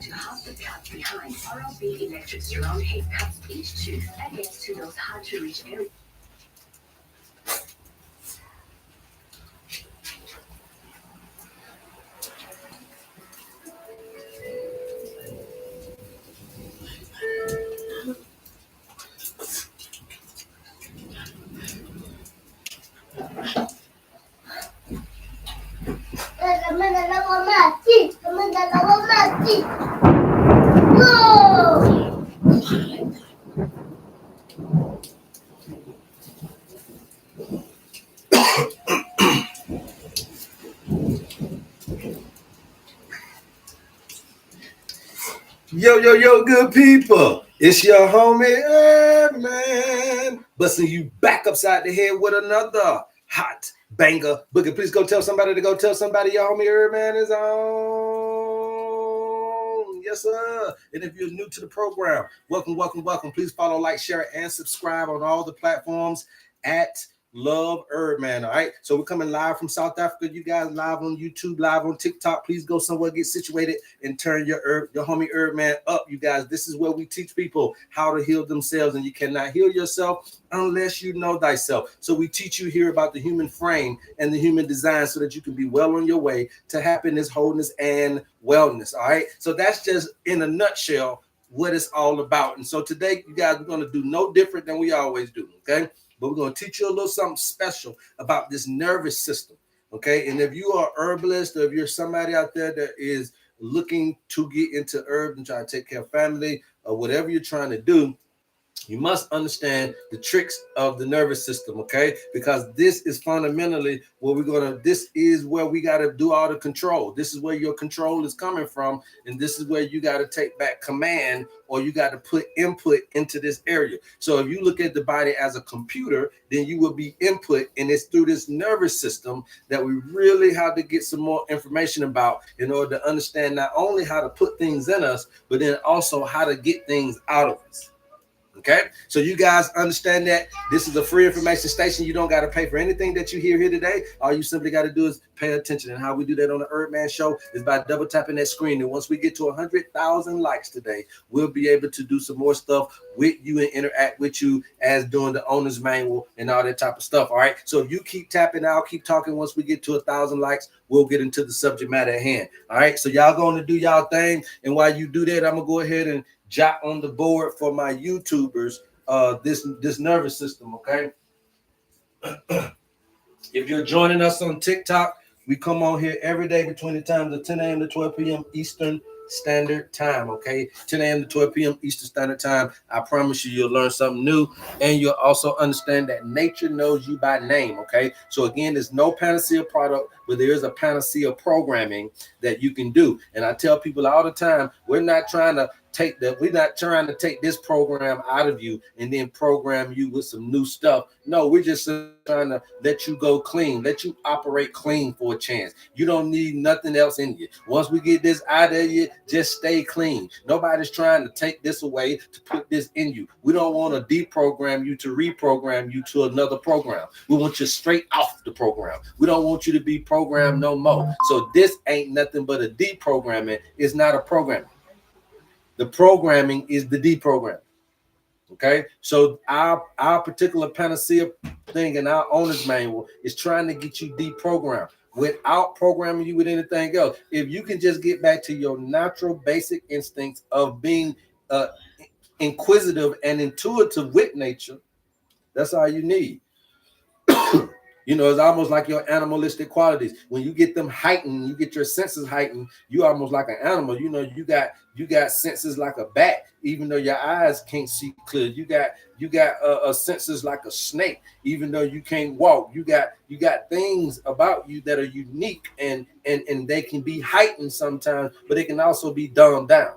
to half the cut behind. Oral-B electric surround head cuts each tooth and gets to those hard-to-reach areas. Yo, good people. It's your homie HerbMan, busting you back upside the head with another hot banger. Boogie, please go tell somebody to go tell somebody your homie HerbMan is on. Yes, sir. And if you're new to the program, welcome. Please follow, like, share, and subscribe on all the platforms at Love HerbMan. All right. So we're coming live from South Africa. You guys live on YouTube, live on TikTok. Please go somewhere, get situated, and turn your homie HerbMan up. You guys, this is where we teach people how to heal themselves, and you cannot heal yourself unless you know thyself. So we teach you here about the human frame and the human design so that you can be well on your way to happiness, wholeness, and wellness. All right. So that's just in a nutshell what it's all about. And so today, you guys, we're going to do no different than we always do. Okay. But we're going to teach you a little something special about this nervous system, okay? And if you are a herbalist or if you're somebody out there that is looking to get into herbs and try to take care of family or whatever you're trying to do, you must understand the tricks of the nervous system, okay? Because this is fundamentally where this is where we got to do all the control. This is where your control is coming from. And this is where you got to take back command, or you got to put input into this area. So if you look at the body as a computer, then you will be input, and it's through this nervous system that we really have to get some more information about in order to understand not only how to put things in us, but then also how to get things out of us. Okay, so you guys understand that this is a free information station. You don't got to pay for anything that you hear here today. All you simply got to do is pay attention. And how we do that on the HerbMan Show is by double tapping that screen. And once we get to 100,000 likes today, we'll be able to do some more stuff with you and interact with you as doing the owner's manual and all that type of stuff. All right, so if you keep tapping, I'll keep talking. Once we get to 1,000 likes, we'll get into the subject matter at hand. All right, so y'all going to do y'all thing. And while you do that, I'm going to go ahead and jot on the board for my YouTubers this nervous system, okay? If you're joining us on TikTok, we come on here every day between the times of 10 a.m. to 12 p.m. Eastern Standard Time, okay? 10 a.m. to 12 p.m. Eastern Standard Time. I promise you'll learn something new, and you'll also understand that nature knows you by name, okay? So again, there's no panacea product, but there is a panacea programming that you can do. And I tell people all the time, we're not trying to take this program out of you and then program you with some new stuff. No, we're just trying to let you go clean, let you operate clean for a chance. You don't need nothing else in you. Once we get this out of you, just stay clean. Nobody's trying to take this away to put this in you. We don't want to deprogram you to reprogram you to another program. We want you straight off the program. We don't want you to be programmed no more. So this ain't nothing but a deprogramming. It's not a programming. The programming is the deprogramming. Okay, so our particular panacea thing in our owner's manual is trying to get you deprogrammed without programming you with anything else. If you can just get back to your natural basic instincts of being inquisitive and intuitive with nature, that's all you need. You know, it's almost like your animalistic qualities. When you get them heightened, you get your senses heightened, you almost like an animal. You know, you got senses like a bat, even though your eyes can't see clear. You got senses like a snake, even though you can't walk. You got things about you that are unique, and they can be heightened sometimes, but they can also be dumbed down,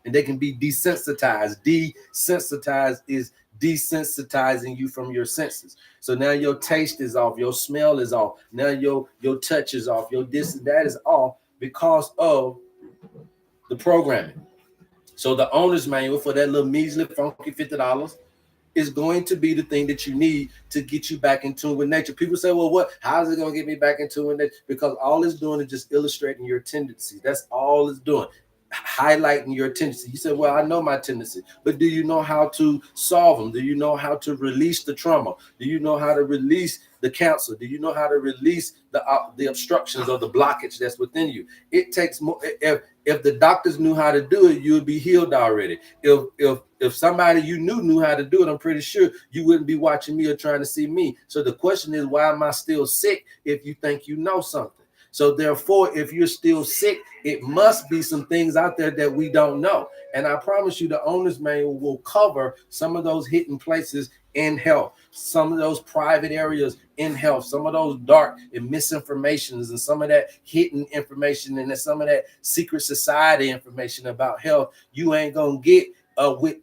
and they can be desensitized. Desensitized is desensitizing you from your senses. So now your taste is off, your smell is off, now your touch is off, your this and that is off because of the programming. So the owner's manual for that little measly funky $50 is going to be the thing that you need to get you back in tune with nature. People say, well, how is it going to get me back in tune with nature? Because all it's doing is just illustrating your tendencies. That's all it's doing. highlighting your tendency. You said, well, I know my tendency, but do you know how to solve them? Do you know how to release the trauma? Do you know how to release the cancer? Do you know how to release the obstructions or the blockage that's within you? It takes more. If the doctors knew how to do it, you would be healed already. If somebody you knew how to do it, I'm pretty sure you wouldn't be watching me or trying to see me. So the question is, why am I still sick if you think you know something? So therefore, if you're still sick, it must be some things out there that we don't know. And I promise you, the owner's manual will cover some of those hidden places in health, some of those private areas in health, some of those dark and misinformations, and some of that hidden information, and some of that secret society information about health. You ain't gonna get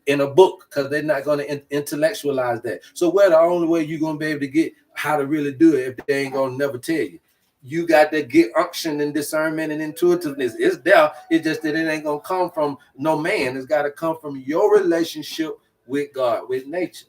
in a book, because they're not going to intellectualize that. So where the only way you're going to be able to get how to really do it if they ain't going to never tell you? You got to get unction and discernment and intuitiveness. It's there. It's just that it ain't going to come from no man. It's got to come from your relationship with God, with nature.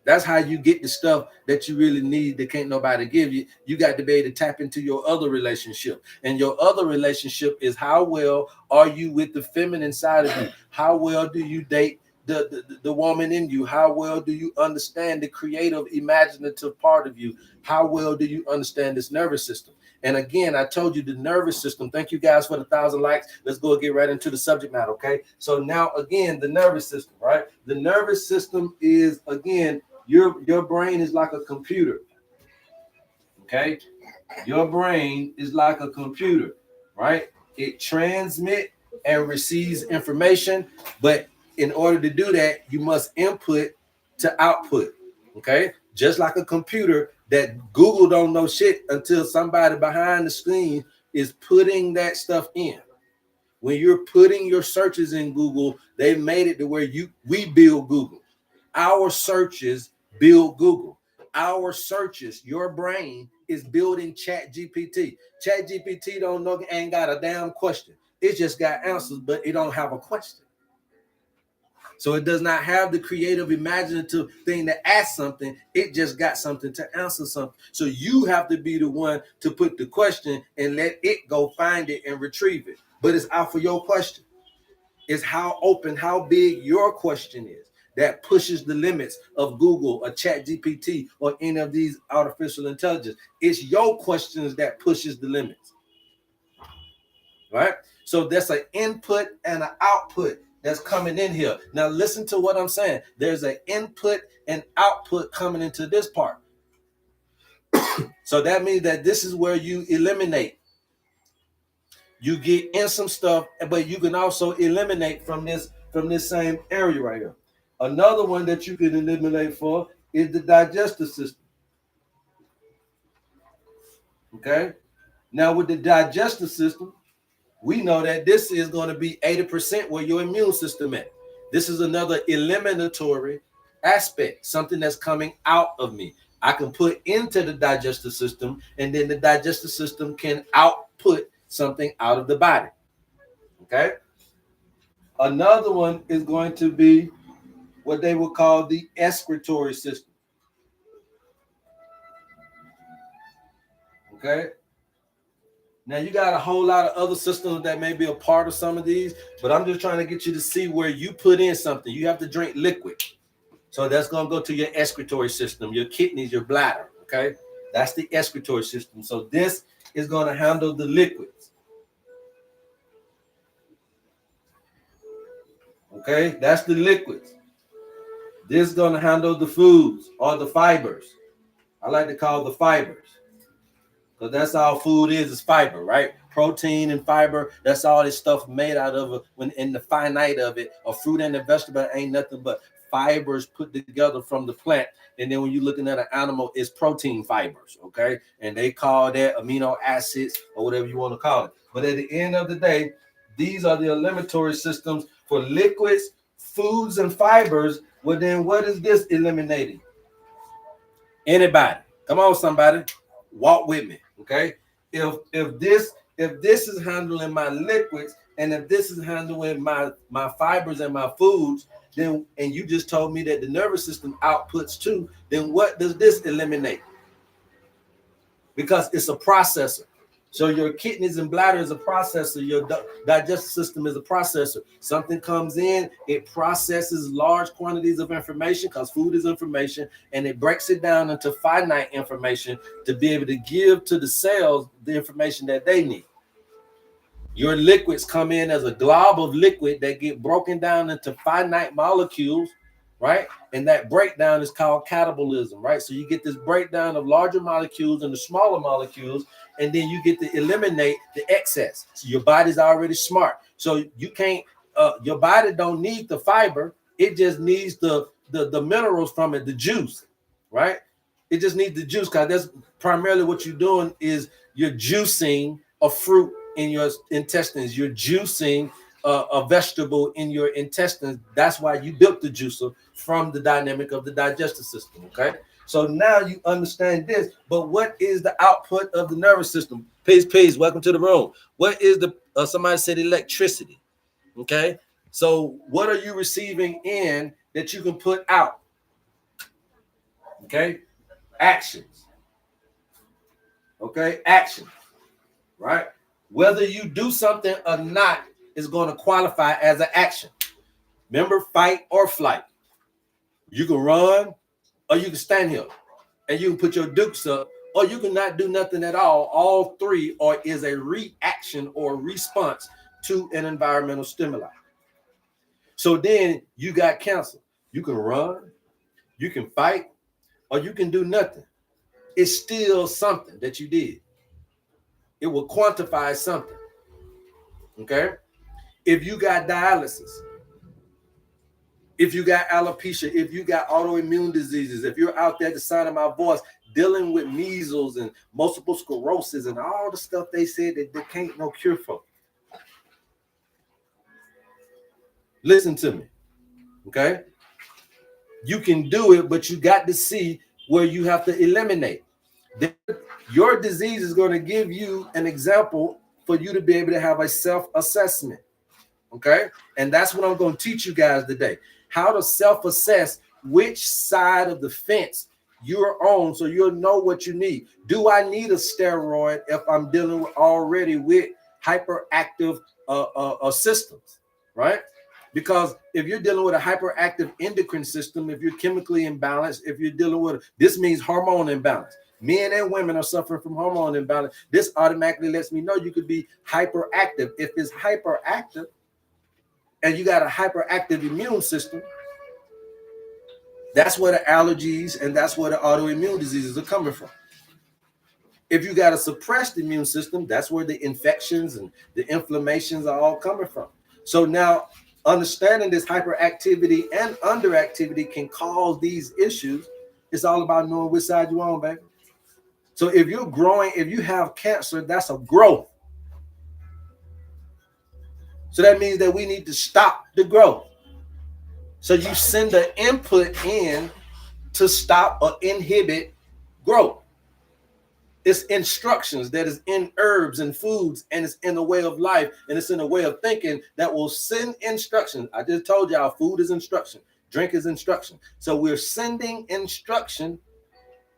That's how you get the stuff that you really need that can't nobody give you. You got to be able to tap into your other relationship. And your other relationship is, how well are you with the feminine side of you? How well do you date the woman in you? How well do you understand the creative, imaginative part of you? How well do you understand this nervous system? And again, I told you the nervous system. Thank you guys for the 1,000 likes. Let's go get right into the subject matter, okay? So now, again, the nervous system, right? The nervous system is, again, your brain is like a computer, okay? Your brain is like a computer, right? It transmits and receives information, but in order to do that, you must input to output, okay? Just like a computer, that Google don't know shit until somebody behind the screen is putting that stuff in. When you're putting your searches in Google, they made it to where we build Google. Our searches build Google. Our searches, your brain is building Chat GPT. Chat GPT don't know, ain't got a damn question. It just got answers, but it don't have a question. So it does not have the creative, imaginative thing to ask something. It just got something to answer something. So you have to be the one to put the question and let it go find it and retrieve it. But it's out for your question. It's how open, how big your question is that pushes the limits of Google or Chat GPT or any of these artificial intelligence. It's your questions that pushes the limits, right? So that's an input and an output that's coming in here. Now listen to what I'm saying. There's an input and output coming into this part. So that means that this is where you eliminate. You get in some stuff, but you can also eliminate from this same area right here. Another one that you can eliminate for is the digestive system. Okay? Now with the digestive system, we know that this is going to be 80% where your immune system is. This is another eliminatory aspect, something that's coming out of me. I can put into the digestive system, and then the digestive system can output something out of the body. Okay? Another one is going to be what they would call the excretory system. Okay? Now, you got a whole lot of other systems that may be a part of some of these, but I'm just trying to get you to see where you put in something. You have to drink liquid. So that's going to go to your excretory system, your kidneys, your bladder, okay? That's the excretory system. So this is going to handle the liquids. Okay, that's the liquids. This is going to handle the foods or the fibers. I like to call the fibers, because that's all food is fiber, right? Protein and fiber, that's all this stuff made out of it. When in the finite of it, a fruit and a vegetable ain't nothing but fibers put together from the plant. And then when you're looking at an animal, it's protein fibers, okay? And they call that amino acids or whatever you want to call it. But at the end of the day, these are the eliminatory systems for liquids, foods, and fibers. Well, then what is this eliminating? Anybody? Come on, somebody. Walk with me, okay? If this is handling my liquids, and if this is handling my fibers and my foods, then, and you just told me that the nervous system outputs too, then what does this eliminate? Because it's a processor. So your kidneys and bladder is a processor. Your digestive system is a processor. Something comes in, it processes large quantities of information because food is information, and it breaks it down into finite information to be able to give to the cells the information that they need. Your liquids come in as a glob of liquid that get broken down into finite molecules, right? And that breakdown is called catabolism, right? So you get this breakdown of larger molecules into smaller molecules, and then you get to eliminate the excess. So your body's already smart. So you can't, your body don't need the fiber. It just needs the minerals from it, the juice, right? It just needs the juice because that's primarily what you're doing is you're juicing a fruit in your intestines. You're juicing a vegetable in your intestines. That's why you built the juicer from the dynamic of the digestive system. Okay. So now you understand this, but what is the output of the nervous system? Peace. Welcome to the room. What is the, somebody said electricity. Okay. So what are you receiving in that you can put out? Okay. Actions. Okay. Action. Right. Whether you do something or not is going to qualify as an action. Remember, fight or flight. You can run or you can stand here and you can put your dukes up, or you can not do nothing at all. All three is a reaction or response to an environmental stimuli. So then you got cancer. You can run, you can fight, or you can do nothing. It's still something that you did. It will quantify something. Okay. If you got dialysis, if you got alopecia, if you got autoimmune diseases, if you're out there, the sound of my voice, dealing with measles and multiple sclerosis and all the stuff they said that there can't no cure for. Listen to me. Okay. You can do it, but you got to see where you have to eliminate. Your disease is going to give you an example for you to be able to have a self-assessment. Okay. And that's what I'm going to teach you guys today. How to self-assess which side of the fence you're on so you'll know what you need. Do I need a steroid if I'm dealing already with hyperactive systems, right? Because if you're dealing with a hyperactive endocrine system, if you're chemically imbalanced, if you're dealing with, this means hormone imbalance. Men and women are suffering from hormone imbalance. This automatically lets me know you could be hyperactive. If it's hyperactive and you got a hyperactive immune system, that's where the allergies and that's where the autoimmune diseases are coming from. If you got a suppressed immune system, that's where the infections and the inflammations are all coming from. So now understanding this hyperactivity and underactivity can cause these issues. It's all about knowing which side you're on, baby. So if you're growing, if you have cancer, that's a growth. So that means that we need to stop the growth. So you send the input in to stop or inhibit growth. It's instructions that is in herbs and foods, and it's in a way of life, and it's in a way of thinking that will send instructions. I just told y'all food is instruction, drink is instruction. So we're sending instruction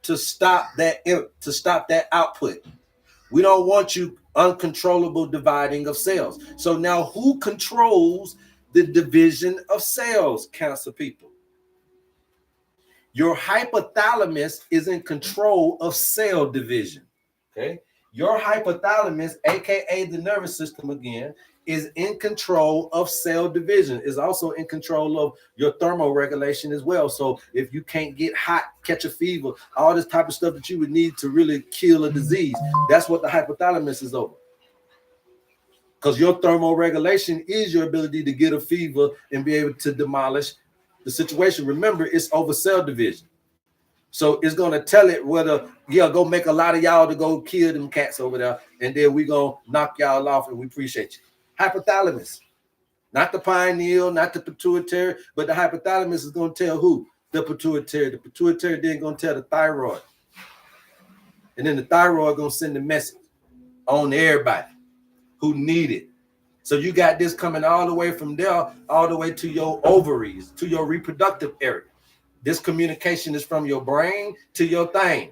to stop that output. We don't want you uncontrollable dividing of cells. So now who controls the division of cells, cancer people? Your hypothalamus is in control of cell division. Okay. Your hypothalamus, aka the nervous system again, is in control of cell division, is also in control of your thermoregulation as well. So if you can't get hot, catch a fever, all this type of stuff that you would need to really kill a disease, that's what the hypothalamus is over. Because your thermoregulation is your ability to get a fever and be able to demolish the situation. Remember, it's over cell division. So it's going to tell it whether, go make a lot of y'all to go kill them cats over there, and then we going to knock y'all off, and we appreciate you. Hypothalamus, not the pineal, not the pituitary, but the hypothalamus is going to tell who? The pituitary. The pituitary then going to tell the thyroid. And then the thyroid going to send the message on to everybody who need it. So you got this coming all the way from there, all the way to your ovaries, to your reproductive area. This communication is from your brain to your thing.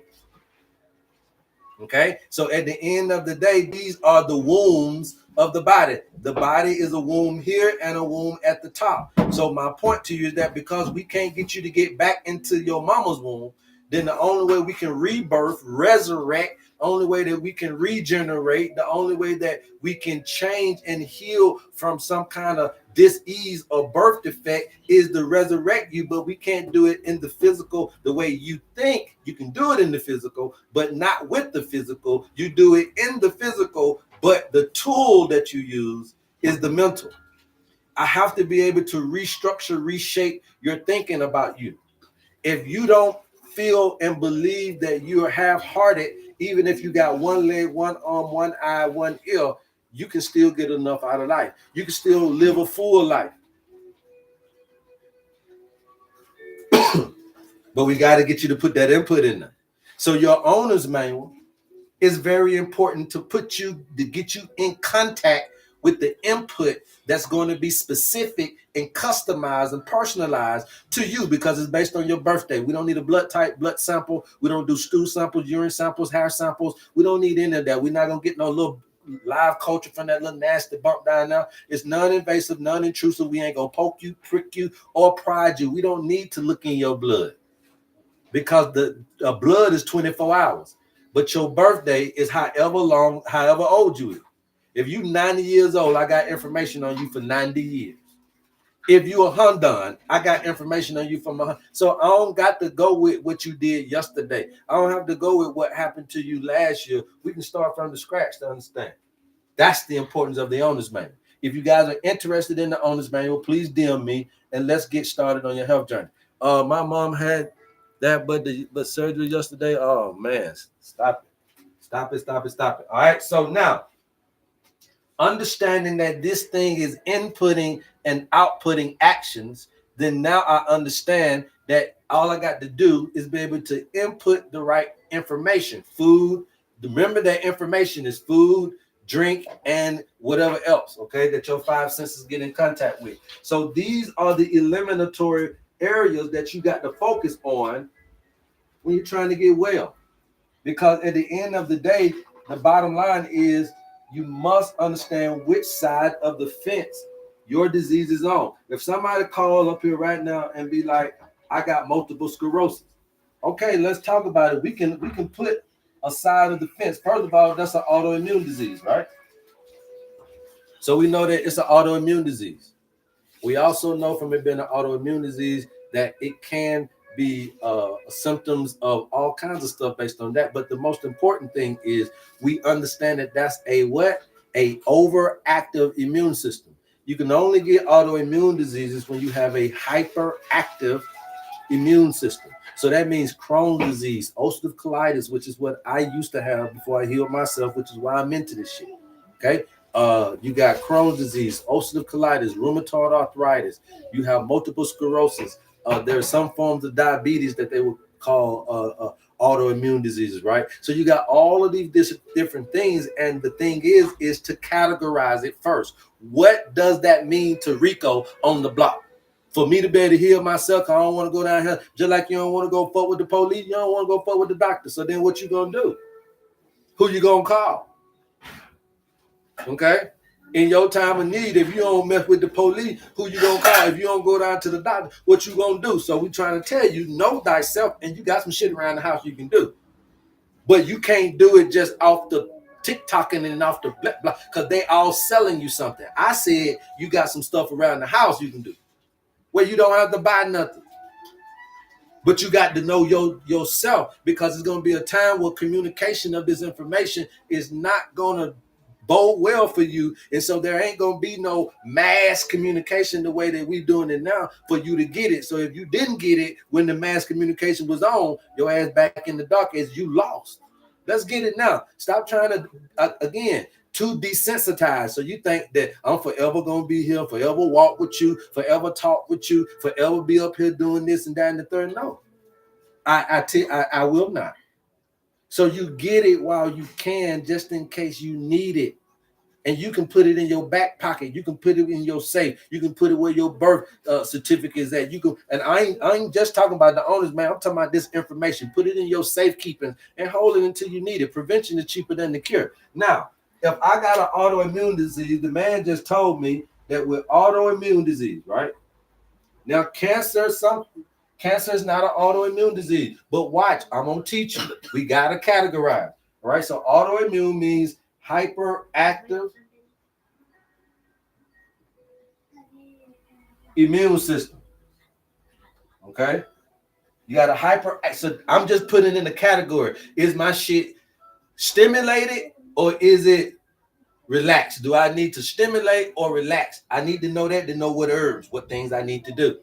Okay, so at the end of the day, these are the wombs of the body. The body is a womb here and a womb at the top. So my point to you is that because we can't get you to get back into your mama's womb, then the only way we can rebirth, resurrect, only way that we can regenerate, the only way that we can change and heal from some kind of dis-ease or birth defect is to resurrect you. But we can't do it in the physical the way you think you can do it in the physical, but not with the physical. You do it in the physical, but the tool that you use is the mental. I have to be able to restructure, reshape your thinking about you. If you don't feel and believe that you are half-hearted, even if you got one leg, one arm, one eye, one ear, you can still get enough out of life. You can still live a full life. But we got to get you to put that input in there. So your owner's manual is very important to get you in contact with the input that's going to be specific and customized and personalized to you, because it's based on your birthday. We don't need a blood type, blood sample. We don't do stool samples, urine samples, hair samples. We don't need any of that. We're not going to get no little live culture from that little nasty bump down there. It's non-invasive, non-intrusive. We ain't going to poke you, prick you, or prod you. We don't need to look in your blood, because the blood is 24 hours. But your birthday is however long, however old you is. If you 90 years old, I got information on you for 90 years. If you a Hondan, I got information on you from a. So I don't got to go with what you did yesterday. I don't have to go with what happened to you last year. We can start from the scratch to understand. That's the importance of the owner's manual. If you guys are interested in the owner's manual, please DM me and let's get started on your health journey. My mom had that but surgery yesterday. Oh man, stop it. All right, so now understanding that this thing is inputting and outputting actions, then now I understand that all I got to do is be able to input the right information. Food, remember that information is food, drink, and whatever else, okay, that your five senses get in contact with. So these are the eliminatory areas that you got to focus on when you're trying to get well. Because at the end of the day, the bottom line is you must understand which side of the fence your disease is on. If somebody call up here right now and be like, I got multiple sclerosis. Okay, let's talk about it. We can put a side of the fence. First of all, that's an autoimmune disease, right? So we know that it's an autoimmune disease. We also know from it being an autoimmune disease that it can be symptoms of all kinds of stuff based on that. But the most important thing is we understand that that's a what? A overactive immune system. You can only get autoimmune diseases when you have a hyperactive immune system. So that means Crohn's disease, ulcerative colitis, which is what I used to have before I healed myself, which is why I'm into this shit. Okay. You got Crohn's disease, ulcerative colitis, rheumatoid arthritis. You have multiple sclerosis. There are some forms of diabetes that they would call autoimmune diseases, right? So you got all of these different things, and the thing is to categorize it first. What does that mean to Rico on the block? For me to be able to heal myself, I don't want to go down here, just like you don't want to go fuck with the police, you don't want to go fuck with the doctor. So then what you gonna do? Who you gonna call? Okay? In your time of need, if you don't mess with the police, who you gonna call? If you don't go down to the doctor, what you gonna do? So we trying to tell you, know thyself, and you got some shit around the house you can do. But you can't do it just off the TikToking and off the blah, blah, because they all selling you something. I said you got some stuff around the house you can do where you don't have to buy nothing. But you got to know yourself, because it's going to be a time where communication of this information is not going to bode well for you. And so there ain't going to be no mass communication the way that we're doing it now for you to get it. So if you didn't get it when the mass communication was on, your ass back in the dark as you lost. Let's get it now. Stop trying to, again, too desensitized. So you think that I'm forever going to be here, forever walk with you, forever talk with you, forever be up here doing this and that and the third. No, I will not. So you get it while you can, just in case you need it. And you can put it in your back pocket. You can put it in your safe. You can put it where your birth certificate is at. You can, and I ain't just talking about the owners, man. I'm talking about this information. Put it in your safekeeping and hold it until you need it. Prevention is cheaper than the cure. Now, if I got an autoimmune disease, the man just told me that with autoimmune disease, right? Now, cancer is not an autoimmune disease. But watch, I'm gonna teach you. We gotta categorize. All right. So autoimmune means hyperactive immune system. Okay. You got a hyper. So I'm just putting it in the category. Is my shit stimulated or is it relaxed? Do I need to stimulate or relax? I need to know that to know what herbs, what things I need to do.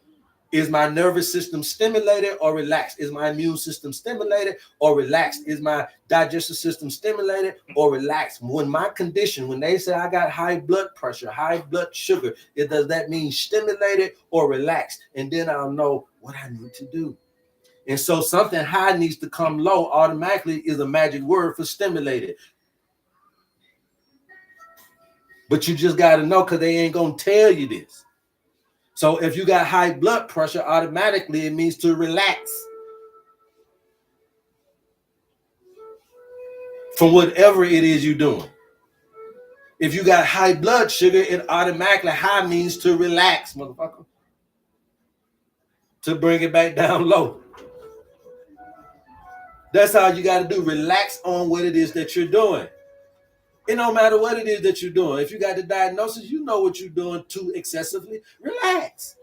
Is my nervous system stimulated or relaxed? Is my immune system stimulated or relaxed? Is my digestive system stimulated or relaxed? When my condition, when they say I got high blood pressure, high blood sugar, does that mean stimulated or relaxed? And then I'll know what I need to do. And so something high needs to come low automatically is a magic word for stimulated. But you just got to know because they ain't going to tell you this. So if you got high blood pressure, automatically it means to relax from whatever it is you're doing. If you got high blood sugar, it automatically high means to relax, motherfucker. To bring it back down low. That's how you got to do. Relax on what it is that you're doing. It don't matter what it is that you're doing. If you got the diagnosis, you know what you're doing too excessively. Relax.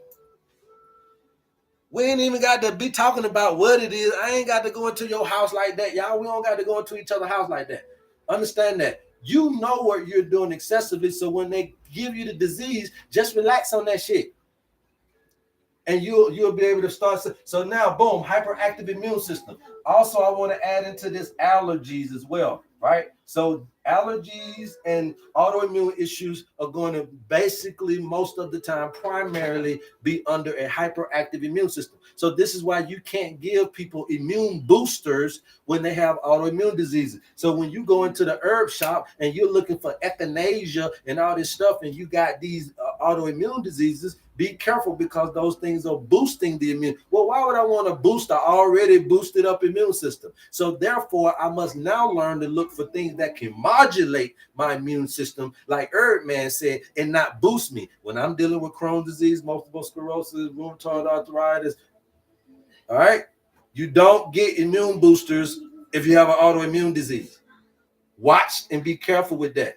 We ain't even got to be talking about what it is. I ain't got to go into your house like that, y'all. We don't got to go into each other's house like that. Understand that. You know what you're doing excessively, so when they give you the disease, just relax on that shit. And you'll be able to start. So now, boom, hyperactive immune system. Also, I want to add into this allergies as well, right? So allergies and autoimmune issues are going to basically most of the time primarily be under a hyperactive immune system. So this is why you can't give people immune boosters when they have autoimmune diseases. So when you go into the herb shop and you're looking for echinacea and all this stuff and you got these autoimmune diseases, be careful because those things are boosting the immune. Well, why would I want to boost an already boosted up immune system? So therefore, I must now learn to look for things that can modulate my immune system, like HerbMan said, and not boost me. When I'm dealing with Crohn's disease, multiple sclerosis, rheumatoid arthritis, all right? You don't get immune boosters if you have an autoimmune disease. Watch and be careful with that.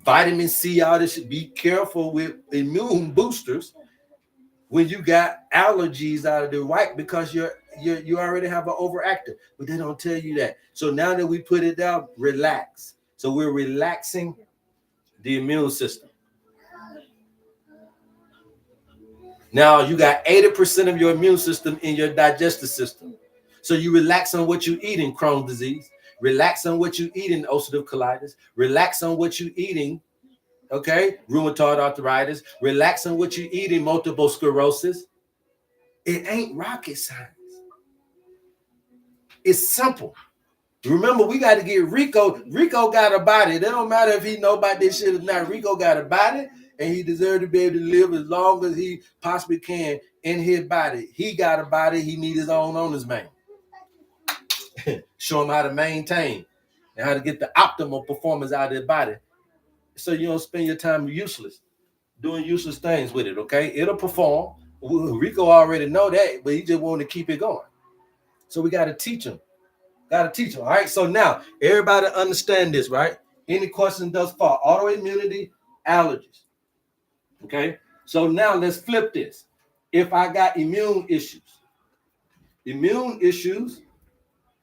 Vitamin C, all this, be careful with immune boosters when you got allergies out of the white because you already have an overactive, but they don't tell you that. So now that we put it down, relax. So we're relaxing the immune system. Now you got 80% of your immune system in your digestive system. So you relax on what you eat in Crohn's disease. Relax on what you eat in ulcerative colitis. Relax on what you eating, okay? Rheumatoid arthritis. Relax on what you eat in multiple sclerosis. It ain't rocket science. It's simple. Remember, we got to get Rico. Rico got a body. It don't matter if he know about this shit or not. Rico got a body, and he deserves to be able to live as long as he possibly can in his body. He got a body. He need his own owner's man. Show him how to maintain and how to get the optimal performance out of his body so you don't spend your time useless, doing useless things with it, okay? It'll perform. Rico already know that, but he just want to keep it going. So we got to teach him. Got to teach him, all right? So now, everybody understand this, right? Any questions thus far? Autoimmunity, allergies, okay? So now let's flip this. If I got immune issues,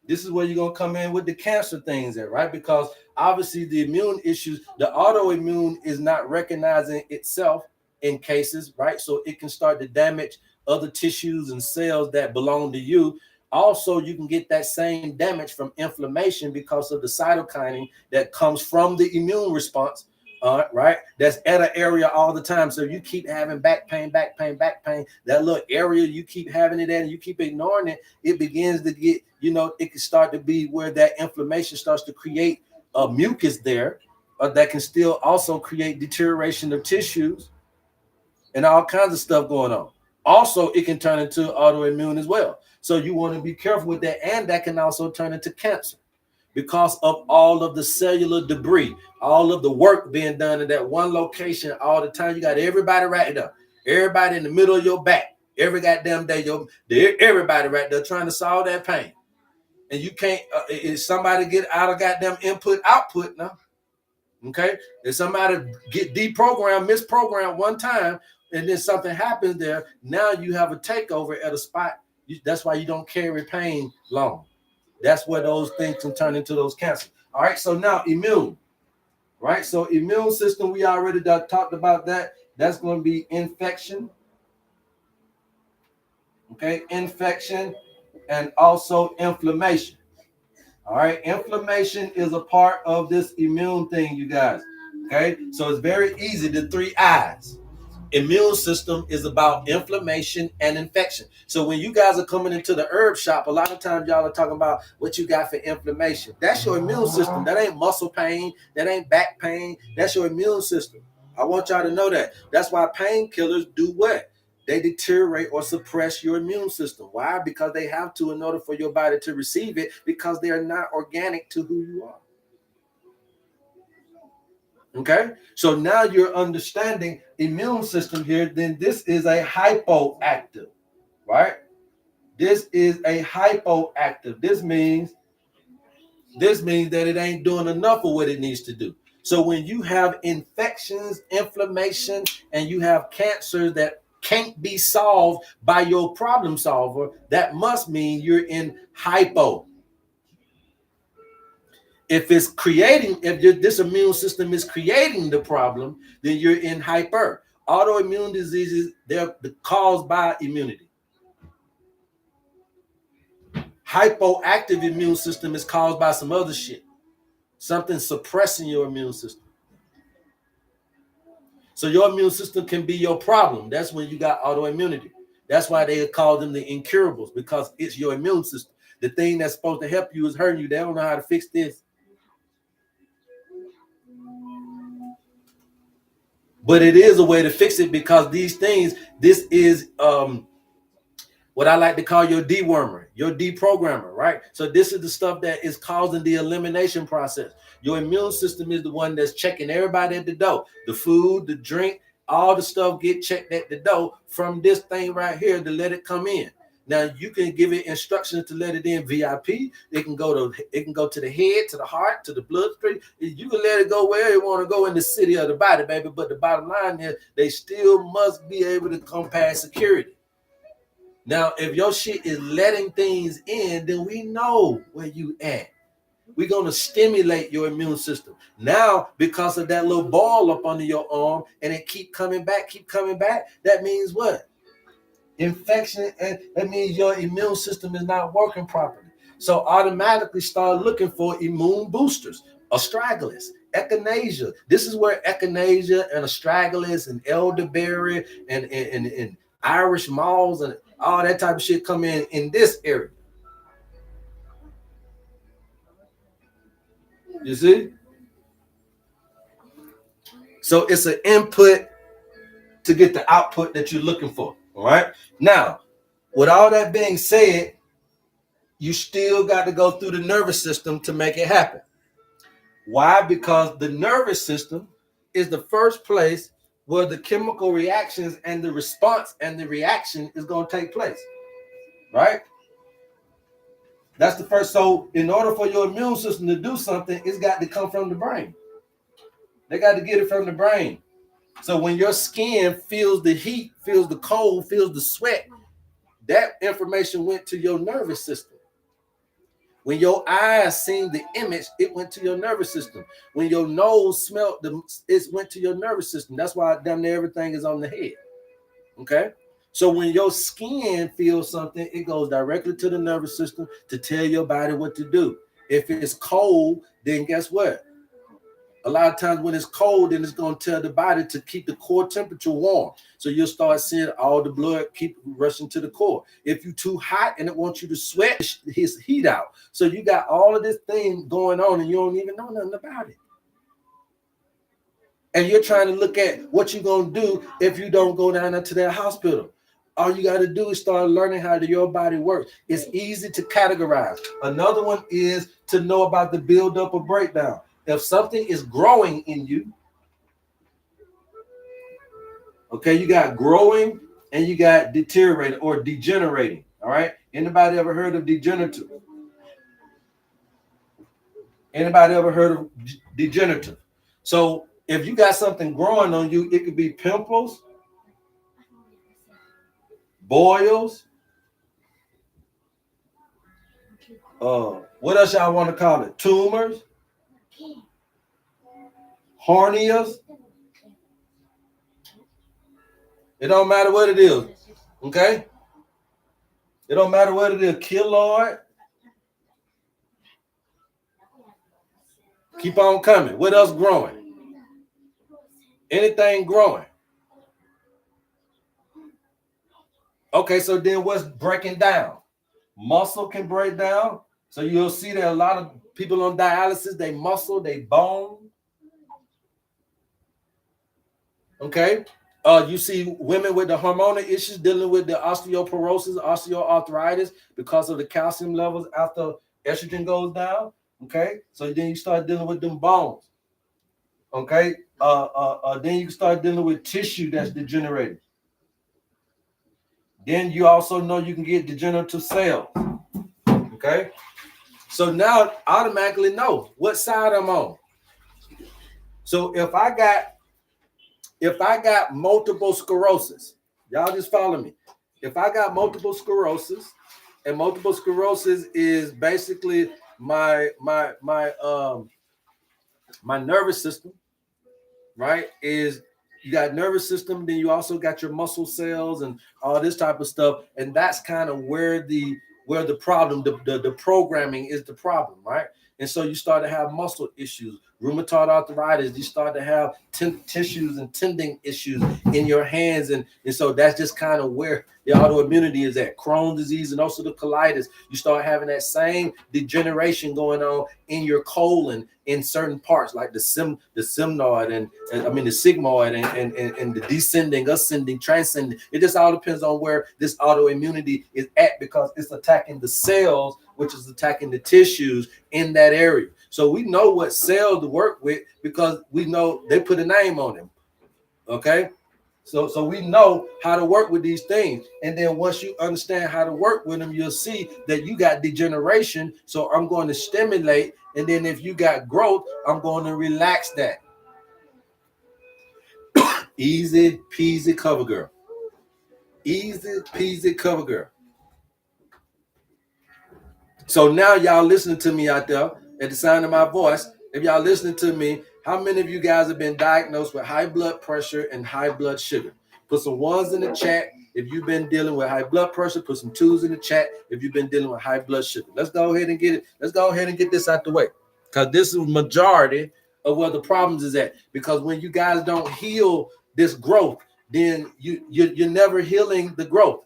this is where you're going to come in with the cancer things at, right? Because obviously the immune issues, the autoimmune is not recognizing itself in cases, right? So it can start to damage other tissues and cells that belong to you. Also, you can get that same damage from inflammation because of the cytokinin that comes from the immune response, right? That's at an area all the time. So you keep having back pain, that little area you keep having it at and you keep ignoring it, it begins to get, it can start to be where that inflammation starts to create a mucus there. that can still also create deterioration of tissues and all kinds of stuff going on. Also, it can turn into autoimmune as well. So you want to be careful with that, and that can also turn into cancer because of all of the cellular debris, all of the work being done in that one location all the time. You got everybody right there, everybody in the middle of your back, every goddamn day, everybody right there trying to solve that pain. And you can't, if somebody get out of goddamn input output now, okay? If somebody get deprogrammed, misprogrammed one time, and then something happens there, now you have a takeover at a spot. That's why you don't carry pain long. That's where those things can turn into those cancers. All right, so now immune, right? So immune system, we already talked about that. That's going to be infection, okay? Infection and also inflammation. All right, inflammation is a part of this immune thing, you guys. Okay, so it's very easy. The 3 I's. Immune system is about inflammation and infection. So when you guys are coming into the herb shop, a lot of times y'all are talking about what you got for inflammation. That's your immune system. That ain't muscle pain. That ain't back pain. That's your immune system. I want y'all to know that. That's why painkillers do what? They deteriorate or suppress your immune system. Why? Because they have to in order for your body to receive it, because they are not organic to who you are. Okay, so now you're understanding immune system here. Then this is a hypoactive, right? This is a hypoactive. This means that it ain't doing enough of what it needs to do. So when you have infections, inflammation, and you have cancers that can't be solved by your problem solver, that must mean you're in hypo. If it's creating, this immune system is creating the problem, then you're in hyper. Autoimmune diseases, they're caused by immunity. Hypoactive immune system is caused by some other shit. Something suppressing your immune system. So your immune system can be your problem. That's when you got autoimmunity. That's why they call them the incurables, because it's your immune system. The thing that's supposed to help you is hurting you. They don't know how to fix this. But it is a way to fix it, because these things, this is what I like to call your dewormer, your deprogrammer, right? So this is the stuff that is causing the elimination process. Your immune system is the one that's checking everybody at the door. The food, the drink, all the stuff get checked at the door from this thing right here to let it come in. Now you can give it instructions to let it in VIP. It can go to the head, to the heart, to the bloodstream. You can let it go where you want to go in the city of the body, baby. But the bottom line is they still must be able to come past security. Now, if your shit is letting things in, then we know where you at. We're going to stimulate your immune system. Now, because of that little ball up under your arm and it keep coming back, that means what? Infection, and that means your immune system is not working properly. So automatically start looking for immune boosters, astragalus, echinacea. This is where echinacea and astragalus and elderberry and Irish malls and all that type of shit come in this area. You see? So it's an input to get the output that you're looking for. All right. Now, with all that being said, you still got to go through the nervous system to make it happen. Why? Because the nervous system is the first place where the chemical reactions and the response and the reaction is going to take place. Right? That's the first. So in order for your immune system to do something, it's got to come from the brain. They got to get it from the brain. So when your skin feels the heat, feels the cold, feels the sweat, that information went to your nervous system. When your eyes seen the image, it went to your nervous system. When your nose smelled it went to your nervous system. That's why damn near everything is on the head. Okay? So when your skin feels something, it goes directly to the nervous system to tell your body what to do. If it's cold, then guess what? A lot of times when it's cold, then it's going to tell the body to keep the core temperature warm. So you'll start seeing all the blood keep rushing to the core. If you're too hot and it wants you to sweat, his heat out. So you got all of this thing going on and you don't even know nothing about it. And you're trying to look at what you're going to do if you don't go down into that hospital. All you got to do is start learning how your body works. It's easy to categorize. Another one is to know about the buildup or breakdown. If something is growing in you, okay, you got growing and you got deteriorating or degenerating. All right. Anybody ever heard of degenerative? Anybody ever heard of degenerative? So if you got something growing on you, it could be pimples, boils. What else y'all want to call it? Tumors, hernias. It don't matter what it is. Okay? It don't matter what it is. Keloid. Keep on coming. What else growing? Anything growing. Okay, so then what's breaking down? Muscle can break down. So you'll see that a lot of people on dialysis, they muscle, they bone. Okay. You see women with the hormonal issues dealing with the osteoporosis, osteoarthritis because of the calcium levels after estrogen goes down. Okay. So then you start dealing with them bones. Okay. Then you start dealing with tissue that's degenerated. Then you also know you can get degenerative cells. Okay. So now automatically know what side I'm on. So if I got multiple sclerosis, y'all just follow me. If I got multiple sclerosis, and multiple sclerosis is basically my nervous system, right? Is you got nervous system, then you also got your muscle cells and all this type of stuff, and that's kind of where the problem, the programming is the problem, right? And so you start to have muscle issues, rheumatoid arthritis. You start to have tissues and tendon issues in your hands. And so that's just kind of where the autoimmunity is at. Crohn's disease and ulcerative colitis. You start having that same degeneration going on in your colon in certain parts, like the sigmoid and the sigmoid and the descending, ascending, transcending. It just all depends on where this autoimmunity is at, because it's attacking the cells, which is attacking the tissues in that area. So we know what cell to work with because we know they put a name on them. Okay. So we know how to work with these things. And then once you understand how to work with them, you'll see that you got degeneration. So I'm going to stimulate. And then if you got growth, I'm going to relax that. Easy peasy cover girl. Easy peasy cover girl. So now y'all listening to me out there at the sound of my voice. If y'all listening to me, how many of you guys have been diagnosed with high blood pressure and high blood sugar? Put some ones in the chat if you've been dealing with high blood pressure. Put some twos in the chat if you've been dealing with high blood sugar. Let's go ahead and get it. Let's go ahead and get this out the way, because this is majority of where the problems is at. Because when you guys don't heal this growth, then you're never healing the growth.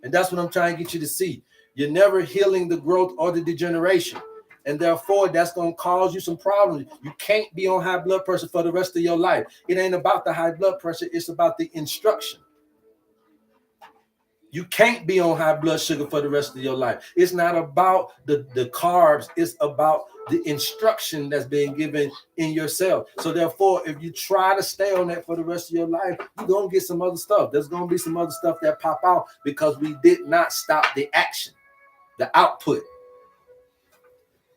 And that's what I'm trying to get you to see. You're never healing the growth or the degeneration. And therefore, that's going to cause you some problems. You can't be on high blood pressure for the rest of your life. It ain't about the high blood pressure. It's about the instruction. You can't be on high blood sugar for the rest of your life. It's not about the carbs. It's about the instruction that's being given in your cell. So therefore, if you try to stay on that for the rest of your life, you're going to get some other stuff. There's going to be some other stuff that pop out because we did not stop the action, the output.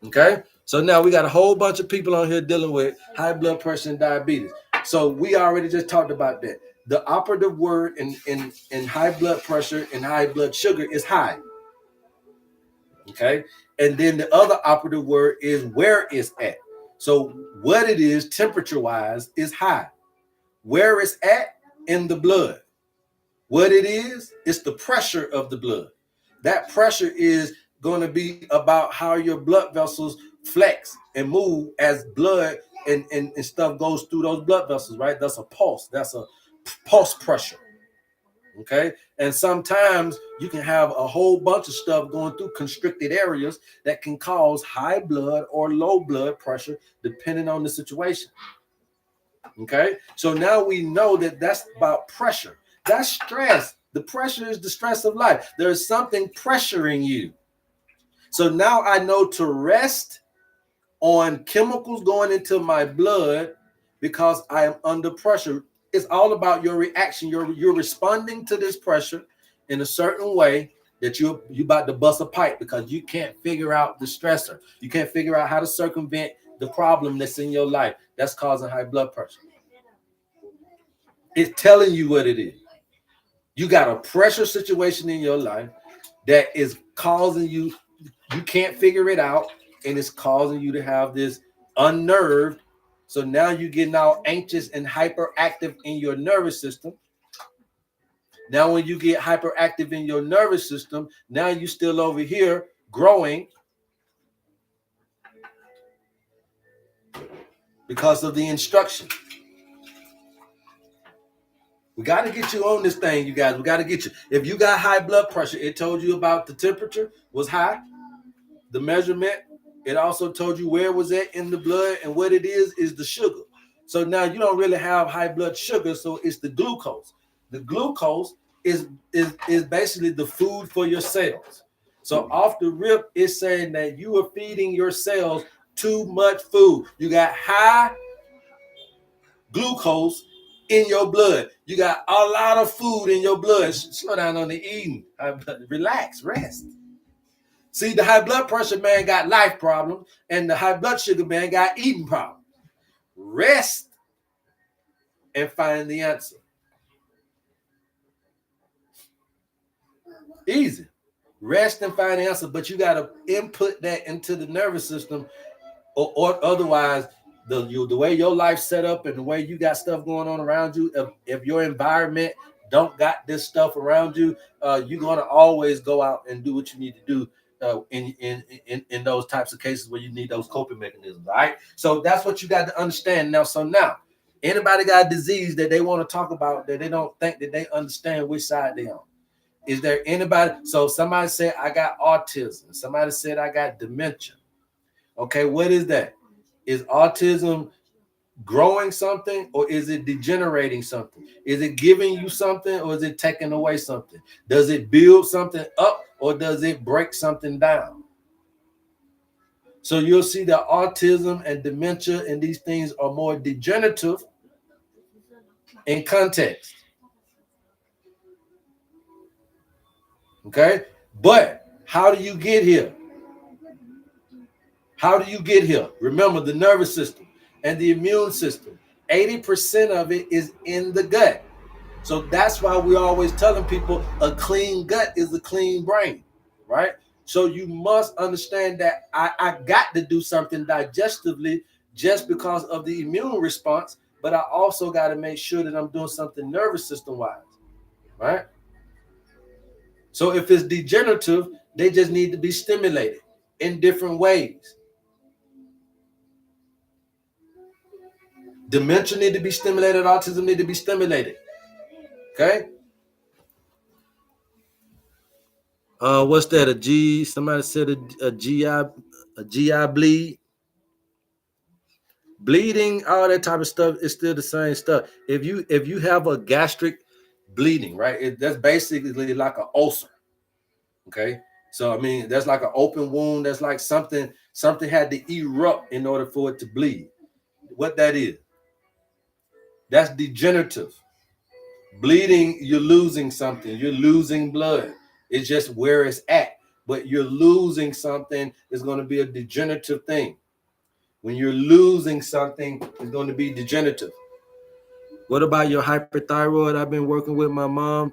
Okay, so now we got a whole bunch of people on here dealing with high blood pressure and diabetes. So we already just talked about that. The operative word in high blood pressure and high blood sugar is high. Okay, and then the other operative word is where it's at. So what it is temperature wise is high. Where it's at in the blood. What it is, it's the pressure of the blood. That pressure is going to be about how your blood vessels flex and move as blood and stuff goes through those blood vessels, right? That's a pulse. That's a pulse pressure. Okay. And sometimes you can have a whole bunch of stuff going through constricted areas that can cause high blood or low blood pressure, depending on the situation. Okay, so now we know that that's about pressure. That's stress. The pressure is the stress of life. There's something pressuring you. So now I know to rest on chemicals going into my blood because I am under pressure. It's all about your reaction. You're responding to this pressure in a certain way that you about to bust a pipe because you can't figure out the stressor. You can't figure out how to circumvent the problem that's in your life that's causing high blood pressure. It's telling you what it is. You got a pressure situation in your life that is causing you can't figure it out, and it's causing you to have this unnerved. So now you're getting all anxious and hyperactive in your nervous system. Now, when you get hyperactive in your nervous system, now you're still over here growing because of the instruction. We got to get you on this thing, you guys. We got to get you. If you got high blood pressure, it told you about the temperature was high, the measurement. It also told you where it was at in the blood, and what it is the sugar. So now you don't really have high blood sugar, so it's the glucose. The glucose is basically the food for your cells. So off the rip, it's saying that you are feeding your cells too much food. You got high glucose in your blood. You got a lot of food in your blood. Slow down on the eating. Relax, rest. See, the high blood pressure man got life problems, and the high blood sugar man got eating problems. Rest and find the answer. Easy. Rest and find the answer, but you got to input that into the nervous system, or otherwise, the way your life's set up and the way you got stuff going on around you, if your environment don't got this stuff around you, you're going to always go out and do what you need to do in those types of cases where you need those coping mechanisms. All right, so that's what you got to understand now. So now, anybody got a disease that they want to talk about that they don't think that they understand which side they on? Is there anybody? So somebody said I got autism. Somebody said I got dementia. Okay, what is that? Is autism growing something, or is it degenerating something? Is it giving you something, or is it taking away something? Does it build something up, or does it break something down? So you'll see that autism and dementia and these things are more degenerative in context. Okay, but how do you get here? How do you get here? Remember, the nervous system and the immune system, 80% of it is in the gut. So that's why we're always telling people a clean gut is a clean brain, right? So you must understand that I got to do something digestively just because of the immune response, but I also got to make sure that I'm doing something nervous system wise, right? So if it's degenerative, they just need to be stimulated in different ways. Dementia need to be stimulated. Autism need to be stimulated. Okay. What's that? A G? Somebody said a GI bleeding, all that type of stuff is still the same stuff. If you have a gastric bleeding, right? That's basically like an ulcer. Okay. So I mean, that's like an open wound. That's like something had to erupt in order for it to bleed. What that is? That's degenerative. Bleeding, you're losing something. You're losing blood. It's just where it's at. But you're losing something is going to be a degenerative thing. When you're losing something, it's going to be degenerative. What about your hyperthyroid? I've been working with my mom.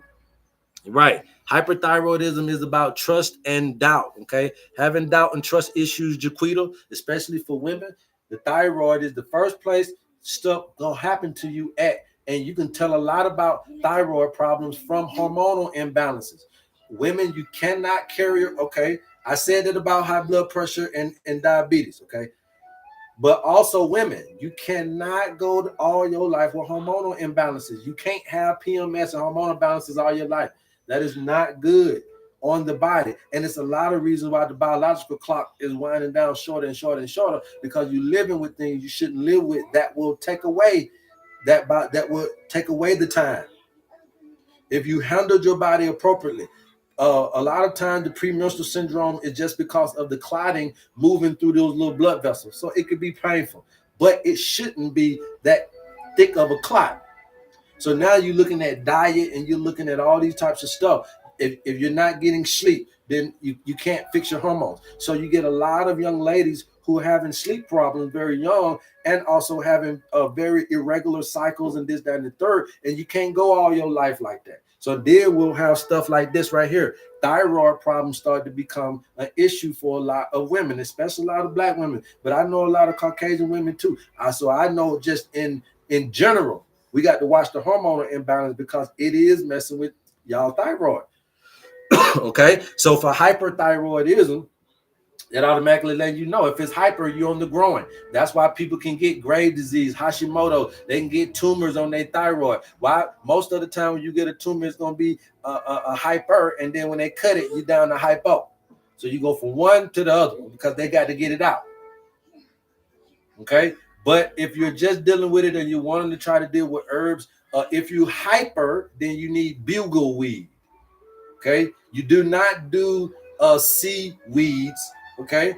Right. Hyperthyroidism is about trust and doubt. Okay. Having doubt and trust issues, Jaquita, especially for women, the thyroid is the first place stuff gonna happen to you at. And you can tell a lot about thyroid problems from hormonal imbalances. Women, you cannot carry, okay. I said it about high blood pressure and diabetes, okay. But also women, you cannot go all your life with hormonal imbalances. You can't have PMS and hormonal imbalances all your life. That is not good on the body. And it's a lot of reasons why the biological clock is winding down shorter and shorter and shorter, because you're living with things you shouldn't live with that will take away that will take away the time. If you handled your body appropriately, a lot of times the premenstrual syndrome is just because of the clotting moving through those little blood vessels. So it could be painful, but it shouldn't be that thick of a clot. So now you're looking at diet and you're looking at all these types of stuff. If you're not getting sleep, then you can't fix your hormones. So you get a lot of young ladies who are having sleep problems very young and also having very irregular cycles and this, that, and the third. And you can't go all your life like that. So then we'll have stuff like this right here. Thyroid problems start to become an issue for a lot of women, especially a lot of black women. But I know a lot of Caucasian women too. So I know just in general, we got to watch the hormonal imbalance because it is messing with y'all thyroid. Okay, so for hyperthyroidism, it automatically lets you know if it's hyper, you're on the growing. That's why people can get Graves' disease, Hashimoto. They can get tumors on their thyroid. Why? Most of the time when you get a tumor, it's going to be a hyper, and then when they cut it, you're down to hypo. So you go from one to the other because they got to get it out. Okay, but if you're just dealing with it and you're wanting to try to deal with herbs, if you hyper, then you need bugleweed. Okay, you do not do seaweeds. Okay,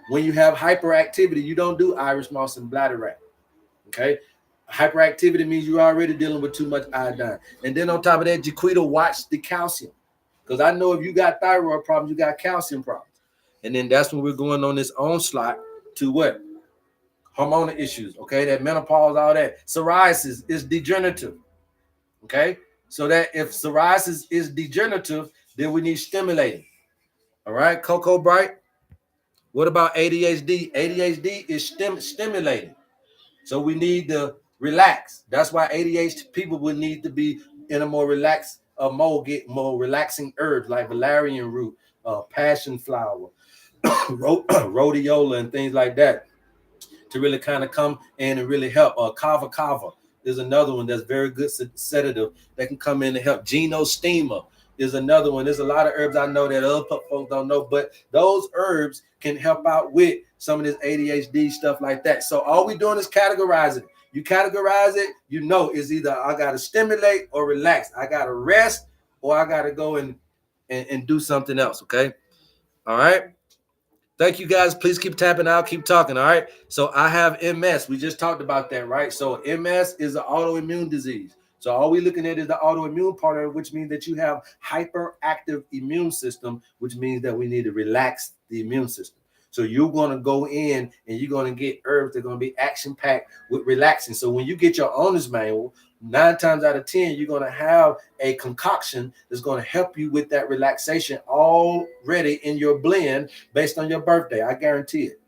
when you have hyperactivity, you don't do Irish moss and bladderwrack. Okay, hyperactivity means you're already dealing with too much iodine. And then on top of that, Jaquita, watch the calcium, because I know if you got thyroid problems, you got calcium problems. And then that's when we're going on this onslaught to what? Hormonal issues. Okay, that menopause, all that. Psoriasis is degenerative. Okay, so that if psoriasis is degenerative, then we need stimulating. All right, Cocoa Bright. What about ADHD? ADHD is stimulating. So we need to relax. That's why ADHD people would need to be in a more relaxed mode, get more relaxing herbs like valerian root, passion flower, rhodiola, and things like that to really kind of come in and really help. Kava Kava is another one that's very good sedative that can come in and help. Genostemma is another one. There's a lot of herbs I know that other folks don't know, but those herbs can help out with some of this ADHD stuff like that. So all we're doing is categorizing. You categorize it, you know, it's either I got to stimulate or relax. I got to rest or I got to go and do something else, okay? All right? Thank you, guys. Please keep tapping out. Keep talking, all right? So I have MS. We just talked about that, right? So MS is an autoimmune disease. So all we're looking at is the autoimmune part of it, which means that you have hyperactive immune system, which means that we need to relax the immune system. So you're going to go in and you're going to get herbs that are going to be action-packed with relaxing. So when you get your owner's manual, 9 times out of 10, you're going to have a concoction that's going to help you with that relaxation already in your blend based on your birthday. I guarantee it.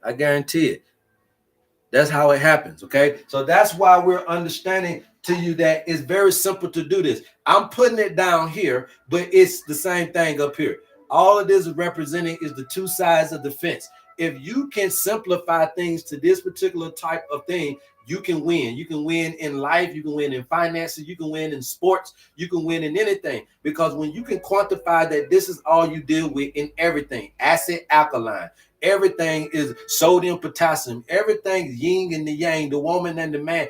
I guarantee it. That's how it happens, okay? So that's why we're understanding to you that it's very simple to do this. I'm putting it down here, but it's the same thing up here. All of this is representing is the two sides of the fence. If you can simplify things to this particular type of thing, you can win. You can win in life. You can win in finances. You can win in sports. You can win in anything. Because when you can quantify that this is all you deal with in everything, acid, alkaline, everything is sodium, potassium, everything yin and the yang, the woman and the man,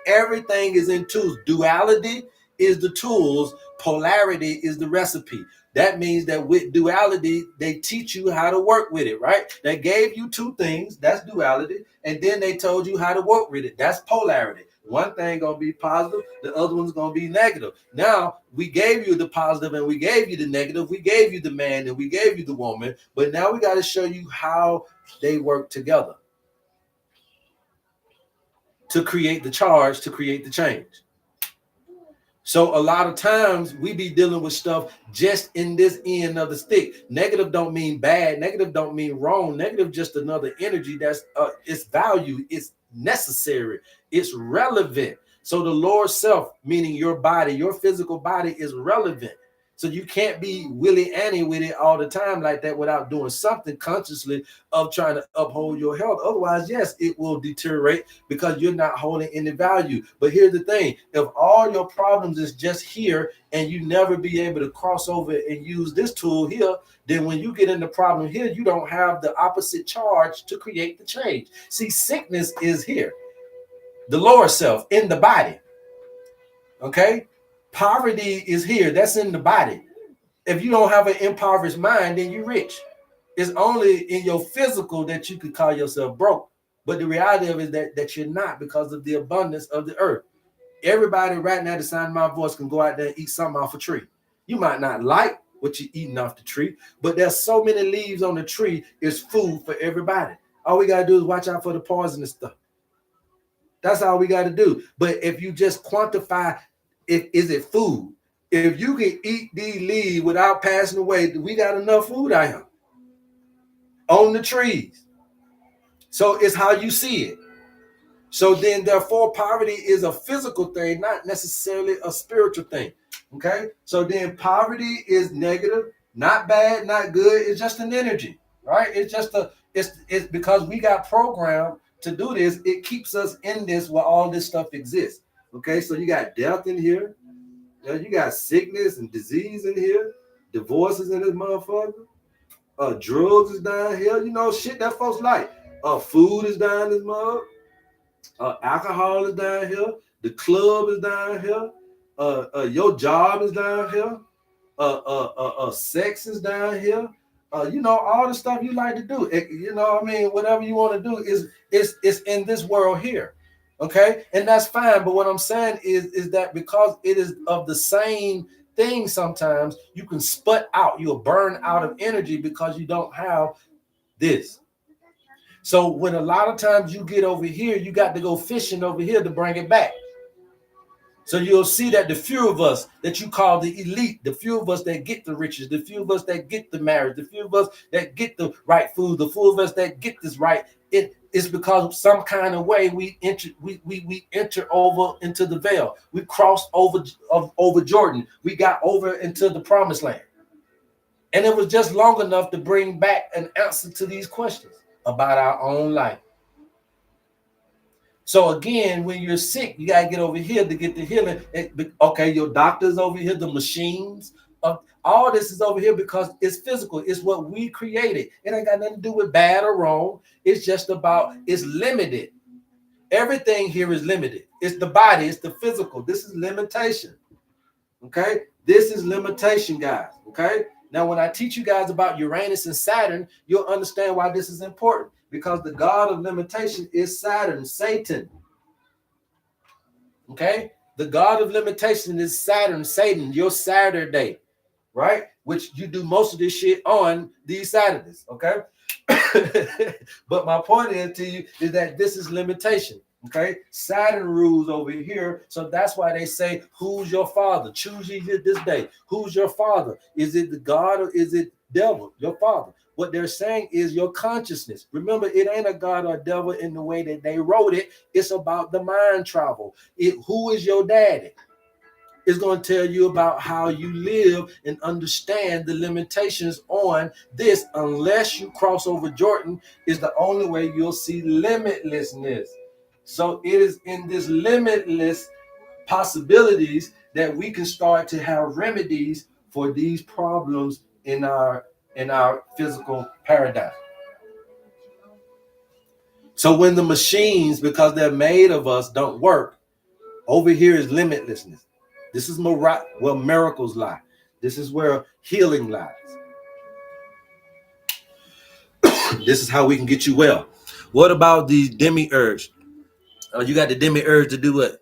everything is in tools. Duality is the tools. Polarity is the recipe. That means that with duality, they teach you how to work with it, right? They gave you two things, that's duality, and then they told you how to work with it. That's polarity. One thing gonna be positive, the other one's gonna be negative. Now we gave you the positive and we gave you the negative, we gave you the man and we gave you the woman, but now we got to show you how they work together to create the charge, to create the change. So a lot of times we be dealing with stuff just in this end of the stick. Negative don't mean bad. Negative don't mean wrong. Negative just another energy that's its value. It's necessary. It's relevant. So the lower self, meaning your body, your physical body is relevant. So you can't be willy-nilly with it all the time like that without doing something consciously of trying to uphold your health. Otherwise, yes, it will deteriorate because you're not holding any value. But here's the thing. If all your problems is just here and you never be able to cross over and use this tool here, then when you get in the problem here, you don't have the opposite charge to create the change. See, sickness is here. the lower self in the body. Okay, poverty is here. That's in the body. If you don't have an impoverished mind, then you're rich. It's only in your physical that you could call yourself broke. But the reality of it is that you're not, because of the abundance of the earth. Everybody right now, the sound of my voice, can go out there and eat something off a tree. You might not like what you're eating off the tree, but there's so many leaves on the tree, it's food for everybody. All we got to do is watch out for the poisonous stuff. That's all we got to do. But if you just quantify, is it food? If you can eat these leaves without passing away, we got enough food out here on the trees. So it's how you see it. So then, therefore, poverty is a physical thing, not necessarily a spiritual thing. Okay? So then poverty is negative, not bad, not good. It's just an energy, right? It's because we got programmed to do this. It keeps us in this where all this stuff exists. Okay? So you got death in here. You got sickness and disease in here. Divorces in this motherfucker. Drugs is down here. You know, shit that folks like. Food is down this mother. Alcohol is down here. The club is down here. Your job is down here. Sex is down here. You know, all the stuff you like to do. You know what I mean? Whatever you want to do is in this world here. Okay? And that's fine. But what I'm saying is that because it is of the same thing, sometimes you can sput out. You'll burn out of energy because you don't have this. So when a lot of times you get over here, you got to go fishing over here to bring it back. So you'll see that the few of us that you call the elite, the few of us that get the riches, the few of us that get the marriage, the few of us that get the right food, the few of us that get this right, it's because some kind of way we enter over into the veil. We crossed over Jordan. We got over into the promised land. And it was just long enough to bring back an answer to these questions about our own life. So again, when you're sick, you gotta get over here to get the healing. Okay, your doctor's over here, the machines, all this is over here because it's physical. It's what we created. It ain't got nothing to do with bad or wrong. It's just about, it's limited. Everything here is limited. It's the body, it's the physical. This is limitation. Okay, this is limitation, guys. Okay. Now, when I teach you guys about Uranus and Saturn, you'll understand why this is important. Because the god of limitation is Saturn, Satan. Okay? The god of limitation is Saturn, Satan, your Saturday, right? Which you do most of this shit on these Saturdays, okay? But my point is to you is that this is limitation. Okay, Saturn rules over here, so that's why they say, "Who's your father? Choose ye this day. Who's your father? Is it the God or is it devil? Your father." What they're saying is your consciousness. Remember, it ain't a God or devil in the way that they wrote it. It's about the mind travel. Who is your daddy? It's going to tell you about how you live and understand the limitations on this. Unless you cross over Jordan, is the only way you'll see limitlessness. So it is in this limitless possibilities that we can start to have remedies for these problems in our physical paradigm. So when the machines, because they're made of us, don't work, over here is limitlessness. This is where miracles lie. This is where healing lies. This is how we can get you well. What about the demiurge? You got the demiurge to do what?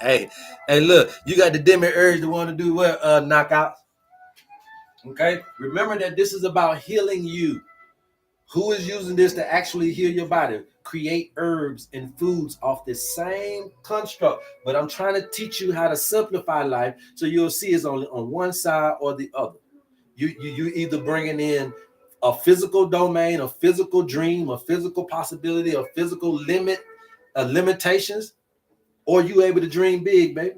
hey, look, you got the demiurge to want to do what? Knockouts. Okay, remember that this is about healing you. Who is using this to actually heal your body? Create herbs and foods off the same construct. But I'm trying to teach you how to simplify life so you'll see it's only on one side or the other. You either bringing in a physical domain, a physical dream, a physical possibility, a physical limitations, or you able to dream big, baby.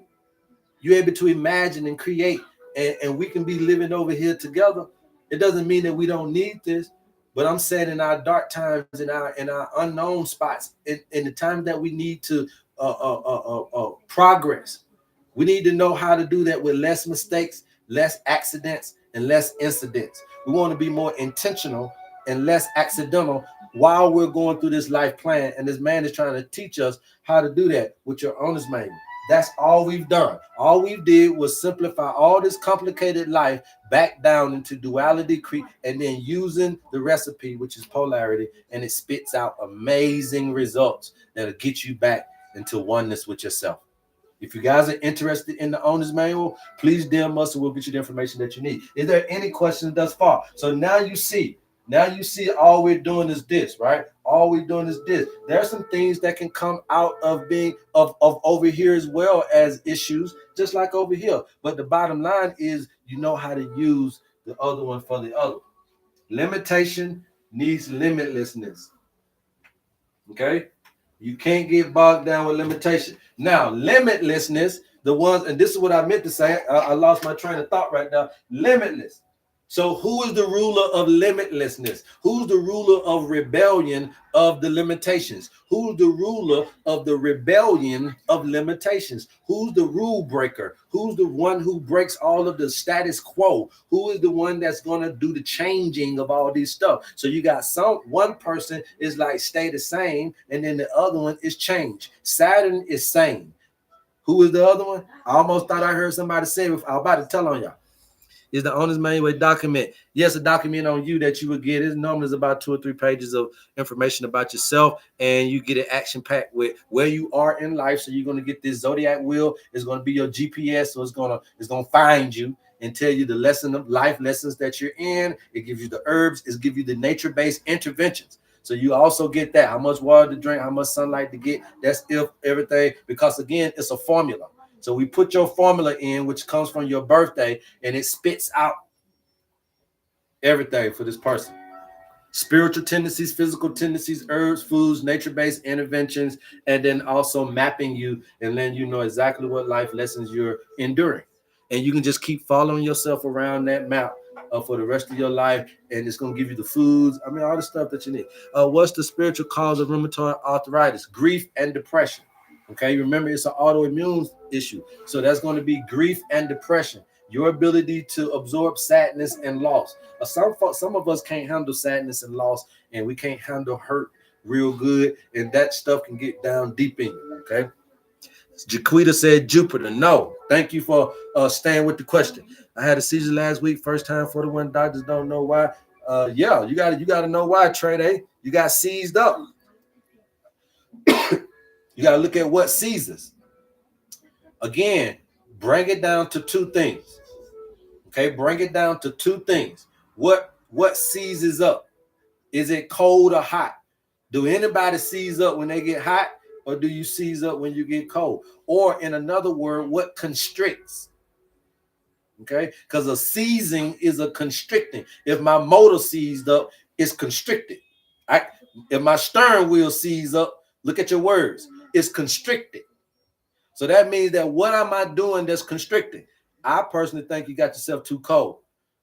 You able to imagine and create, and we can be living over here together. It doesn't mean that we don't need this, but I'm saying in our dark times, in our unknown spots, in the time that we need to progress, we need to know how to do that with less mistakes, less accidents, and less incidents. We want to be more intentional and less accidental while we're going through this life plan. And this man is trying to teach us how to do that with your owner's manual. That's all we've done. All we did was simplify all this complicated life back down into duality, and then using the recipe, which is polarity, and it spits out amazing results that'll get you back into oneness with yourself. If you guys are interested in the owner's manual, please DM us and we'll get you the information that you need. Is there any questions thus far? So now you see all we're doing is this, right? All we're doing is this. There are some things that can come out of being of over here as well as issues, just like over here. But the bottom line is you know how to use the other one for the other. Limitation needs limitlessness. Okay? You can't get bogged down with limitation. Now, limitlessness, the ones, and this is what I meant to say. I lost my train of thought right now. Limitless. So who is the ruler of limitlessness? Who's the ruler of rebellion of the limitations? Who's the ruler of the rebellion of limitations? Who's the rule breaker? Who's the one who breaks all of the status quo? Who is the one that's going to do the changing of all these stuff? So you got one person is like stay the same, and then the other one is change. Saturn is same. Who is the other one? I almost thought I heard somebody say it. I was about to tell on y'all. Is the owner's manual document? Yes, a document on you that you would get. It normally is about 2 or 3 pages of information about yourself, and you get an action pack with where you are in life. So you're going to get this zodiac wheel. It's going to be your GPS, so it's going to find you and tell you the lesson of life lessons that you're in. It gives you the herbs. It gives you the nature-based interventions. So you also get that, how much water to drink, how much sunlight to get. That's if everything, because again, it's a formula. So we put your formula in, which comes from your birthday, and it spits out everything for this person. Spiritual tendencies, physical tendencies, herbs, foods, nature-based interventions, and then also mapping you and letting you know exactly what life lessons you're enduring. And you can just keep following yourself around that map for the rest of your life, and it's going to give you the foods. I mean, all the stuff that you need. What's the spiritual cause of rheumatoid arthritis? Grief and depression. Okay, remember it's an autoimmune issue. So that's going to be grief and depression. Your ability to absorb sadness and loss. Some of us can't handle sadness and loss, and we can't handle hurt real good, and that stuff can get down deep in you. Okay. Jaquita said Jupiter. No, thank you for staying with the question. I had a seizure last week, first time 41 doctors don't know why. Yeah, you gotta know why, Trey. You got seized up. You got to look at what seizes. Again, bring it down to 2 things. Okay, bring it down to 2 things. What seizes up? Is it cold or hot? Do anybody seize up when they get hot, or do you seize up when you get cold? Or in another word, what constricts? Okay, because a seizing is a constricting. If my motor seized up, it's constricted. If my steering wheel seized up, look at your words. It's constricted. So that means that what am I doing that's constricting? I personally think you got yourself too cold.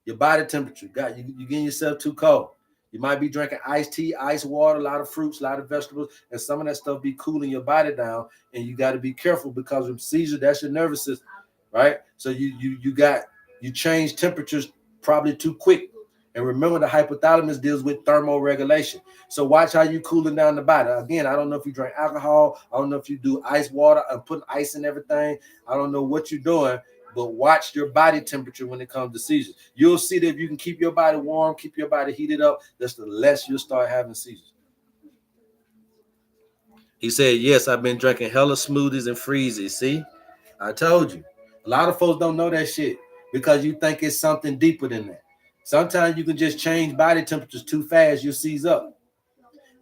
Your body temperature, you getting yourself too cold. You might be drinking iced tea, ice water, a lot of fruits, a lot of vegetables, and some of that stuff be cooling your body down. And you got to be careful because of seizure, that's your nervous system, right? So you change temperatures probably too quick. And remember, the hypothalamus deals with thermoregulation. So watch how you cooling down the body. Again, I don't know if you drink alcohol. I don't know if you do ice water and put ice in everything. I don't know what you're doing, but watch your body temperature when it comes to seizures. You'll see that if you can keep your body warm, keep your body heated up, that's the less you'll start having seizures. He said, yes, I've been drinking hella smoothies and freezes. See, I told you. A lot of folks don't know that shit because you think it's something deeper than that. Sometimes you can just change body temperatures too fast, you'll seize up.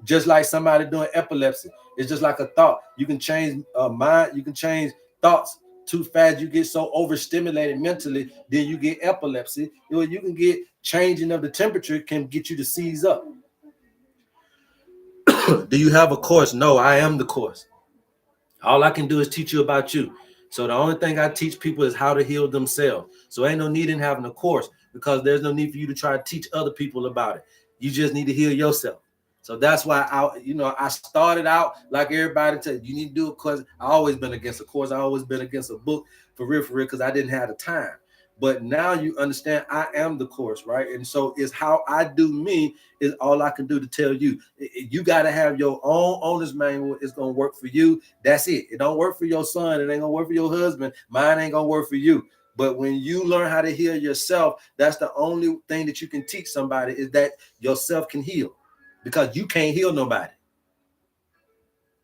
Just like somebody doing epilepsy. It's just like a thought. You can change mind, you can change thoughts too fast. You get so overstimulated mentally, then you get epilepsy. You can get changing of the temperature can get you to seize up. Do you have a course? No, I am the course. All I can do is teach you about you. So the only thing I teach people is how to heal themselves. So ain't no need in having a course because there's no need for you to try to teach other people about it. You just need to heal yourself. So that's why I started out like everybody said, you need to do a course. I always been against a course. I always been against a book for real, because I didn't have the time. But now you understand I am the course, right? And so it's how I do me is all I can do to tell you. You got to have your own owner's manual. It's going to work for you. That's it. It don't work for your son. It ain't going to work for your husband. Mine ain't going to work for you. But when you learn how to heal yourself, that's the only thing that you can teach somebody is that yourself can heal, because you can't heal nobody.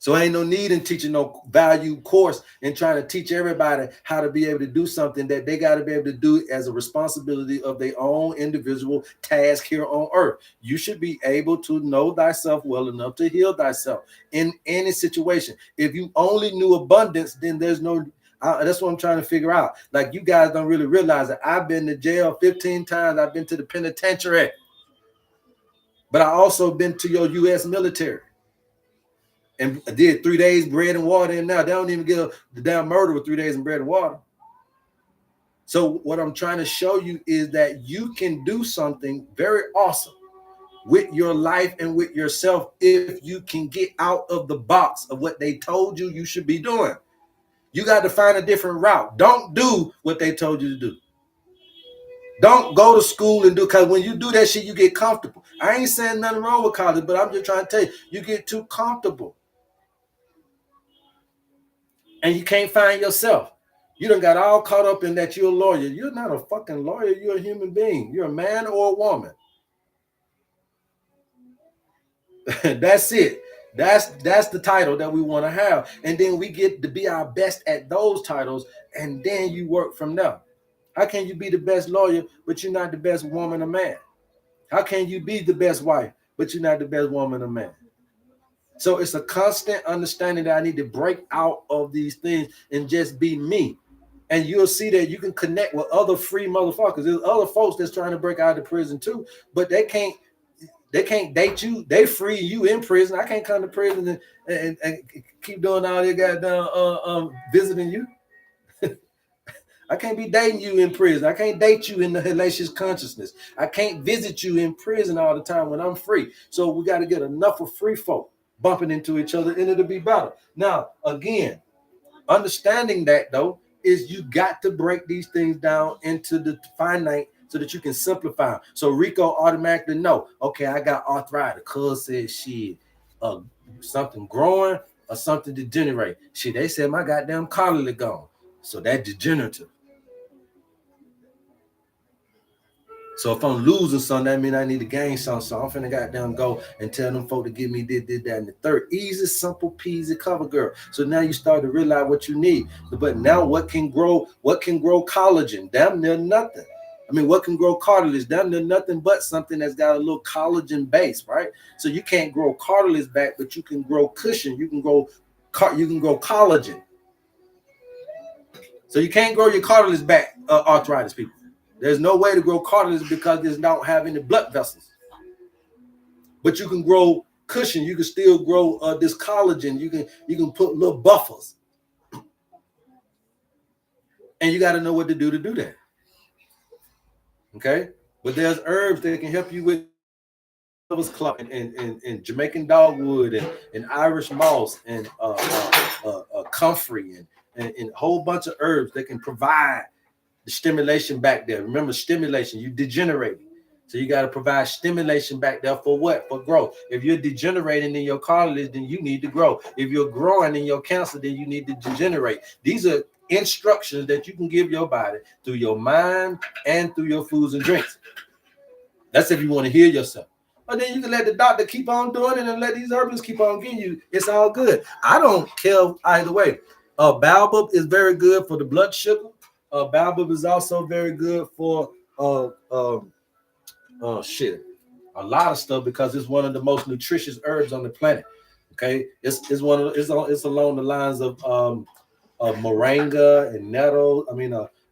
So ain't no need in teaching no value course and trying to teach everybody how to be able to do something that they got to be able to do as a responsibility of their own individual task here on earth. You should be able to know thyself well enough to heal thyself in any situation. If you only knew abundance, then there's no, that's what I'm trying to figure out. Like, you guys don't really realize that I've been to jail 15 times. I've been to the penitentiary, but I also been to your U.S. military. And did 3 days bread and water, and now they don't even get the damn murder with 3 days in bread and water. So what I'm trying to show you is that you can do something very awesome with your life and with yourself if you can get out of the box of what they told you should be doing. You got to find a different route. Don't do what they told you to do. Don't go to school and do, because when you do that shit, you get comfortable. I ain't saying nothing wrong with college, but I'm just trying to tell you, you get too comfortable. And you can't find yourself. You done got all caught up in that you're a lawyer. You're not a fucking lawyer. You're a human being. You're a man or a woman. That's it. That's the title that we want to have. And then we get to be our best at those titles, and then you work from there. How can you be the best lawyer, but you're not the best woman or man? How can you be the best wife, but you're not the best woman or man? So it's a constant understanding that I need to break out of these things and just be me. And you'll see that you can connect with other free motherfuckers. There's other folks that's trying to break out of prison too, but they can't date you. They free you in prison. I can't come to prison and keep doing all they got done visiting you. I can't be dating you in prison. I can't date you in the hellacious consciousness. I can't visit you in prison all the time when I'm free. So we got to get enough of free folk bumping into each other, and it'll be better. Now, again, understanding that though is you got to break these things down into the finite so that you can simplify them. So Rico automatically know, okay, I got arthritis. Cuz said shit, something growing or something degenerate. Shit, they said my goddamn cartilage gone. So that degenerative. So if I'm losing something, that means I need to gain something. So I'm finna goddamn go and tell them folk to give me this, that, and the third. Easy, simple, peasy, cover girl. So now you start to realize what you need. But now what can grow collagen? Damn near nothing. I mean, what can grow cartilage? Damn near nothing but something that's got a little collagen base, right? So you can't grow cartilage back, but you can grow cushion. You can grow collagen. So you can't grow your cartilage back, arthritis people. There's no way to grow cartilage because they don't have any blood vessels. But you can grow cushion. You can still grow this collagen. You can put little buffers. And you got to know what to do that. Okay? But there's herbs that can help you with and Jamaican dogwood and Irish moss and comfrey and a whole bunch of herbs that can provide the stimulation back there. Remember, stimulation, you degenerating. So you got to provide stimulation back there for what? For growth. If you're degenerating in your cartilage, then you need to grow. If you're growing in your cancer, then you need to degenerate. These are instructions that you can give your body through your mind and through your foods and drinks. That's if you want to heal yourself. But then you can let the doctor keep on doing it and let these herbs keep on getting you. It's all good. I don't care either way. Baobab is very good for the blood sugar. Baobab is also very good for a lot of stuff because it's one of the most nutritious herbs on the planet. Okay, it's along the lines of moringa and nettle.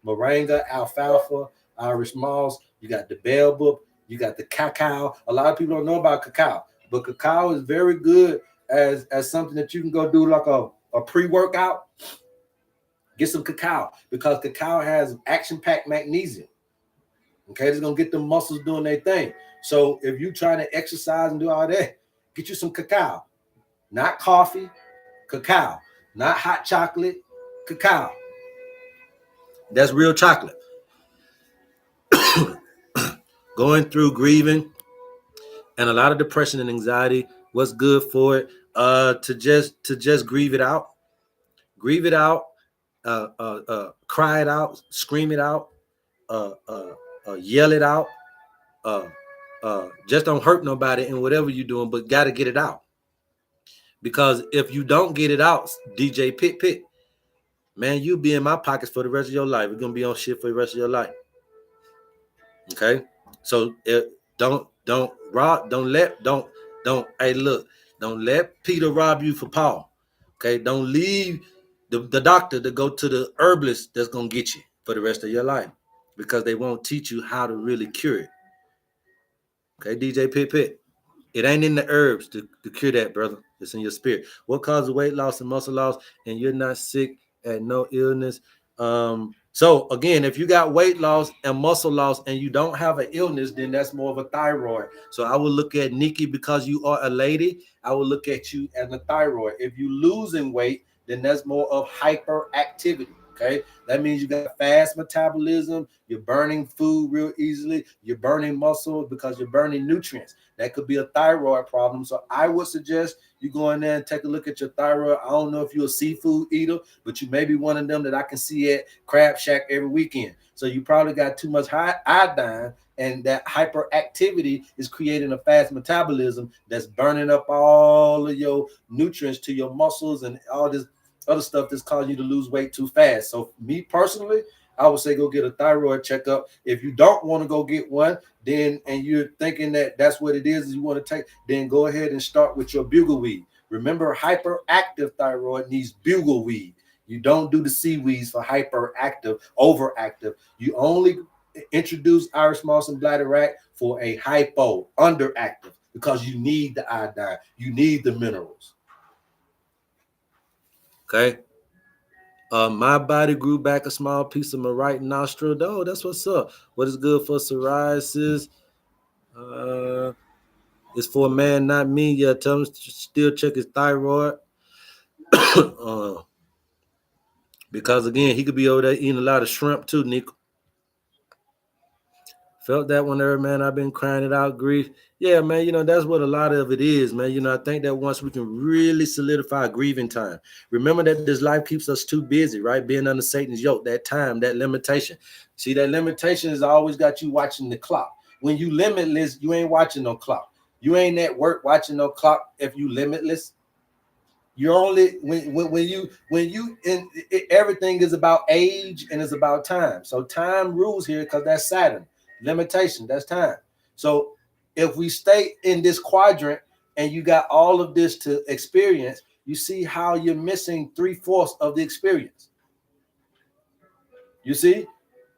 Moringa, alfalfa, Irish moss. You got the baobab. You got the cacao. A lot of people don't know about cacao, but cacao is very good as something that you can go do like a pre-workout. Get some cacao because cacao has action-packed magnesium. Okay, it's gonna get the muscles doing their thing. So if you're trying to exercise and do all that, get you some cacao. Not coffee, cacao. Not hot chocolate, cacao. That's real chocolate. going through grieving and a lot of depression and anxiety, what's good for it? To just grieve it out, grieve it out, cry it out, scream it out, uh, uh, yell it out. Uh, just don't hurt nobody in whatever you're doing, but got to get it out. Because if you don't get it out, DJ Pit, man, you'll be in my pockets for the rest of your life. You're gonna be on shit for the rest of your life. Okay, so don't rob, don't. Hey, look, don't let Peter rob you for Paul. Okay, don't leave the doctor to go to the herbalist that's gonna get you for the rest of your life because they won't teach you how to really cure it. Okay, DJ Pit. It ain't in the herbs to cure that, brother. It's in your spirit. What causes weight loss and muscle loss, and you're not sick and no illness? So again, if you got weight loss and muscle loss and you don't have an illness, then that's more of a thyroid. So I would look at Nikki because you are a lady. I would look at you as a thyroid. If you losing weight, then that's more of hyperactivity. Okay, that means you got fast metabolism. You're burning food real easily. You're burning muscle because you're burning nutrients. That could be a thyroid problem. So I would suggest you go in there and take a look at your thyroid. I don't know if you're a seafood eater, but you may be one of them that I can see at Crab Shack every weekend. So you probably got too much iodine, and that hyperactivity is creating a fast metabolism that's burning up all of your nutrients to your muscles and all this other stuff that's causing you to lose weight too fast. So me personally, I would say go get a thyroid checkup. If you don't want to go get one, then and you're thinking that that's what it is you want to take, then go ahead and start with your bugleweed. Remember, hyperactive thyroid needs bugleweed. You don't do the seaweeds for hyperactive, overactive. You only introduce Irish moss and bladderwrack for a hypo, underactive, because you need the iodine, you need the minerals. Okay. My body grew back a small piece of my right nostril. Oh, that's what's up. What is good for psoriasis? It's for a man, not me. Yeah, tell him to still check his thyroid. Because again, he could be over there eating a lot of shrimp too, Nico. Felt that one there, man. I've been crying it out, grief. Yeah, man, that's what a lot of it is, man. I think that once we can really solidify grieving time, remember that this life keeps us too busy, right? Being under Satan's yoke, that time, that limitation. See, that limitation has always got you watching the clock. When you limitless, you ain't watching no clock. You ain't at work watching no clock if you limitless. You're only when you in everything is about age and it's about time. So time rules here because that's Saturn. Limitation, that's time. So if we stay in this quadrant and you got all of this to experience, you see how you're missing 3/4 of the experience. You see,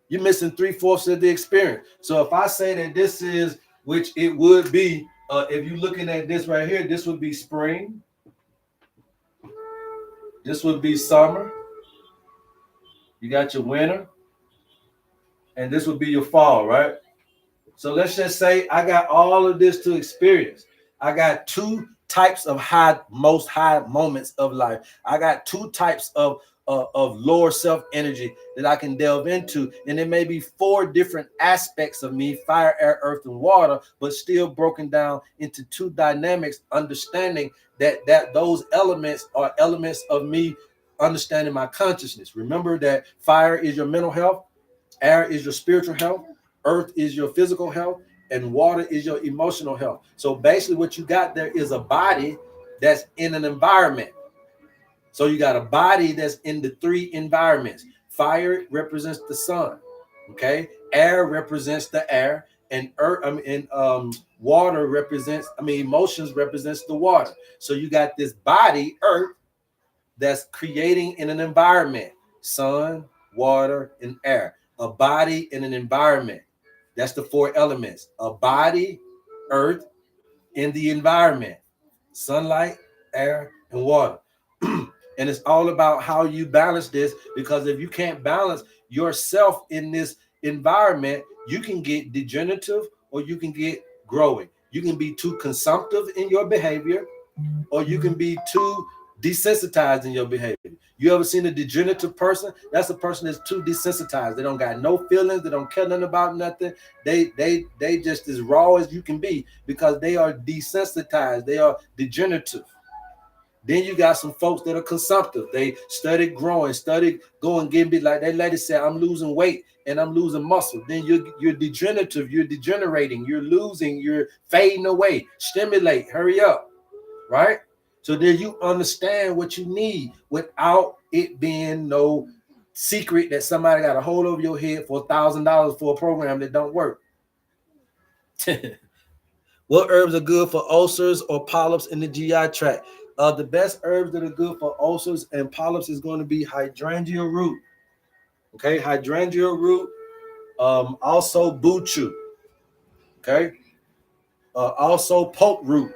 you're missing 3/4 of the experience. So if I say that this is, which it would be, if you're looking at this right here, this would be spring. This would be summer. You got your winter. And this would be your fall, right? So let's just say I got all of this to experience. I got two types of most high moments of life. I got two types of lower self energy that I can delve into. And there may be 4 different aspects of me, fire, air, earth, and water, but still broken down into 2 dynamics, understanding that those elements are elements of me understanding my consciousness. Remember that fire is your mental health, air is your spiritual health, earth is your physical health, and water is your emotional health. So basically what you got there is a body that's in an environment. So you got a body that's in the 3 environments. Fire represents the sun, okay? Air represents the air, and water represents, emotions represents the water. So you got this body, earth, that's creating in an environment, sun, water, and air. A body in an environment. That's the 4 elements. A body, earth, in the environment. Sunlight, air, and water. And it's all about how you balance this, because if you can't balance yourself in this environment, you can get degenerative or you can get growing. You can be too consumptive in your behavior, or you can be too desensitized in your behavior. You ever seen a degenerative person? That's a person that's too desensitized. They don't got no feelings. They don't care nothing about nothing. They just as raw as you can be because they are desensitized. They are degenerative. Then you got some folks that are consumptive. They started growing, started going, getting big. Like that lady said, I'm losing weight and I'm losing muscle. Then you're degenerative, you're degenerating, you're losing, you're fading away. Stimulate, hurry up, right? So then you understand what you need without it being no secret that somebody got a hold over your head for $1,000 for a program that don't work. What herbs are good for ulcers or polyps in the GI tract? The best herbs that are good for ulcers and polyps is going to be hydrangea root. Okay, hydrangea root. Also buchu. Okay. Also poke root.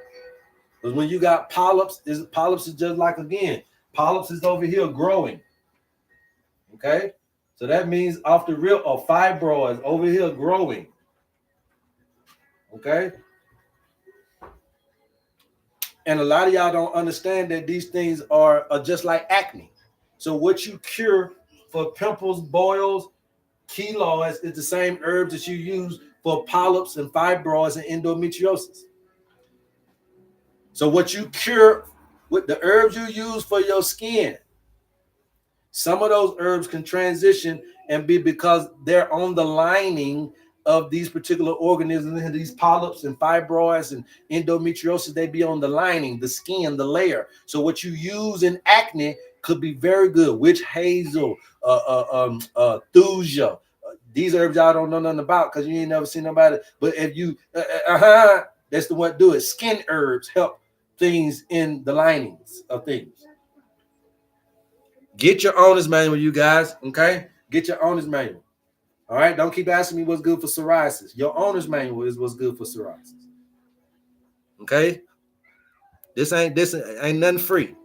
Because when you got polyps is just like, again, polyps is over here growing. Okay, so that means off the real or fibroids over here growing. Okay. And a lot of y'all don't understand that these things are just like acne. So what you cure for pimples, boils, keloids is the same herbs that you use for polyps and fibroids and endometriosis. So what you cure with the herbs you use for your skin, some of those herbs can transition and be because they're on the lining of these particular organisms, and these polyps and fibroids and endometriosis, they be on the lining, the skin, the layer. So what you use in acne could be very good. Witch hazel, thuja. These herbs y'all don't know nothing about because you ain't never seen nobody. But if you, that's the one do it. Skin herbs help things in the linings of things. Get your owner's manual, you guys. Okay, get your owner's manual. All right, don't keep asking me what's good for psoriasis. Your owner's manual is what's good for psoriasis. Okay, this ain't nothing free.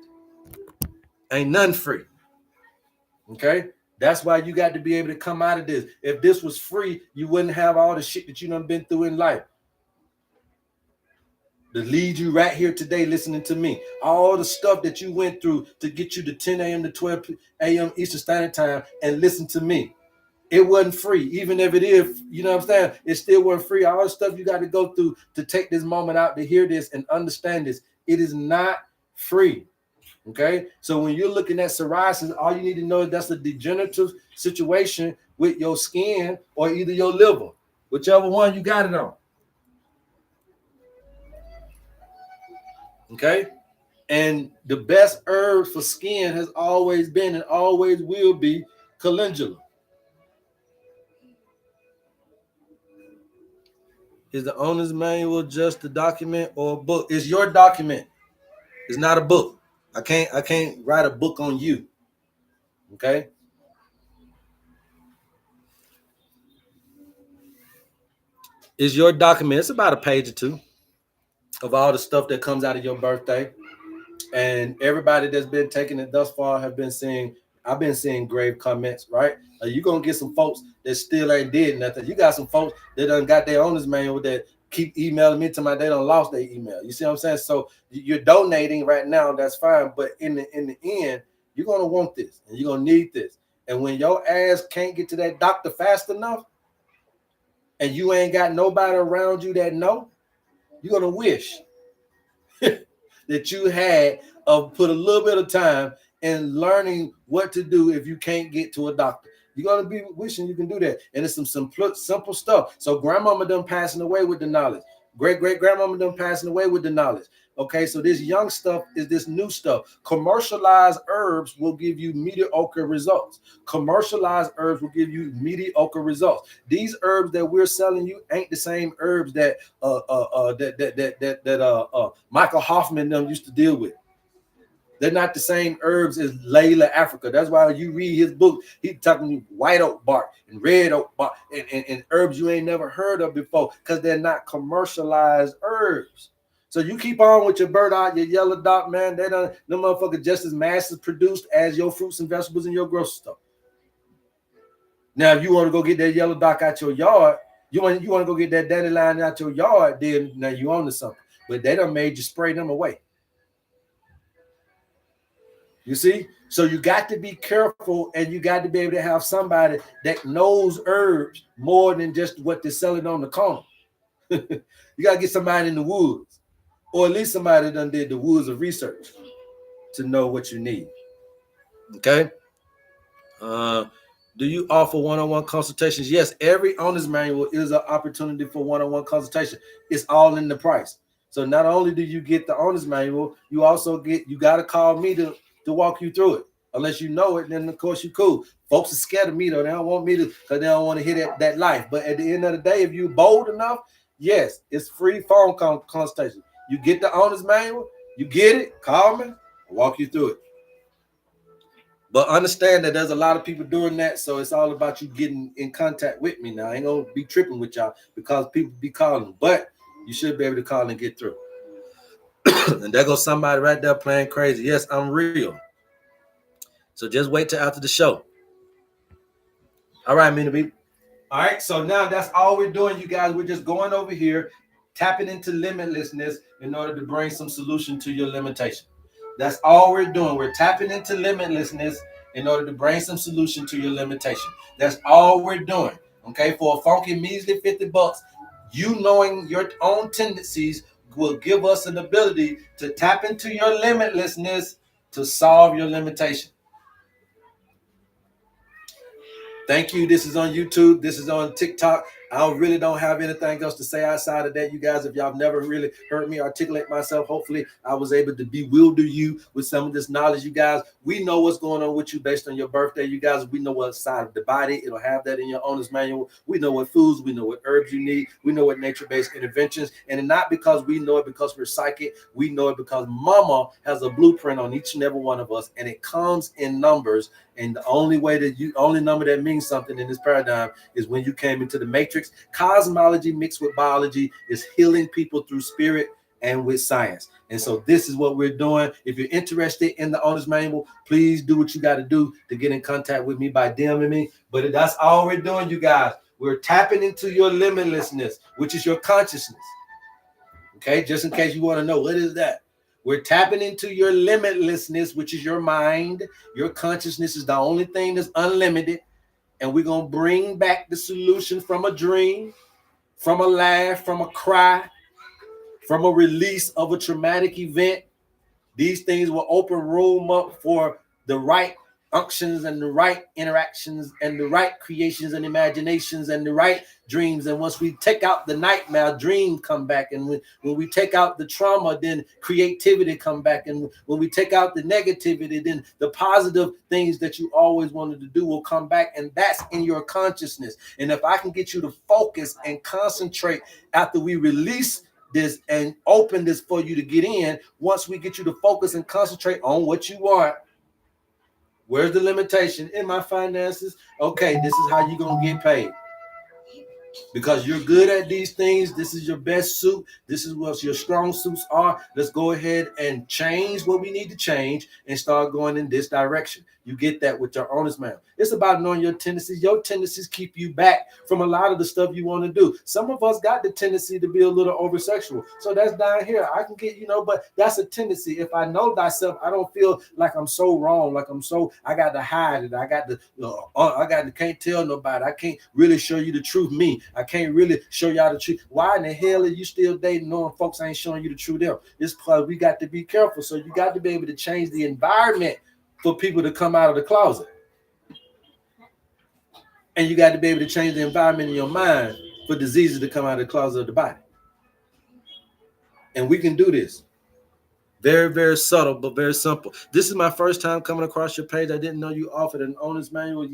Ain't nothing free. Okay, that's why you got to be able to come out of this. If this was free, you wouldn't have all the shit that you done been through in life. To lead you right here today, listening to me, all the stuff that you went through to get you to 10 a.m. to 12 a.m. Eastern Standard Time, and listen to me. It wasn't free. Even if it is, you know what I'm saying? It still wasn't free. All the stuff you got to go through to take this moment out to hear this and understand this. It is not free. Okay? So when you're looking at psoriasis, all you need to know is that's a degenerative situation with your skin or either your liver, whichever one you got it on. Okay? And the best herb for skin has always been and always will be calendula. Is the owner's manual just a document or a book? It's your document. It's not a book. I can't write a book on you. Okay? It's your document. It's about a page or two of all the stuff that comes out of your birthday. And everybody that's been taking it thus far have been seeing, I've been seeing grave comments, right? You're going to get some folks that still ain't did nothing. You got some folks that done got their owner's manual that keep emailing me to my, they done lost their email. You see what I'm saying? So you're donating right now, that's fine. But in the end, you're going to want this and you're going to need this. And when your ass can't get to that doctor fast enough and you ain't got nobody around you that know, you're going to wish that you had put a little bit of time in learning what to do if you can't get to a doctor. You're going to be wishing you can do that. And it's some simple stuff. So grandmama done passing away with the knowledge. Great-great-grandmama done passing away with the knowledge. Okay, so this young stuff is this new stuff. Commercialized herbs will give you mediocre results. Commercialized herbs will give you mediocre results. These herbs that we're selling you ain't the same herbs that Michael Hoffman them used to deal with. They're not the same herbs as Layla Africa. That's why you read his book, he's talking white oak bark and red oak bark and herbs you ain't never heard of before because they're not commercialized herbs. So you keep on with your bird out, your yellow dot, man. They done, them motherfuckers just as mass produced as your fruits and vegetables in your grocery store. Now, if you want to go get that yellow dock out your yard, you want to go get that dandelion out your yard, then now you own to something. But they done made you spray them away. You see? So you got to be careful, and you got to be able to have somebody that knows herbs more than just what they're selling on the corner. You got to get somebody in the woods, or at least somebody that done did the woods of research to know what you need. Okay? Do you offer one-on-one consultations? Yes, every owner's manual is an opportunity for one-on-one consultation. It's all in the price. So not only do you get the owner's manual, you also you got to call me to walk you through it. Unless you know it, then of course you cool. Folks are scared of me though. They don't want me to, because they don't want to hear that life. But at the end of the day, if you're bold enough, yes, it's free phone consultation. You get the owner's manual, you get it, call me, I'll walk you through it. But understand that there's a lot of people doing that, so it's all about you getting in contact with me now. I ain't gonna be tripping with y'all because people be calling, but you should be able to call and get through. And there goes somebody right there playing crazy. Yes, I'm real. So just wait till after the show. All right, Mina B. All right, so now that's all we're doing, you guys. We're just going over here, tapping into limitlessness in order to bring some solution to your limitation. That's all we're doing. We're tapping into limitlessness in order to bring some solution to your limitation. That's all we're doing. Okay, for a funky measly $50, you knowing your own tendencies will give us an ability to tap into your limitlessness to solve your limitation. Thank you. This is on YouTube. This is on TikTok. I really don't have anything else to say outside of that, you guys. If y'all never really heard me articulate myself, hopefully I was able to bewilder you with some of this knowledge, you guys. We know what's going on with you based on your birthday, you guys. We know what side of the body. It'll have that in your owner's manual. We know what foods, we know what herbs you need. We know what nature-based interventions. And not because we know it because we're psychic. We know it because mama has a blueprint on each and every one of us, and it comes in numbers. And the only number that means something in this paradigm is when you came into the matrix. Cosmology mixed with biology is healing people through spirit and with science. And so this is what we're doing. If you're interested in the owner's manual, please do what you got to do to get in contact with me by DMing me. But that's all we're doing, you guys. We're tapping into your limitlessness, which is your consciousness. Okay, just in case you want to know, what is that? We're tapping into your limitlessness, which is your mind. Your consciousness is the only thing that's unlimited. And we're going to bring back the solution from a dream, from a laugh, from a cry, from a release of a traumatic event. These things will open room up for the right unctions and the right interactions and the right creations and imaginations and the right dreams. And once we take out the nightmare, dream come back. And when we take out the trauma, then creativity come back. And when we take out the negativity, then the positive things that you always wanted to do will come back. And that's in your consciousness. And if I can get you to focus and concentrate after we release this and open this for you to get in, once we get you to focus and concentrate on what you want. Where's the limitation? In my finances. Okay, this is how you're going to get paid. Because you're good at these things. This is your best suit. This is what your strong suits are. Let's go ahead and change what we need to change and start going in this direction. You get that with your owner's manual. It's about knowing your tendencies. Your tendencies keep you back from a lot of the stuff you want to do. Some of us got the tendency to be a little over-sexual. So that's down here. I can get, but that's a tendency. If I know thyself, I don't feel like I'm so wrong, I got to hide it. I got to, can't tell nobody. I can't really show you the truth me. I can't really show y'all the truth. Why in the hell are you still dating knowing folks ain't showing you the truth them? It's because we got to be careful. So you got to be able to change the environment for people to come out of the closet. And you got to be able to change the environment in your mind for diseases to come out of the closet of the body. And we can do this. Very, very subtle, but very simple. This is my first time coming across your page. I didn't know you offered an owner's manual.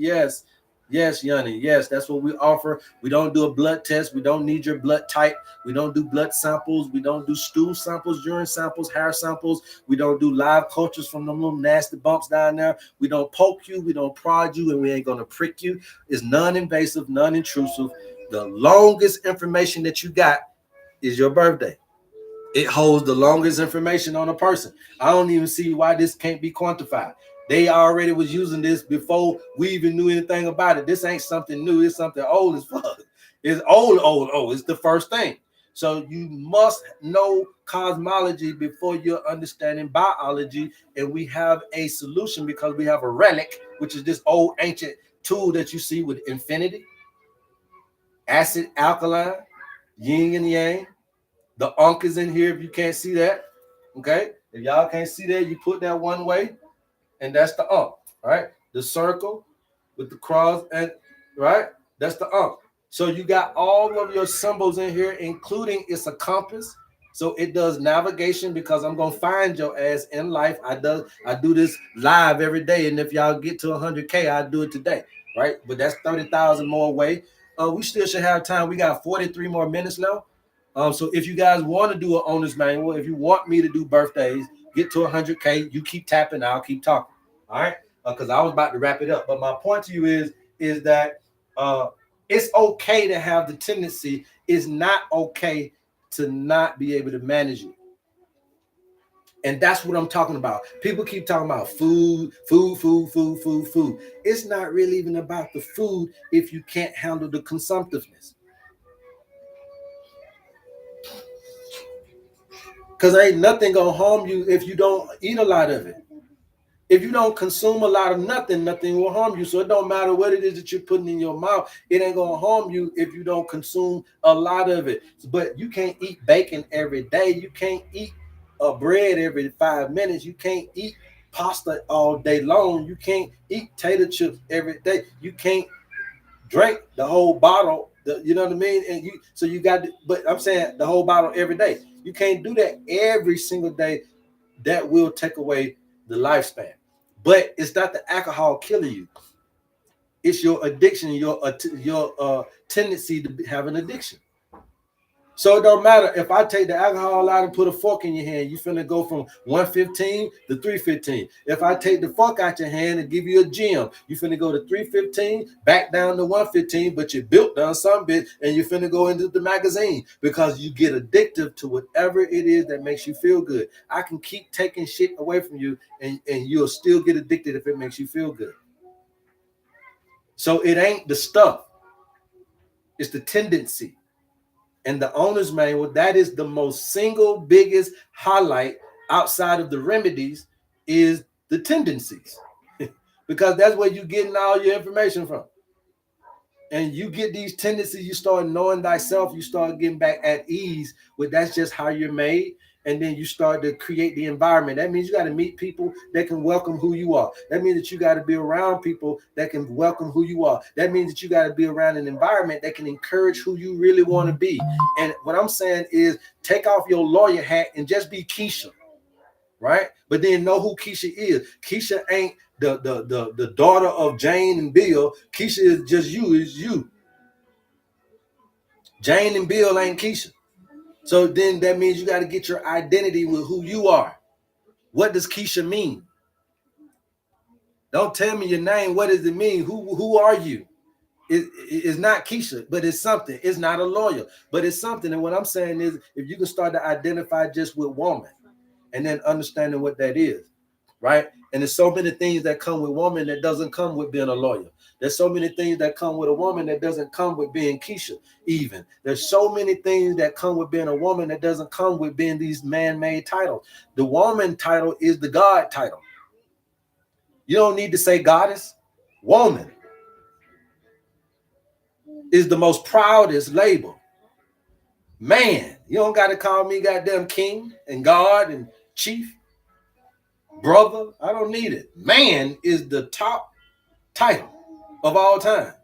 Yes, Yanni. Yes, that's what we offer. We don't do a blood test. We don't need your blood type. We don't do blood samples. We don't do stool samples, urine samples, hair samples. We don't do live cultures from them little nasty bumps down there. We don't poke you. We don't prod you, and we ain't going to prick you. It's non-invasive, non-intrusive. The longest information that you got is your birthday. It holds the longest information on a person. I don't even see why this can't be quantified. They already was using this before we even knew anything about it. This ain't something new. It's something old as fuck. It's old. It's the first thing. So you must know cosmology before you're understanding biology. And we have a solution because we have a relic, which is this old ancient tool that you see with infinity, acid, alkaline, yin and yang. The Ankh is in here if you can't see that. Okay. If y'all can't see that, you put that one way, and that's the Ankh, right? The circle with the cross, and right, that's the Ankh. So you got all of your symbols in here, including it's a compass. So it does navigation because I'm gonna find your ass in life. I do this live every day, and if y'all get to 100K, I'll do it today, right? But that's 30,000 more away. We still should have time. We got 43 more minutes left. So if you guys want to do an owner's manual, if you want me to do birthdays, get to 100K, you keep tapping, I'll keep talking. All right, because I was about to wrap it up. But my point to you is that it's okay to have the tendency. It's not okay to not be able to manage it. And that's what I'm talking about. People keep talking about food. It's not really even about the food if you can't handle the consumptiveness. Because ain't nothing gonna harm you if you don't eat a lot of it. If you don't consume a lot of nothing will harm you. So it don't matter what it is that you're putting in your mouth. It ain't gonna harm you if you don't consume a lot of it. But you can't eat bacon every day. You can't eat bread every 5 minutes. You can't eat pasta all day long. You can't eat tater chips every day. You can't drink the whole bottle. You know what I mean? And you got to, but I'm saying the whole bottle every day. You can't do that every single day. That will take away the lifespan. But it's not the alcohol killing you. It's your addiction, your tendency to have an addiction. So it don't matter if I take the alcohol out and put a fork in your hand, you finna go from 115 to 315. If I take the fork out your hand and give you a gem, you finna go to 315, back down to 115, but you built down some bit and you finna go into the magazine because you get addictive to whatever it is that makes you feel good. I can keep taking shit away from you and you'll still get addicted if it makes you feel good. So it ain't the stuff, it's the tendency. And the owner's manual, that is the most single biggest highlight outside of the remedies is the tendencies. Because that's where you're getting all your information from. And you get these tendencies, you start knowing thyself, you start getting back at ease with that's just how you're made. And then you start to create the environment. That means you got to meet people that can welcome who you are. That means that you got to be around people that can welcome who you are. That means that you got to be around an environment that can encourage who you really want to be. And what I'm saying is take off your lawyer hat and just be Keisha, right? But then know who Keisha is. Keisha ain't the daughter of Jane and Bill. Keisha is just you, is you. Jane and Bill ain't Keisha. So then that means you got to get your identity with who you are. What does Keisha mean? Don't tell me your name. What does it mean? Who are you? It's not Keisha, but it's something. It's not a lawyer, but it's something. And what I'm saying is if you can start to identify just with woman and then understanding what that is, right? And there's so many things that come with woman that doesn't come with being a lawyer. There's so many things that come with a woman that doesn't come with being Keisha even. There's so many things that come with being a woman that doesn't come with being these man-made titles. The woman title is the God title. You don't need to say goddess. Woman is the most proudest label. Man, you don't got to call me goddamn king and God and chief. Brother, I don't need it. Man is the top title of all time.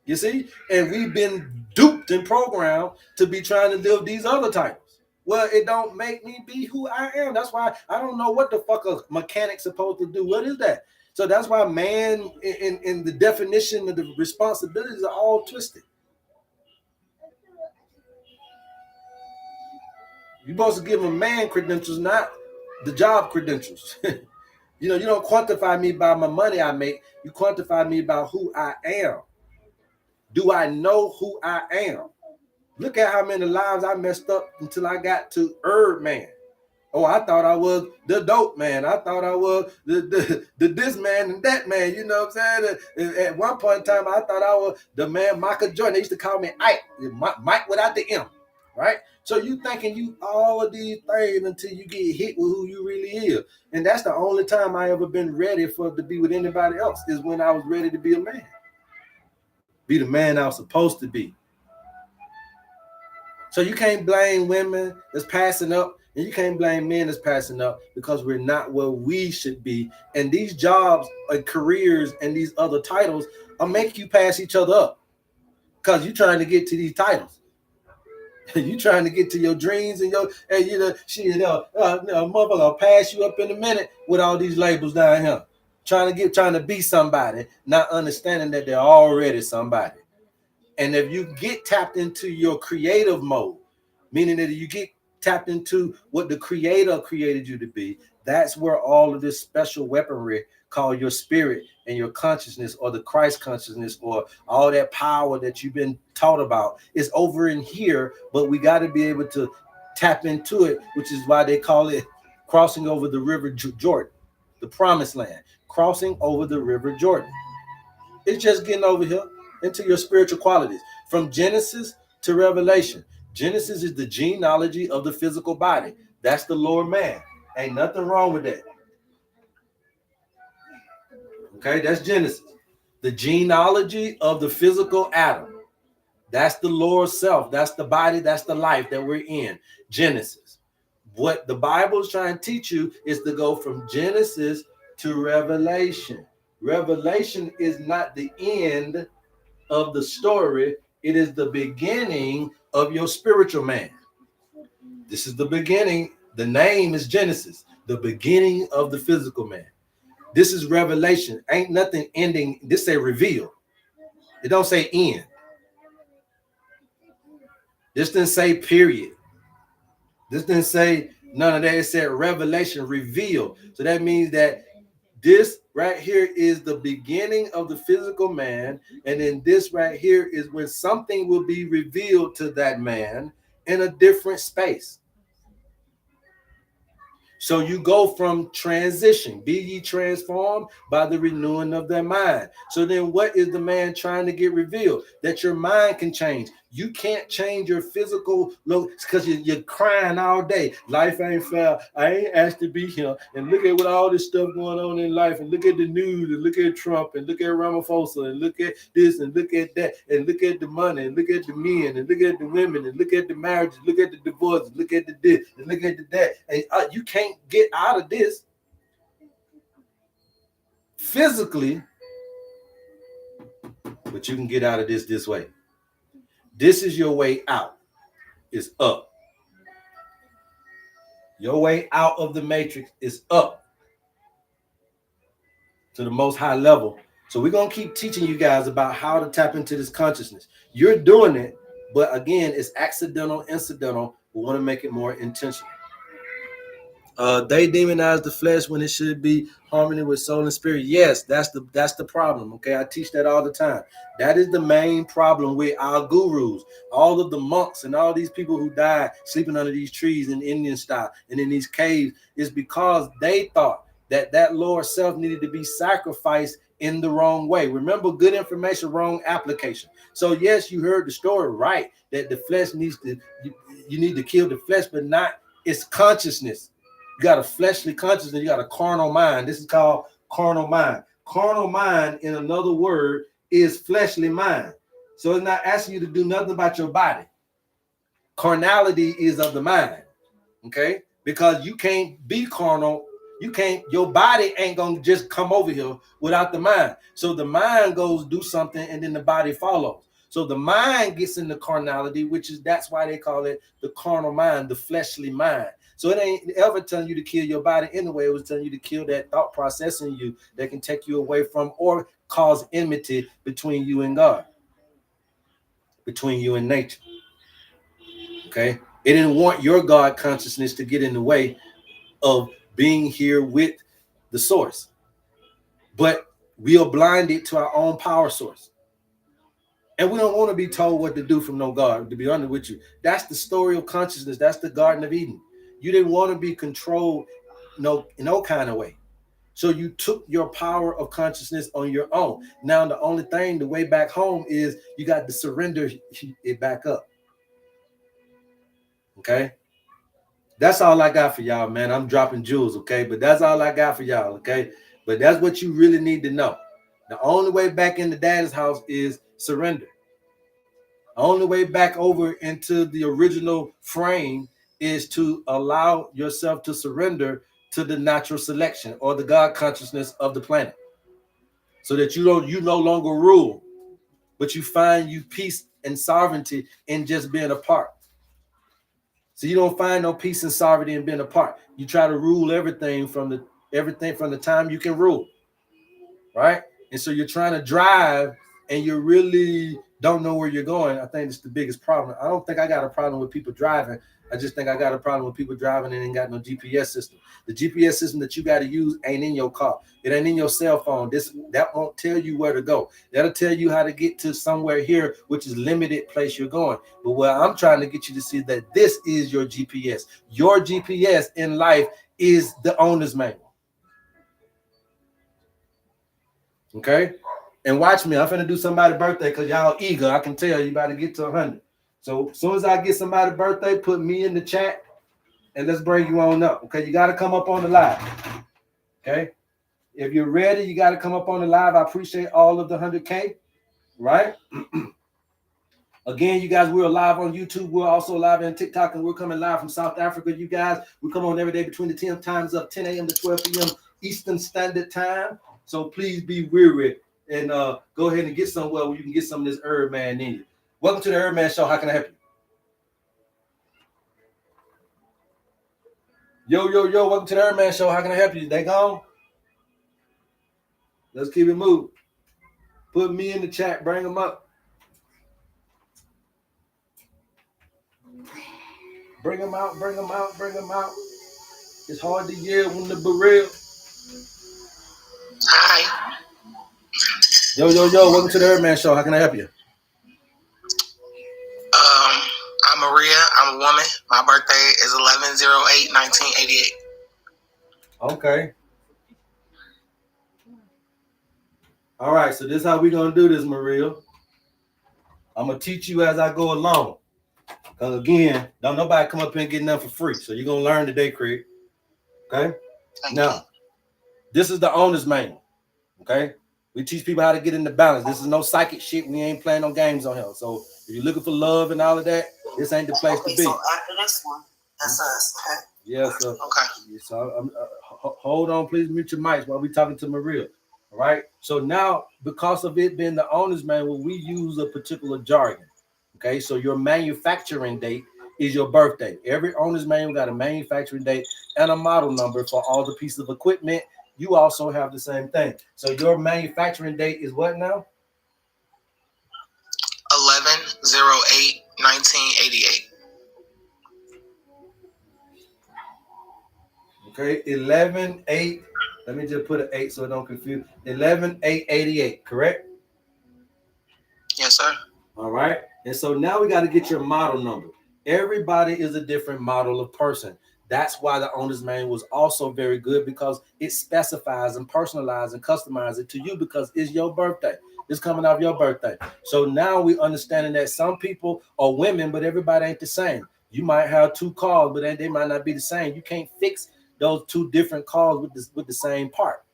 You see? And we've been duped and programmed to be trying to live these other titles. Well, it don't make me be who I am. That's why I don't know what the fuck a mechanic's supposed to do. What is that? So that's why man in the definition of the responsibilities are all twisted. You're supposed to give a man credentials, not the job credentials. You know, you don't quantify me by my money I make. You quantify me by who I am. Do I know who I am? Look at how many lives I messed up until I got to HerbMan. Oh, I thought I was the dope man. I thought I was the this man and that man. You know what I'm saying? At one point in time, I thought I was the man Michael Jordan. They used to call me Ike, Mike without the M. right? So you thinking you all of these things until you get hit with who you really is. And that's the only time I ever been ready to be with anybody else, is when I was ready to be a man. Be the man I was supposed to be. So you can't blame women that's passing up, and you can't blame men that's passing up, because we're not where we should be. And these jobs and careers and these other titles will make you pass each other up, because you're trying to get to these titles. You trying to get to your dreams and motherfucker will pass you up in a minute with all these labels down here. Trying to be somebody, not understanding that they're already somebody. And if you get tapped into your creative mode, meaning that you get tapped into what the creator created you to be, that's where all of this special weaponry called your spirit and your consciousness, or the Christ consciousness, or all that power that you've been taught about, is over in here. But we got to be able to tap into it, which is why they call it crossing over the river Jordan, the promised land, crossing over the river Jordan. It's just getting over here into your spiritual qualities. From Genesis to Revelation. Genesis is the genealogy of the physical body. That's the lower man. Ain't nothing wrong with that. Okay, that's Genesis. The genealogy of the physical Adam. That's the lower self. That's the body. That's the life that we're in. Genesis. What the Bible is trying to teach you is to go from Genesis to Revelation. Revelation is not the end of the story. It is the beginning of your spiritual man. This is the beginning. The name is Genesis, the beginning of the physical man. This is Revelation. Ain't nothing ending. This say reveal. It don't say end. This didn't say period. This didn't say none of that. It said revelation, reveal. So that means that this right here is the beginning of the physical man. And then this right here is when something will be revealed to that man in a different space. So you go from transition, be ye transformed by the renewing of their mind. So then what is the man trying to get revealed? That your mind can change. You can't change your physical look because you're crying all day. Life ain't fair. I ain't asked to be here. And look at what all this stuff going on in life. And look at the news. And look at Trump. And look at Ramaphosa. And look at this. And look at that. And look at the money. And look at the men. And look at the women. And look at the marriages. Look at the divorces. Look at the this. And look at the that. And you can't get out of this physically, but you can get out of this way. This is your way out. It's up. Your way out of the matrix is up to the most high level. So we're going to keep teaching you guys about how to tap into this consciousness. You're doing it, but again, it's accidental, incidental. We want to make it more intentional. They demonize the flesh when it should be harmony with soul and spirit. Yes, that's the problem. Okay, I teach that all the time. That is the main problem with our gurus, all of the monks and all these people who died sleeping under these trees in Indian style and in these caves, is because they thought that lower self needed to be sacrificed in the wrong way. Remember, good information, wrong application. So yes, you heard the story right, that the flesh needs to, you need to kill the flesh, but not its consciousness. You got a fleshly consciousness, you got a carnal mind. This is called carnal mind. Carnal mind, in another word, is fleshly mind. So it's not asking you to do nothing about your body. Carnality is of the mind, okay? Because you can't be carnal. Your body ain't gonna just come over here without the mind. So the mind goes do something and then the body follows. So the mind gets into carnality, that's why they call it the carnal mind, the fleshly mind. So it ain't ever telling you to kill your body anyway. It was telling you to kill that thought process in you that can take you away from or cause enmity between you and God, between you and nature. Okay? It didn't want your God consciousness to get in the way of being here with the source. But we are blinded to our own power source. And we don't want to be told what to do from no God, to be honest with you. That's the story of consciousness. That's the Garden of Eden. You didn't want to be controlled in no kind of way. So you took your power of consciousness on your own. Now, the only thing, the way back home is you got to surrender it back up. Okay. That's all I got for y'all, man. I'm dropping jewels, okay? But that's all I got for y'all, okay? But that's what you really need to know. The only way back into daddy's house is surrender. The only way back over into the original frame is to allow yourself to surrender to the natural selection or the God consciousness of the planet. So that you no longer rule, but you find you peace and sovereignty in just being a part. So you don't find no peace and sovereignty in being apart. You try to rule everything from the time you can rule, right? And so you're trying to drive and you really don't know where you're going. I think it's the biggest problem. I don't think I got a problem with people driving. I just think I got a problem with people driving and ain't got no GPS system. The GPS system that you got to use ain't in your car. It ain't in your cell phone. That won't tell you where to go. That'll tell you how to get to somewhere here, which is limited place you're going. But what I'm trying to get you to see that this is your GPS. Your GPS in life is the owner's manual. Okay? And watch me. I'm finna do somebody's birthday because y'all eager. I can tell you about to get to 100. So as soon as I get somebody's birthday, put me in the chat and let's bring you on up. Okay? You got to come up on the live. Okay? If you're ready, you got to come up on the live. I appreciate all of the 100K. Right? Again, you guys, we're live on YouTube. We're also live on TikTok, and we're coming live from South Africa. You guys, we come on every day between the 10 times of 10 a.m. to 12 p.m. Eastern Standard Time. So please be weary and go ahead and get somewhere where you can get some of this HerbMan in you. Welcome to the HerbMan Show. How can I help you? Yo. Welcome to the HerbMan Show. How can I help you? They gone? Let's keep it moving. Put me in the chat. Bring them up. Bring them out. It's hard to yell when the barrel. Hi. Yo. Welcome to the HerbMan Show. How can I help you? I'm Maria. I'm a woman. My birthday is 11/08/1988. Okay. All right. So this is how we're going to do this, Maria. I'm going to teach you as I go along. Because again, don't nobody come up here and get nothing for free. So you're going to learn today, Craig. Okay? Now, this is the owner's manual. Okay? We teach people how to get into balance. This is no psychic shit. We ain't playing no games on here. So if you're looking for love and all of that, this ain't the place to be. So after this one, that's us. Okay? Yeah, so, okay. So hold on, please mute your mics while we're talking to Maria. All right? So now, because of it being the owner's manual, we use a particular jargon. Okay? So your manufacturing date is your birthday. Every owner's manual got a manufacturing date and a model number for all the pieces of equipment. You also have the same thing. So your manufacturing date is what now? 11/08/1988. Okay, 11/8. Let me just put an 8 so it don't confuse. 11/8/88, correct? Yes, sir. All right. And so now we got to get your model number. Everybody is a different model of person. That's why the owner's manual was also very good because it specifies and personalizes and customizes it to you because it's your birthday. It's coming off your birthday. So now we understanding that some people are women, but everybody ain't the same. You might have two cars, but they might not be the same. You can't fix those two different cars with the same part.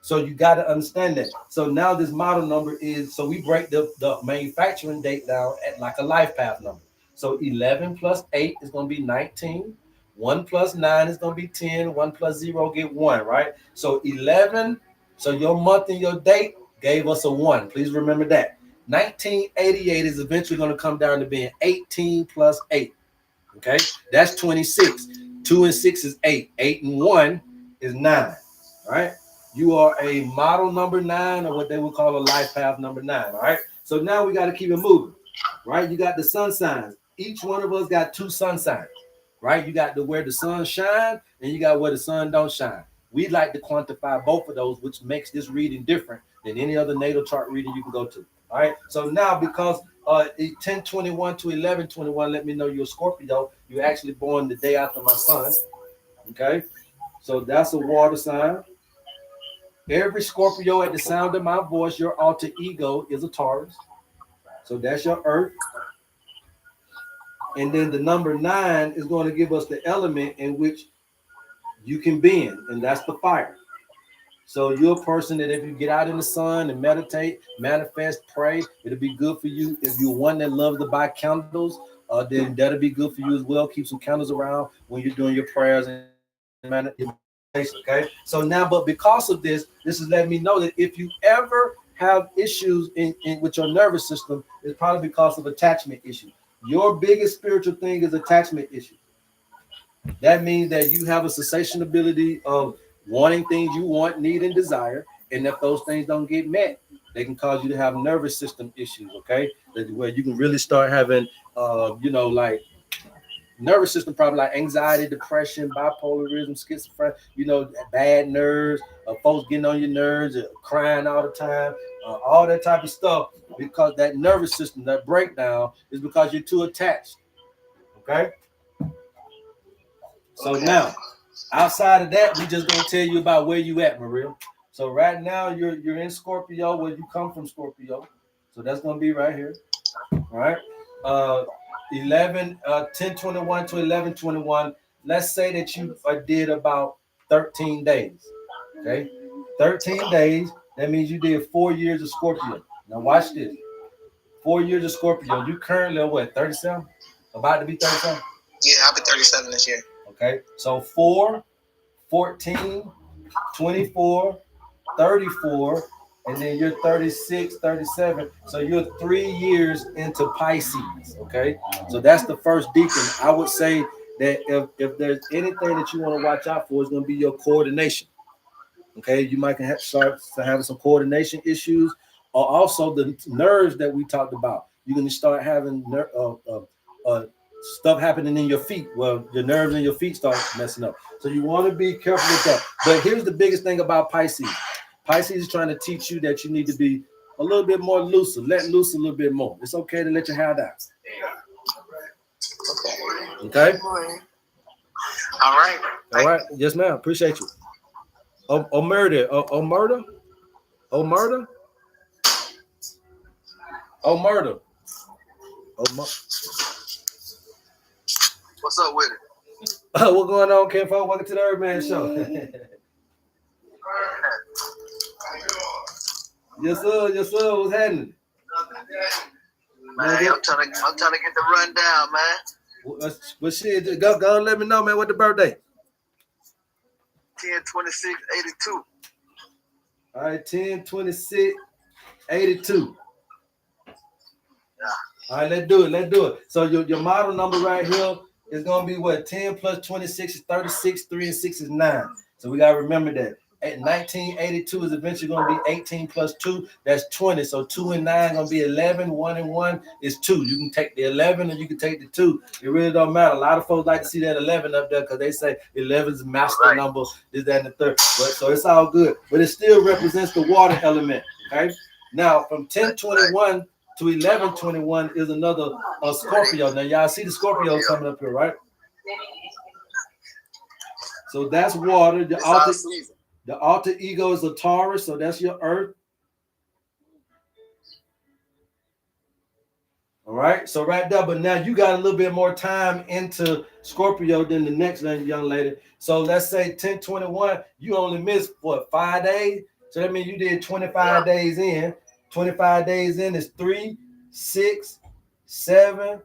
So you got to understand that. So now this model number is, so we break the manufacturing date down at like a life path number. So 11 plus 8 is going to be 19. 1 plus 9 is going to be 10. 1 plus 0 get 1, right? So 11, so your month and your date gave us a 1. Please remember that. 1988 is eventually going to come down to being 18 plus 8. Okay? That's 26. 2 and 6 is 8. 8 and 1 is 9, right? You are a model number 9 or what they would call a life path number 9, all right? So now we got to keep it moving, right? You got the sun signs. Each one of us got 2 sun signs, right? You got the where the sun shine and you got where the sun don't shine. We like to quantify both of those, which makes this reading different than any other natal chart reading you can go to, all right? So now because 10/21 to 11/21, let me know you're a Scorpio. You're actually born the day after my son, okay? So that's a water sign. Every Scorpio at the sound of my voice, your alter ego is a Taurus. So that's your earth. And then the number 9 is going to give us the element in which you can be in, and that's the fire. So you're a person that if you get out in the sun and meditate, manifest, pray, it'll be good for you. If you're one that loves to buy candles, then that'll be good for you as well. Keep some candles around when you're doing your prayers and meditation. Okay. So now, but because of this is letting me know that if you ever have issues in with your nervous system, it's probably because of attachment issues. Your biggest spiritual thing is attachment issue. That means that you have a cessation ability of wanting things you want, need, and desire. And if those things don't get met, they can cause you to have nervous system issues, okay? Where you can really start having, like nervous system problems like anxiety, depression, bipolarism, schizophrenia, bad nerves, folks getting on your nerves, crying all the time, all that type of stuff, because that nervous system, that breakdown is because you're too attached, okay? So now, outside of that, we just gonna tell you about where you at, Maria. So right now you're in Scorpio, where you come from, Scorpio. So that's gonna be right here. All right. 10/21 to 11/21. Let's say that you did about 13 days. Okay. 13 days. That means you did 4 years of Scorpio. Now watch this. 4 years of Scorpio. You currently are what, 37? About to be 37? Yeah, I'll be 37 this year. Okay, so 4, 14, 24, 34, and then you're 36, 37. So you're 3 years into Pisces. Okay, so that's the first deacon. I would say that if there's anything that you want to watch out for, it's going to be your coordination. Okay, you might start having some coordination issues, or also the nerves that we talked about. You're going to start having stuff happening in your feet. Well, your nerves in your feet start messing up. So you want to be careful with that. But here's the biggest thing about Pisces. Pisces is trying to teach you that you need to be a little bit more looser. Let loose a little bit more. It's okay to let your hair down. Okay? All right. All right. Yes, ma'am. Appreciate you. Oh, murder. Oh, murder. Oh, murder. Oh, murder. Oh, murder. What's up with it? What's going on, Ken? Welcome to the HerbMan Show. Yes, sir. Yes, sir. What's happening? Man, I'm trying to get the rundown, man. But shit, go and let me know, man. What the birthday? 10/26/82. All right, 10/26/82. Yeah. All right, let's do it. So your model number right here is gonna be what? 10 plus 26 is 36. 3 and 6 is 9. So we gotta remember that. At 1982 is eventually gonna be 18 plus 2. That's 20. So 2 and 9 gonna be 11. 1 and 1 is 2. You can take the 11 or you can take the 2. It really don't matter. A lot of folks like to see that 11 up there because they say 11 is master number. This, that, and the third. But so it's all good. But it still represents the water element. Okay. Now from 10/21 to 11/21 is another Scorpio. Now y'all see the Scorpio coming up here, right? So that's water. The alter ego is a Taurus, so that's your Earth. All right, so right there, but now you got a little bit more time into Scorpio than the next young lady. So let's say 10/21, you only missed what, 5 days? So that means you did 25 days in. 25 days in is 3, 6, 7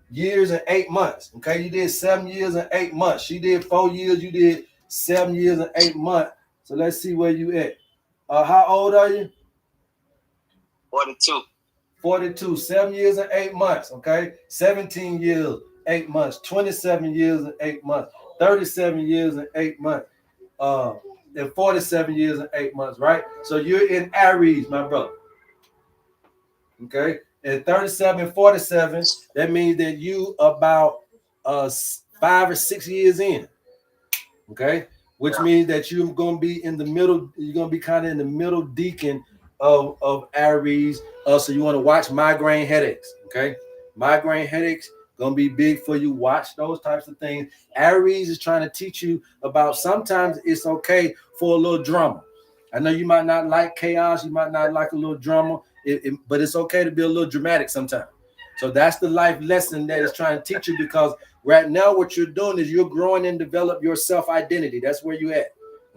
years and 8 months. Okay, you did 7 years and 8 months. She did 4 years, you did 7 years and 8 months. So let's see where you at. How old are you? 42. 42, 7 years and 8 months. Okay, 17 years, 8 months, 27 years and 8 months, 37 years and 8 months, and 47 years and 8 months, right? So you're in Aries, my brother. Okay, and 37 and 47, that means that you about 5 or 6 years in. Okay, which means that you're gonna be in the middle, you're gonna be kind of in the middle deacon of Aries. So you want to watch migraine headaches. Okay, migraine headaches gonna be big for you. Watch those types of things. Aries is trying to teach you about sometimes it's okay for a little drama. I know you might not like chaos, you might not like a little drama, but it's okay to be a little dramatic sometimes. So that's the life lesson that it's trying to teach you, because right now what you're doing is you're growing and develop your self-identity. That's where you at.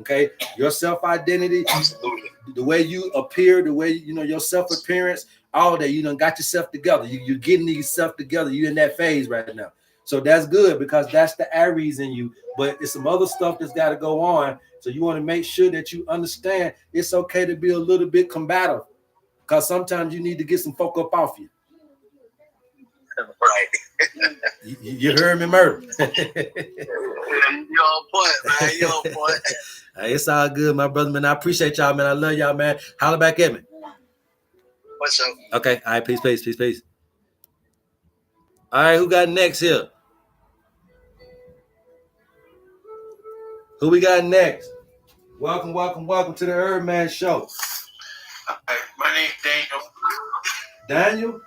Okay, your self-identity, Absolutely. the way you appear, the way your self-appearance, all that. You done got yourself together. You're getting yourself together. You're in that phase right now. So that's good, because that's the Aries in you. But it's some other stuff that's got to go on. So you want to make sure that you understand it's okay to be a little bit combative, because sometimes you need to get some folk up off you. Right. You heard me, Murph. You're on point, man. You're on point. It's all good, my brother, man. I appreciate y'all, man. I love y'all, man. Holler back at me. What's up? Okay. All right. Peace. All right. Who got next here? Who we got next? Welcome to the HerbMan Show. Hi, my name's Daniel. Daniel?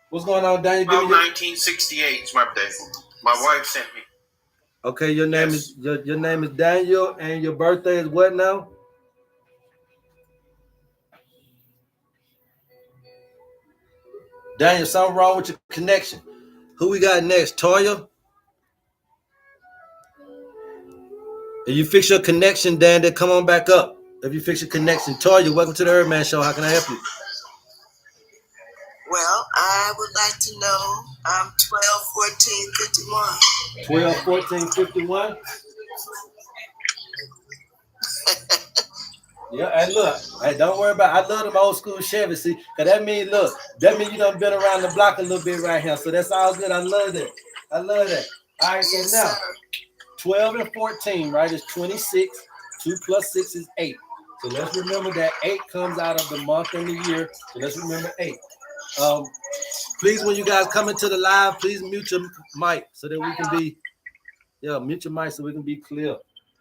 What's going on, Daniel? About 1968 is my birthday. My wife sent me. Okay, your name is your name is Daniel, and your birthday is what now? Daniel, something wrong with your connection. Who we got next? Toya? If you fix your connection, Dan, then come on back up. If you fix your connection. Toya, welcome to the HerbMan Show. How can I help you? Well, I would like to know, I'm 12-14-51. 12-14-51? Yeah, and look, hey, don't worry about it. I love them old school Chevy, see, because that means you done been around the block a little bit right here, so that's all good. I love that. All right, so Yes, now, sir. 12 and 14, right, is 26. 2 plus 6 is 8. So let's remember that 8 comes out of the month and the year, so let's remember 8. Please, when you guys come into the live, please mute your mic so that we can be, mute your mic so we can be clear.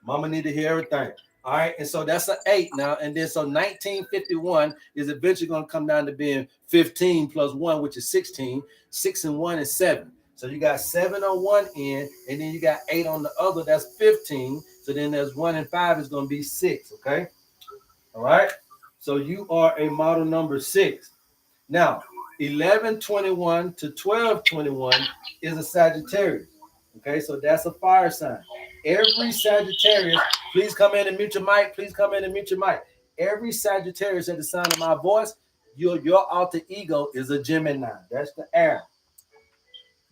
Mama need to hear everything. All right, and so that's an 8 now, and then so 1951 is eventually going to come down to being 15 plus 1, which is 16. 6 and 1 is 7. So you got 7 on one end, and then you got 8 on the other. That's 15. So then there's 1 and 5 is going to be 6. Okay, all right. So you are a model number 6. Now 1121 to 1221 is a Sagittarius. Okay, so that's a fire sign. Every Sagittarius, please come in and mute your mic. Every Sagittarius at the sound of my voice, your alter ego is a Gemini. That's the air.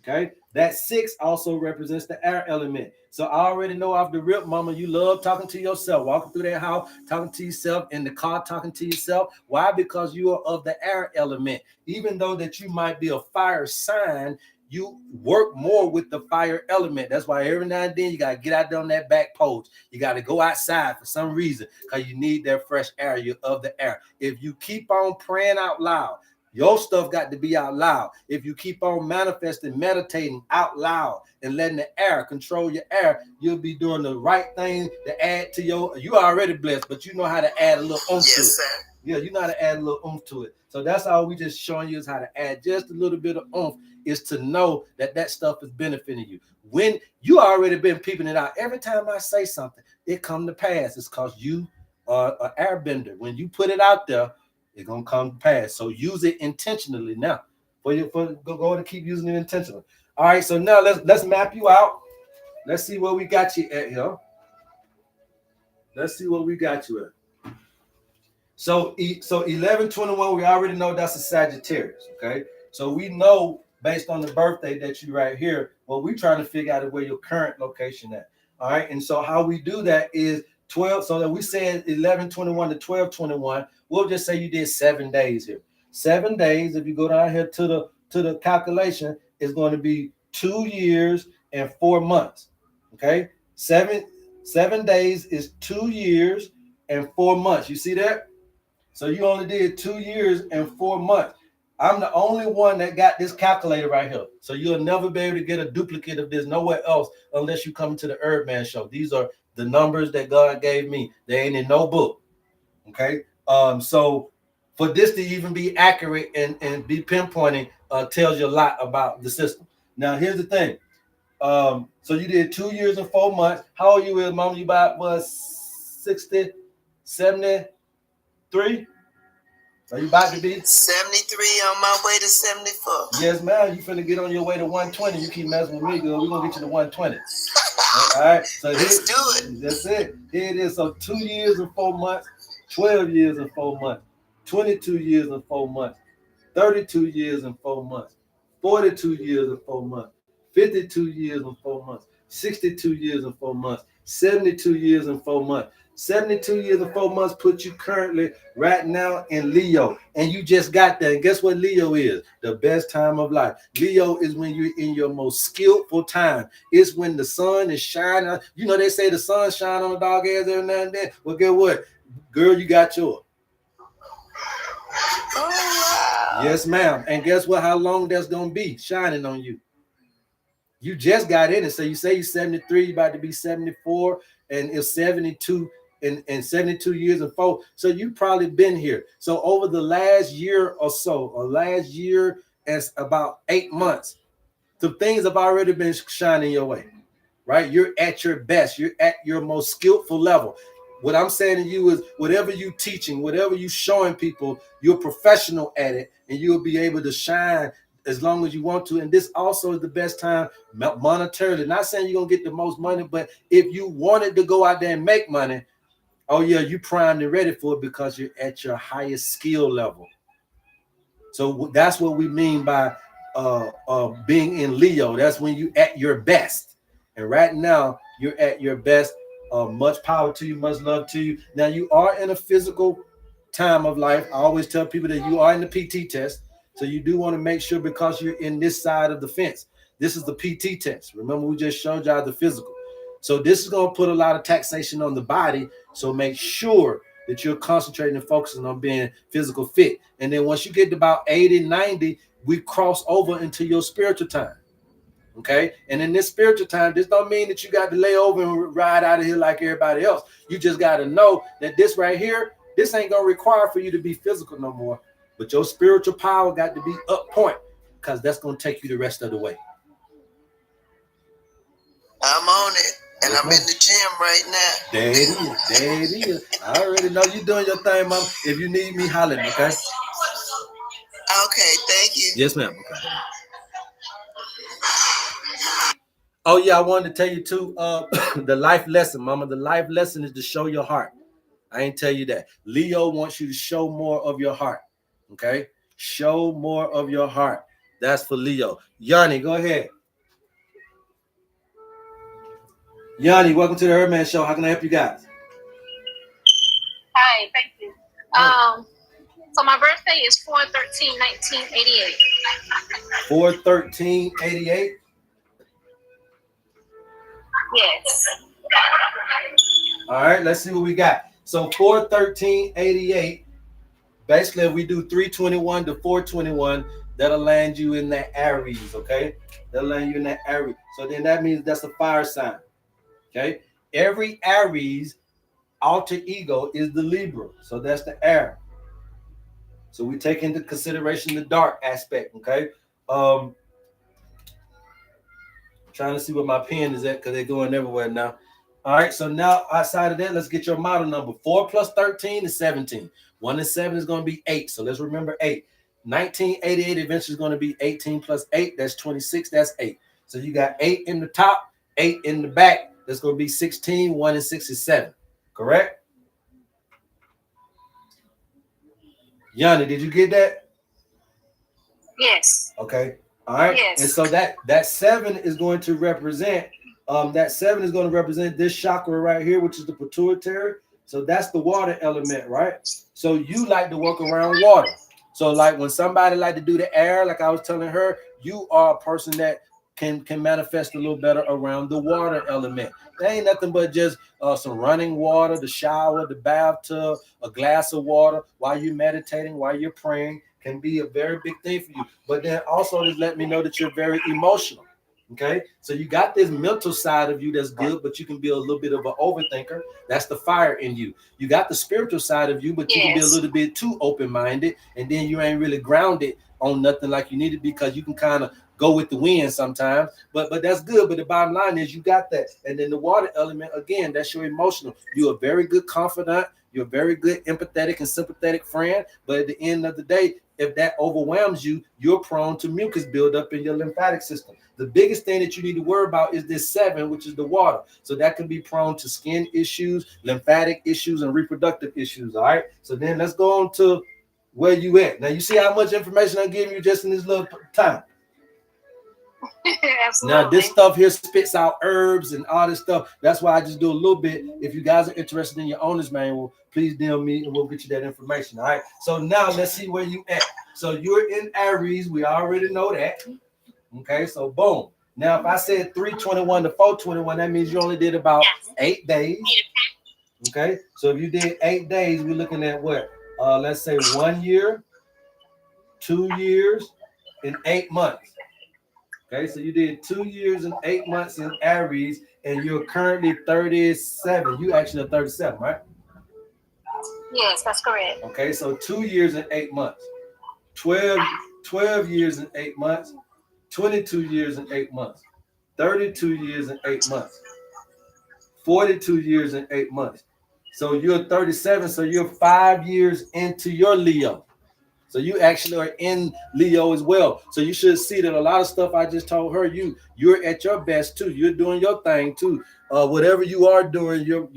Okay, that 6 also represents the air element. So I already know off the rip, Mama, you love talking to yourself, walking through that house, talking to yourself, in the car, talking to yourself. Why? Because you are of the air element. Even though that you might be a fire sign, you work more with the fire element. That's why every now and then you got to get out there on that back porch. You got to go outside for some reason, because you need that fresh air. You're of the air. If you keep on praying out loud, your stuff got to be out loud. If you keep on manifesting, meditating out loud, and letting the air control your air, you'll be doing the right thing to add to you already blessed, but you know how to add a little oomph to it. Sir. Yeah, you know how to add a little oomph to it. So that's all we just showing you is how to add just a little bit of oomph, is to know that stuff is benefiting you. When you already been peeping it out, every time I say something, it come to pass. It's because you are an airbender. When you put it out there, it's gonna come to pass. So use it intentionally now. Go to keep using it intentionally. All right, so now let's map you out. Let's see where we got you at here. So 1121, we already know that's a Sagittarius. Okay, so we know based on the birthday that you right here. What we're trying to figure out is where your current location at. All right, and so how we do that is 12. So that we said 1121 to 1221. We'll just say you did 7 days here. 7 days. If you go down here to the calculation, is going to be 2 years and 4 months. Okay, 7 days is 2 years and 4 months. You see that? So you only did 2 years and 4 months. I'm the only one that got this calculator right here. So you'll never be able to get a duplicate of this nowhere else unless you come to the HerbMan Show. These are the numbers that God gave me. They ain't in no book. Okay. So for this to even be accurate and be pinpointing tells you a lot about the system. Now, here's the thing. So you did 2 years and 4 months. How old you is, Mama? You about 60, 73? Are you about to be? 73 on my way to 74. Yes, ma'am. You finna get on your way to 120. You keep messing with me, girl. We're gonna get you to 120. All right. So Let's do it. that's it. Here it is. So 2 years and 4 months, 12 years and 4 months, 22 years and 4 months, 32 years and 4 months, 42 years and 4 months, 52 years and 4 months, 62 years and 4 months, 72 years and 4 months. 72 years and 4 months put you currently right now in Leo. And you just got that. And guess what Leo is? The best time of life. Leo is when you're in your most skillful time. It's when the sun is shining. You know, they say the sun shine on a dog ass every now and then. Well, guess what? Girl, you got yours. Oh, wow. Yes, ma'am. And guess what? How long that's going to be shining on you? You just got in it. So you say you're 73, you're about to be 74, and it's 72 and 72 years and 4. So you probably been here. So over the last year or so, or last year and about 8 months, the things have already been shining your way, right? You're at your best. You're at your most skillful level. What I'm saying to you is whatever you teaching, whatever you showing people, you're professional at it, and you'll be able to shine as long as you want to. And this also is the best time monetarily. Not saying you're going to get the most money, but if you wanted to go out there and make money, oh yeah, you primed and ready for it because you're at your highest skill level. So that's what we mean by being in Leo. That's when you at your best. And right now you're at your best. Much power to you, much love to you. Now you are in a physical time of life. I always tell people that you are in the PT test. So you do want to make sure, because you're in this side of the fence. This is the PT test. Remember, we just showed y'all the physical. So this is going to put a lot of taxation on the body. So make sure that you're concentrating and focusing on being physical fit. And then once you get to about 80, 90, we cross over into your spiritual time. Okay. And in this spiritual time, this don't mean that you got to lay over and ride out of here like everybody else. You just got to know that this right here, this ain't going to require for you to be physical no more. But your spiritual power got to be up point, because that's going to take you the rest of the way. I'm on it. And I'm in the gym right now. There it is. There it is. I already know you're doing your thing, Mom. If you need me, holler at me, okay? Okay, thank you. Yes, ma'am. Okay. Oh, yeah, I wanted to tell you, too, the life lesson, Mama. The life lesson is to show your heart. I ain't tell you that. Leo wants you to show more of your heart, okay? Show more of your heart. That's for Leo. Yanni, go ahead. Yanni, welcome to the HerbMan Show. How can I help you guys? Hi, thank you. So my birthday is 4/13/1988. 4/13/88. Yes. All right, let's see what we got. So 4/13/88. Basically, if we do 321 to 421, that'll land you in that Aries, okay? That'll land you in that Aries. So then that means that's a fire sign, okay? Every Aries alter ego is the Libra, so that's the air. So we take into consideration the dark aspect, okay? Trying to see where my pen is at because they're going everywhere now. All right, so now outside of that, let's get your model number. 4 plus 13 is 17. 1 and 7 is going to be 8. So let's remember 8. 1988 eventually is going to be 18 plus 8. That's 26. That's 8. So you got 8 in the top, 8 in the back. That's going to be 16. 1 and 6 is 7. Correct? Yanni, did you get that? Yes. Okay. All right. Yes. And so that 7 is going to represent this chakra right here, which is the pituitary. So that's the water element, right? So you like to work around water. So like when somebody like to do the air, like I was telling her, you are a person that can manifest a little better around the water element. There ain't nothing but just some running water, the shower, the bathtub, a glass of water while you're meditating, while you're praying can be a very big thing for you. But then also just let me know that you're very emotional. Okay, so you got this mental side of you that's good, but you can be a little bit of an overthinker. That's the fire in you. You got the spiritual side of you, but you can be a little bit too open-minded, and then you ain't really grounded on nothing like you need to, because you can kind of go with the wind sometimes. But that's good. But the bottom line is you got that. And then the water element, again, that's your emotional. You're a very good confidant. You're a very good, empathetic, and sympathetic friend. But at the end of the day, if that overwhelms you, you're prone to mucus buildup in your lymphatic system. The biggest thing that you need to worry about is this 7, which is the water. So that can be prone to skin issues, lymphatic issues, and reproductive issues. All right. So then let's go on to where you at. Now you see how much information I'm giving you just in this little time. Absolutely. Now this stuff here spits out herbs and all this stuff. That's why I just do a little bit. If you guys are interested in your owner's manual, please DM me and we'll get you that information. All right. So now let's see where you at. So you're in Aries. We already know that. Okay. So boom. Now if I said 321 to 421, that means you only did about 8 days. Okay. So if you did 8 days, we're looking at what? Let's say 1 year, 2 years, and 8 months. Okay, so you did 2 years and 8 months in Aries, and you're currently 37. You actually are 37, right? Yes, that's correct. Okay, so 2 years and 8 months, 12 years and 8 months, 22 years and 8 months, 32 years and 8 months, 42 years and 8 months. So you're 37, so you're 5 years into your Leo. So you actually are in Leo as well. So you should see that a lot of stuff I just told her, you're at your best too. You're doing your thing too. Whatever you are doing, you're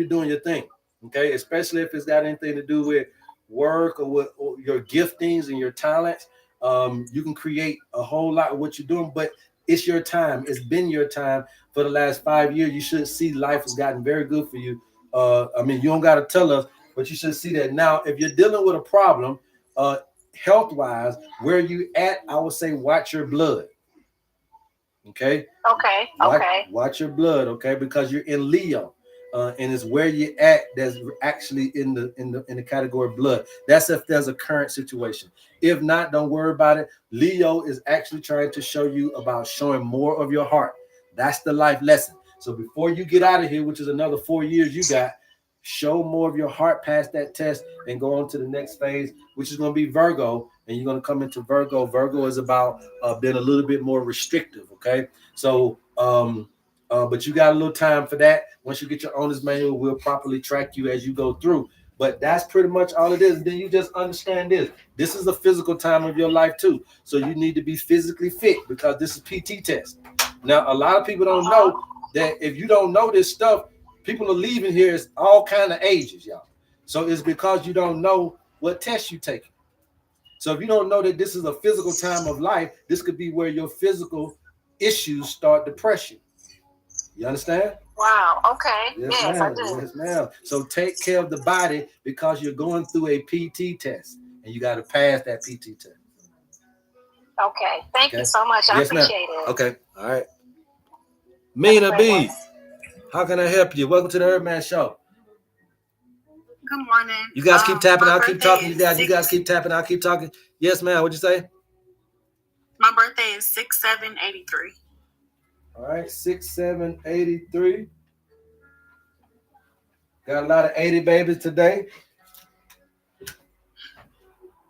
doing your thing. Okay, especially if it's got anything to do with work or with your giftings and your talents. You can create a whole lot of what you're doing, but it's your time. It's been your time for the last 5 years. You should see life has gotten very good for you. I mean, you don't got to tell us, but you should see that now. If you're dealing with a problem, health-wise, where you at, I would say watch your blood. Okay. Watch your blood, okay, because you're in Leo, and it's where you're at that's actually in the category of blood. That's if there's a current situation. If not, don't worry about it. Leo is actually trying to show you about showing more of your heart. That's the life lesson. So before you get out of here, which is another 4 years you got, show more of your heart, pass that test, and go on to the next phase, which is going to be Virgo. And you're going to come into Virgo. Virgo is about being a little bit more restrictive. Okay. So, but you got a little time for that. Once you get your owner's manual, we'll properly track you as you go through. But that's pretty much all it is. And then you just understand this. This is a physical time of your life too. So you need to be physically fit because this is PT test. Now, a lot of people don't know that if you don't know this stuff, people are leaving here as all kind of ages, y'all. So it's because you don't know what test you take. So if you don't know that this is a physical time of life, this could be where your physical issues start to press you. You understand? Wow. Okay. Yes, I do. Yes, ma'am. So take care of the body because you're going through a PT test and you got to pass that PT test. Okay. Thank you so much. I appreciate it. Okay. All right. Mina B, how can I help you? Welcome to the HerbMan Show. Good morning. You guys keep tapping. I'll keep talking. You guys keep tapping. I'll keep talking. Yes, ma'am. What'd you say? My birthday is 6/7/83. All right, 6/7/83. Got a lot of 80 babies today.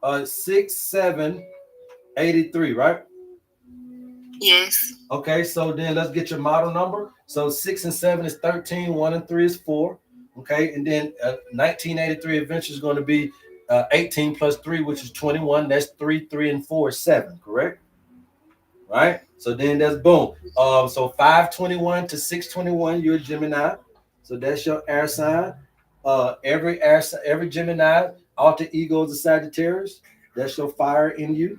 6/7/83, right? Yes. Okay, so then let's get your model number. So 6 and 7 is 13, 1 and 3 is 4. Okay, and then 1983 Adventure is going to be 18 plus 3, which is 21. That's 3, 3, and 4 is 7, correct? Right? So then that's boom. So 521 to 621, you're a Gemini. So that's your air sign. Every Gemini alter ego is a Sagittarius. That's your fire in you.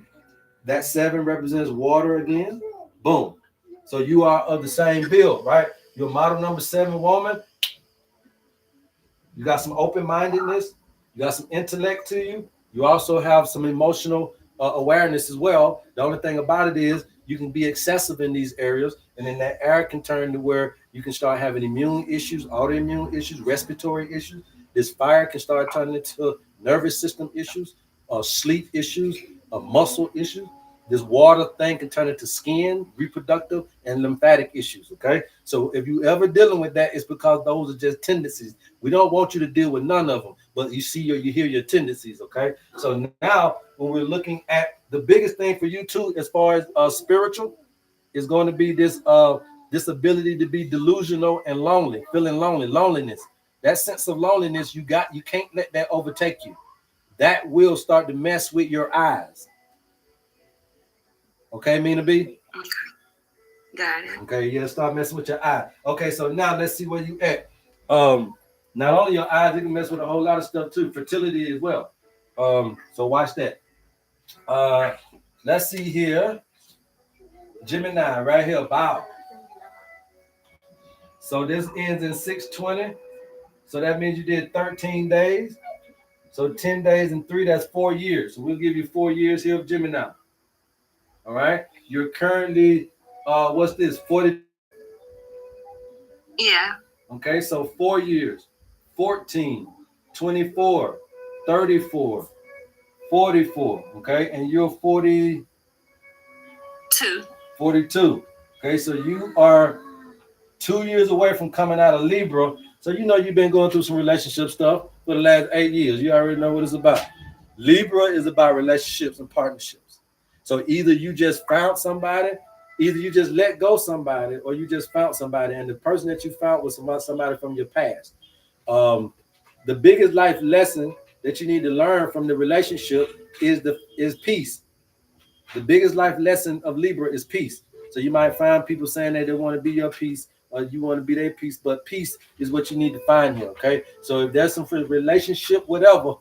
That 7 represents water again. Boom. So you are of the same build, right? Your model number 7 woman. You got some open-mindedness. You got some intellect to you. You also have some emotional awareness as well. The only thing about it is you can be excessive in these areas, and then that air can turn to where you can start having immune issues, autoimmune issues, respiratory issues. This fire can start turning into nervous system issues, sleep issues, muscle issues. This water thing can turn into skin, reproductive, and lymphatic issues, okay? So if you ever dealing with that, it's because those are just tendencies. We don't want you to deal with none of them, but you see you hear your tendencies, okay? So now when we're looking at the biggest thing for you too, as far as spiritual, is going to be this ability to be delusional and lonely, feeling lonely, loneliness. that sense of loneliness, you can't let that overtake you. That will start to mess with your eyes. Okay, Mina B? Okay. Got it. Okay, yeah, start messing with your eye. Okay, so now let's see where you at. Not only your eyes, it can mess with a whole lot of stuff too, fertility as well. So watch that. Let's see here. Gemini, right here, bow. So this ends in 620. So that means you did 13 days. So 10 days and 3, that's 4 years. So we'll give you 4 years here of Gemini. All right. You're currently, what's this, 40? Yeah. Okay, so 4 years, 14, 24, 34, 44. Okay, and you're 42. 42. Okay, so you are 2 years away from coming out of Libra. So you know you've been going through some relationship stuff for the last 8 years. You already know what it's about. Libra is about relationships and partnerships. So either you just found somebody, either you just let go somebody, or you just found somebody, and the person that you found was somebody from your past. The biggest life lesson that you need to learn from the relationship is peace. The biggest life lesson of Libra is peace. So you might find people saying that they want to be your peace, or you want to be their peace, but peace is what you need to find here. Okay, so if there's some relationship, whatever,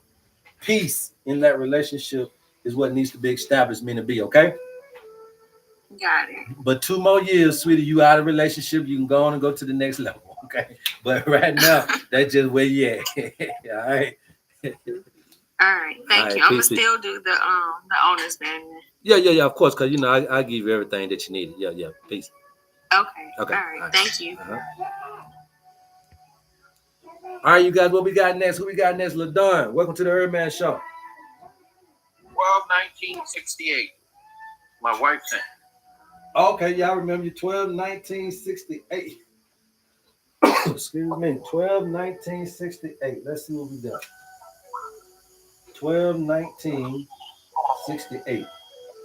peace in that relationship is what needs to be established, meaning be okay. Got it. But 2 more years, sweetie, you out of relationship, you can go on and go to the next level. Okay, but right now, that's just where you at. All right. All right. Thank you. I'm gonna still do the owner's manual. Yeah. Of course, because you know I give you everything that you need. Yeah. Peace. Okay. All right. Thank you. All right, you guys. What we got next? Who we got next? LaDon. Welcome to the HerbMan Show. 12/1968. My wife sent. Okay, y'all remember you 12/1968. Excuse me, 12/1968. Let's see what we got. 12/1968.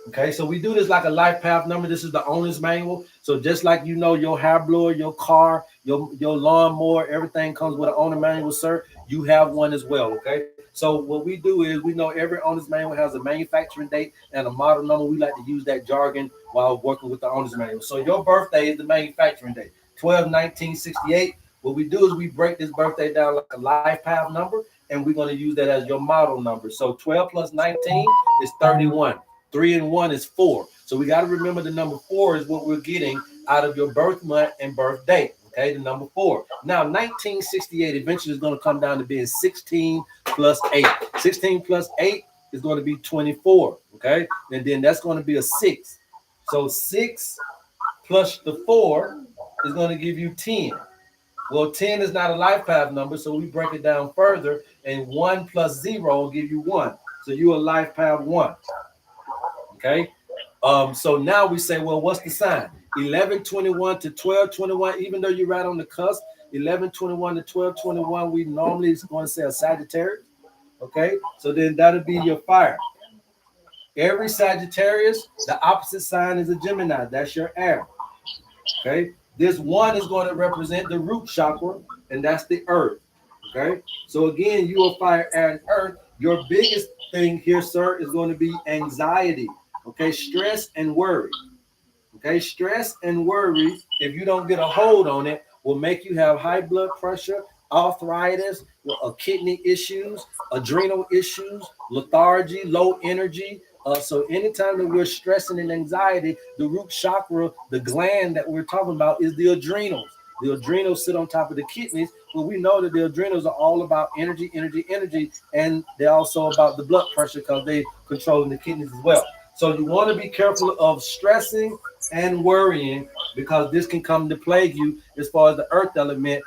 Okay, so we do this like a life path number. This is the owner's manual. So just like you know, your hair blower, your car, your lawnmower, everything comes with an owner manual, sir. You have one as well. Okay. So what we do is we know every owner's manual has a manufacturing date and a model number. We like to use that jargon while working with the owner's manual. So your birthday is the manufacturing date, 12/1968. What we do is we break this birthday down like a life path number, and we're going to use that as your model number. So 12 plus 19 is 31. 3 and 1 is 4. So we got to remember the number 4 is what we're getting out of your birth month and birth date. Okay, the number 4. Now, 1968 eventually is going to come down to being 16 plus 8. 16 plus 8 is going to be 24. Okay, and then that's going to be a 6. So 6 plus the 4 is going to give you 10. Well, 10 is not a life path number, so we break it down further, and 1 plus 0 will give you 1. So you're a life path 1. Okay, so now we say, well, what's the sign? 11/21 to 12/21, even though you're right on the cusp, 11/21 to 12/21, we normally is going to say a Sagittarius. Okay, so then that'll be your fire. Every Sagittarius, the opposite sign is a Gemini. That's your air. Okay, this 1 is going to represent the root chakra, and that's the earth. Okay, so again, you are fire, air, and earth. Your biggest thing here, sir, is going to be anxiety. Okay, stress and worry. Okay, stress and worry, if you don't get a hold on it, will make you have high blood pressure, arthritis, kidney issues, adrenal issues, lethargy, low energy. So anytime that we're stressing and anxiety, the root chakra, the gland that we're talking about is the adrenals. The adrenals sit on top of the kidneys, but we know that the adrenals are all about energy, and they're also about the blood pressure because they control the kidneys as well. So you want to be careful of stressing and worrying because this can come to plague you as far as the earth element.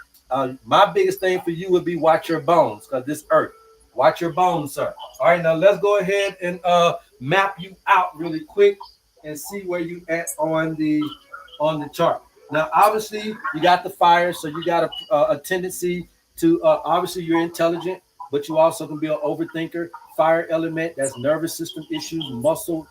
My biggest thing for you would be watch your bones because this earth. Watch your bones, sir. All right, now let's go ahead and map you out really quick and see where you at on the chart. Now, obviously, you got the fire, so you got a tendency to obviously you're intelligent, but you also can be an overthinker. Fire element, that's nervous system issues, muscle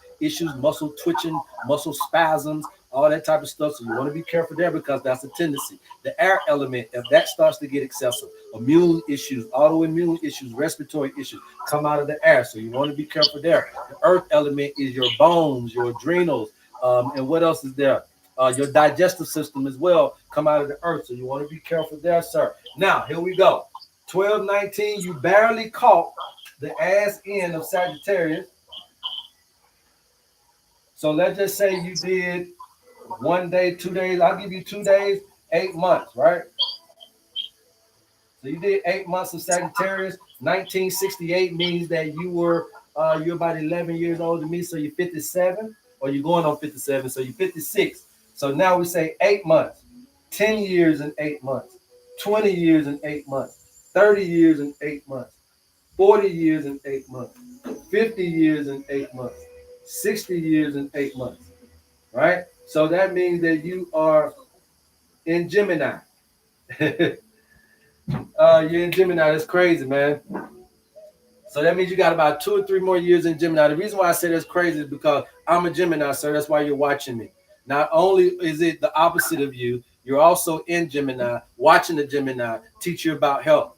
twitching, muscle spasms, all that type of stuff. So you want to be careful there because that's a tendency. The air element, if that starts to get excessive, immune issues, autoimmune issues, respiratory issues come out of the air. So you want to be careful there. The earth element is your bones, your adrenals, and what else is there? Your digestive system as well come out of the earth. So you want to be careful there, sir. Now, here we go. 12-19, you barely caught the ass end of Sagittarius. So let's just say you did 1 day, 2 days. I'll give you 2 days, 8 months, right? So you did 8 months of Sagittarius. 1968 means that you're about 11 years older than me, so you're 57, or you're going on 57, so you're 56. So now we say 8 months, 10 years and 8 months, 20 years and 8 months, 30 years and 8 months, 40 years and 8 months, 50 years and 8 months, 60 years and 8 months, right? So that means that you are in Gemini. You're in Gemini. That's crazy, man. So that means you got about 2 or 3 more years in Gemini. The reason why I say that's crazy is because I'm a Gemini, sir. That's why you're watching me. Not only is it the opposite of you, you're also in Gemini, watching the Gemini teach you about health.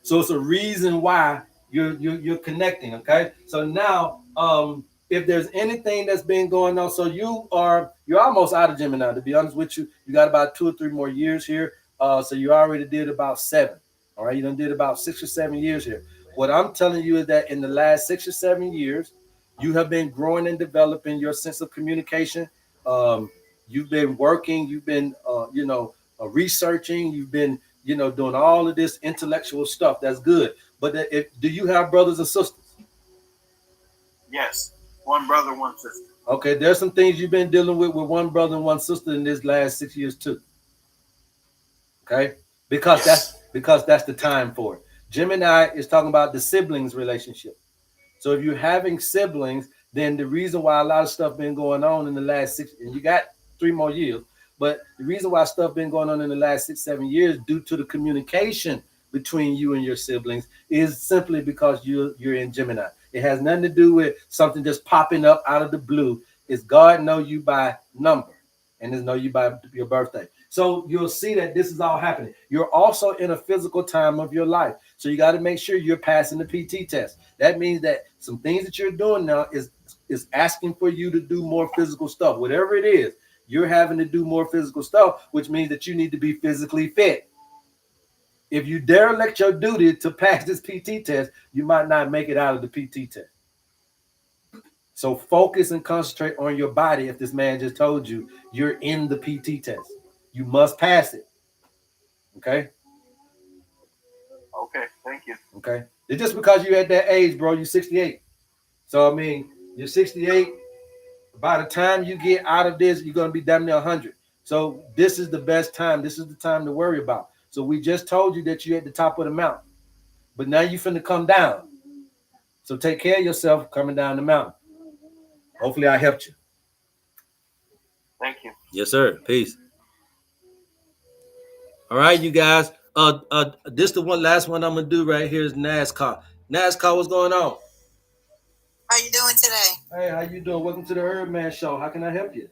So it's a reason why you're connecting, okay? So now, if there's anything that's been going on, so you're almost out of Gemini, to be honest with you. You got about 2 or 3 more years here. So you already did about 7. All right, you done did about 6 or 7 years here. What I'm telling you is that in the last 6 or 7 years, you have been growing and developing your sense of communication. You've been working, you've been researching, you've been doing all of this intellectual stuff. That's good. But do you have brothers and sisters? Yes. 1 brother, 1 sister. Okay, there's some things you've been dealing with 1 brother and 1 sister in this last 6 years too. Okay, because that's the time for it. Gemini is talking about the siblings relationship. So if you're having siblings, then the reason why a lot of stuff been going on in the last 6, and you got 3 more years, but the reason why stuff been going on in the last 6, 7 years due to the communication between you and your siblings is simply because you're in Gemini. It has nothing to do with something just popping up out of the blue. It's God know you by number and He know you by your birthday. So you'll see that this is all happening. You're also in a physical time of your life. So you got to make sure you're passing the PT test. That means that some things that you're doing now is asking for you to do more physical stuff. Whatever it is, you're having to do more physical stuff, which means that you need to be physically fit. If you derelict your duty to pass this PT test, you might not make it out of the PT test. So focus and concentrate on your body. If this man just told you you're in the PT test, you must pass it. Okay? Okay, thank you. Okay? It's just because you're at that age, bro, you're 68. So, I mean, you're 68. By the time you get out of this, you're going to be damn near 100. So this is the best time. This is the time to worry about. So we just told you that you're at the top of the mountain. But now you're finna come down. So take care of yourself coming down the mountain. Hopefully I helped you. Thank you. Yes, sir. Peace. All right, you guys. This the last one I'm gonna do right here is NASCAR. NASCAR, what's going on? How you doing today? Hey, how you doing? Welcome to the HerbMan show. How can I help you?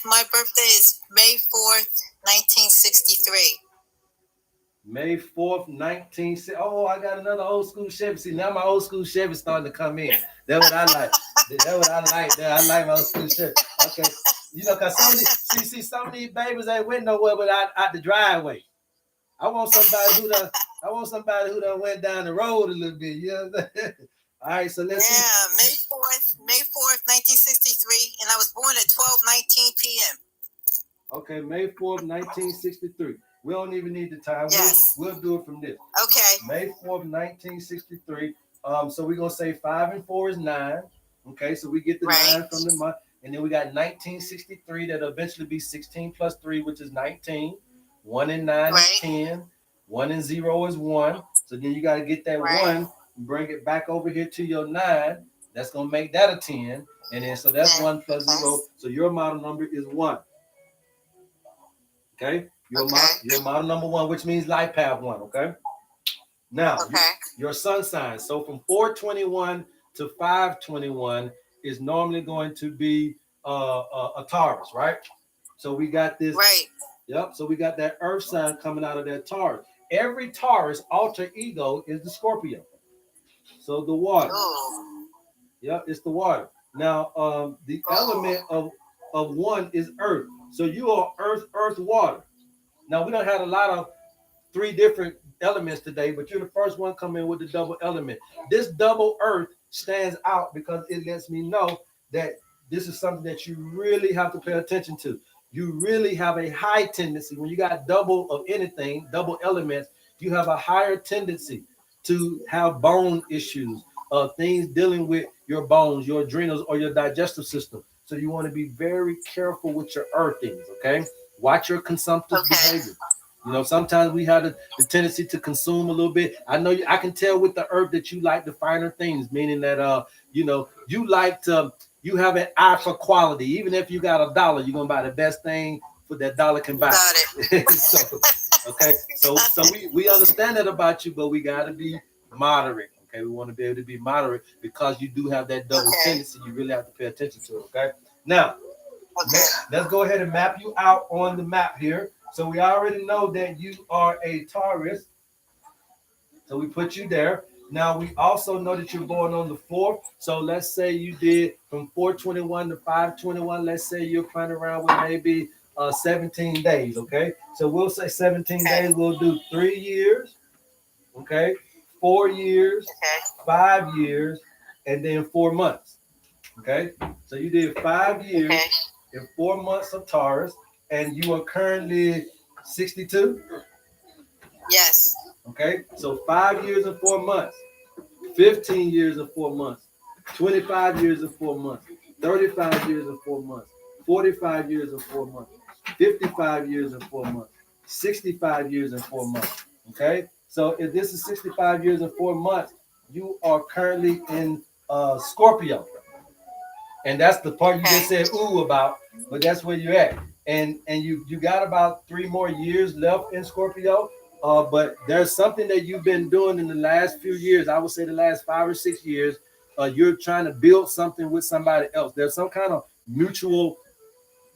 My birthday is May 4th, 1963. May 4th, 1960. Oh, I got another old school Chevy. See, now my old school Chevy starting to come in. That's what I like. That's what I like. I like my old school Chevy. Okay. Because some of these babies ain't went nowhere but out the driveway. I want somebody who done went down the road a little bit. You know what I'm saying? All right, so let's see. May 4th, 1963, and I was born at 12:19 p.m. Okay, May 4th, 1963. We don't even need the time. Yes. We'll do it from this. Okay. May 4th, 1963. So we're going to say 5 and 4 is 9. Okay, so we get the 9 from the month. And then we got 1963 that'll eventually be 16 plus 3, which is 19. 1 and 9 is 10. 1 and 0 is 1. So then you got to get that 1 and bring it back over here to your 9. That's going to make that a 10. And then so that's 1 plus 0. So your model number is 1. Okay? Your model number 1, which means life path 1. Okay? Now, your sun sign. So from 421 to 521 is normally going to be a Taurus, right? So we got this. Right. Yep. So we got that Earth sign coming out of that Taurus. Every Taurus alter ego is the Scorpio. So the water. Oh. Yep, it's the water. Now, the element of one is Earth. So you are Earth, water. Now we don't have a lot of 3 different elements today, but you're the first one coming with the double element. This double Earth stands out because it lets me know that this is something that you really have to pay attention to. You really have a high tendency when you got double of anything, double elements, you have a higher tendency to have bone issues, things dealing with your bones, your adrenals, or your digestive system. So you want to be very careful with your earthings, okay? Watch your consumptive behavior. You know, sometimes we have the tendency to consume a little bit. I know I can tell with the earth that you like the finer things, meaning that you know, you like to, you have an eye for quality. Even if you got $1, you're gonna buy the best thing for that dollar can buy. Got it. So, okay, so we understand that about you, but we gotta be moderate. Okay, we want to be able to be moderate because you do have that double tendency. You really have to pay attention to it. Okay, now let's go ahead and map you out on the map here. So we already know that you are a Taurus. So we put you there. Now we also know that you're born on the 4th. So let's say you did from 421 to 521. Let's say you're playing around with maybe 17 days. Okay. So we'll say 17 days. We'll do 3 years. Okay. 4 years, 5 years, and then 4 months. Okay. So you did 5 years and 4 months of Taurus. And you are currently 62? Yes. Okay, so 5 years and 4 months, 15 years and 4 months, 25 years and 4 months, 35 years and 4 months, 45 years and 4 months, 55 years and 4 months, 65 years and 4 months. Okay, so if this is 65 years and 4 months, you are currently in Scorpio. And that's the part you just said ooh about, but that's where you're at. And you got about 3 more years left in Scorpio. But there's something that you've been doing in the last few years. I would say the last 5 or 6 years. You're trying to build something with somebody else. There's some kind of mutual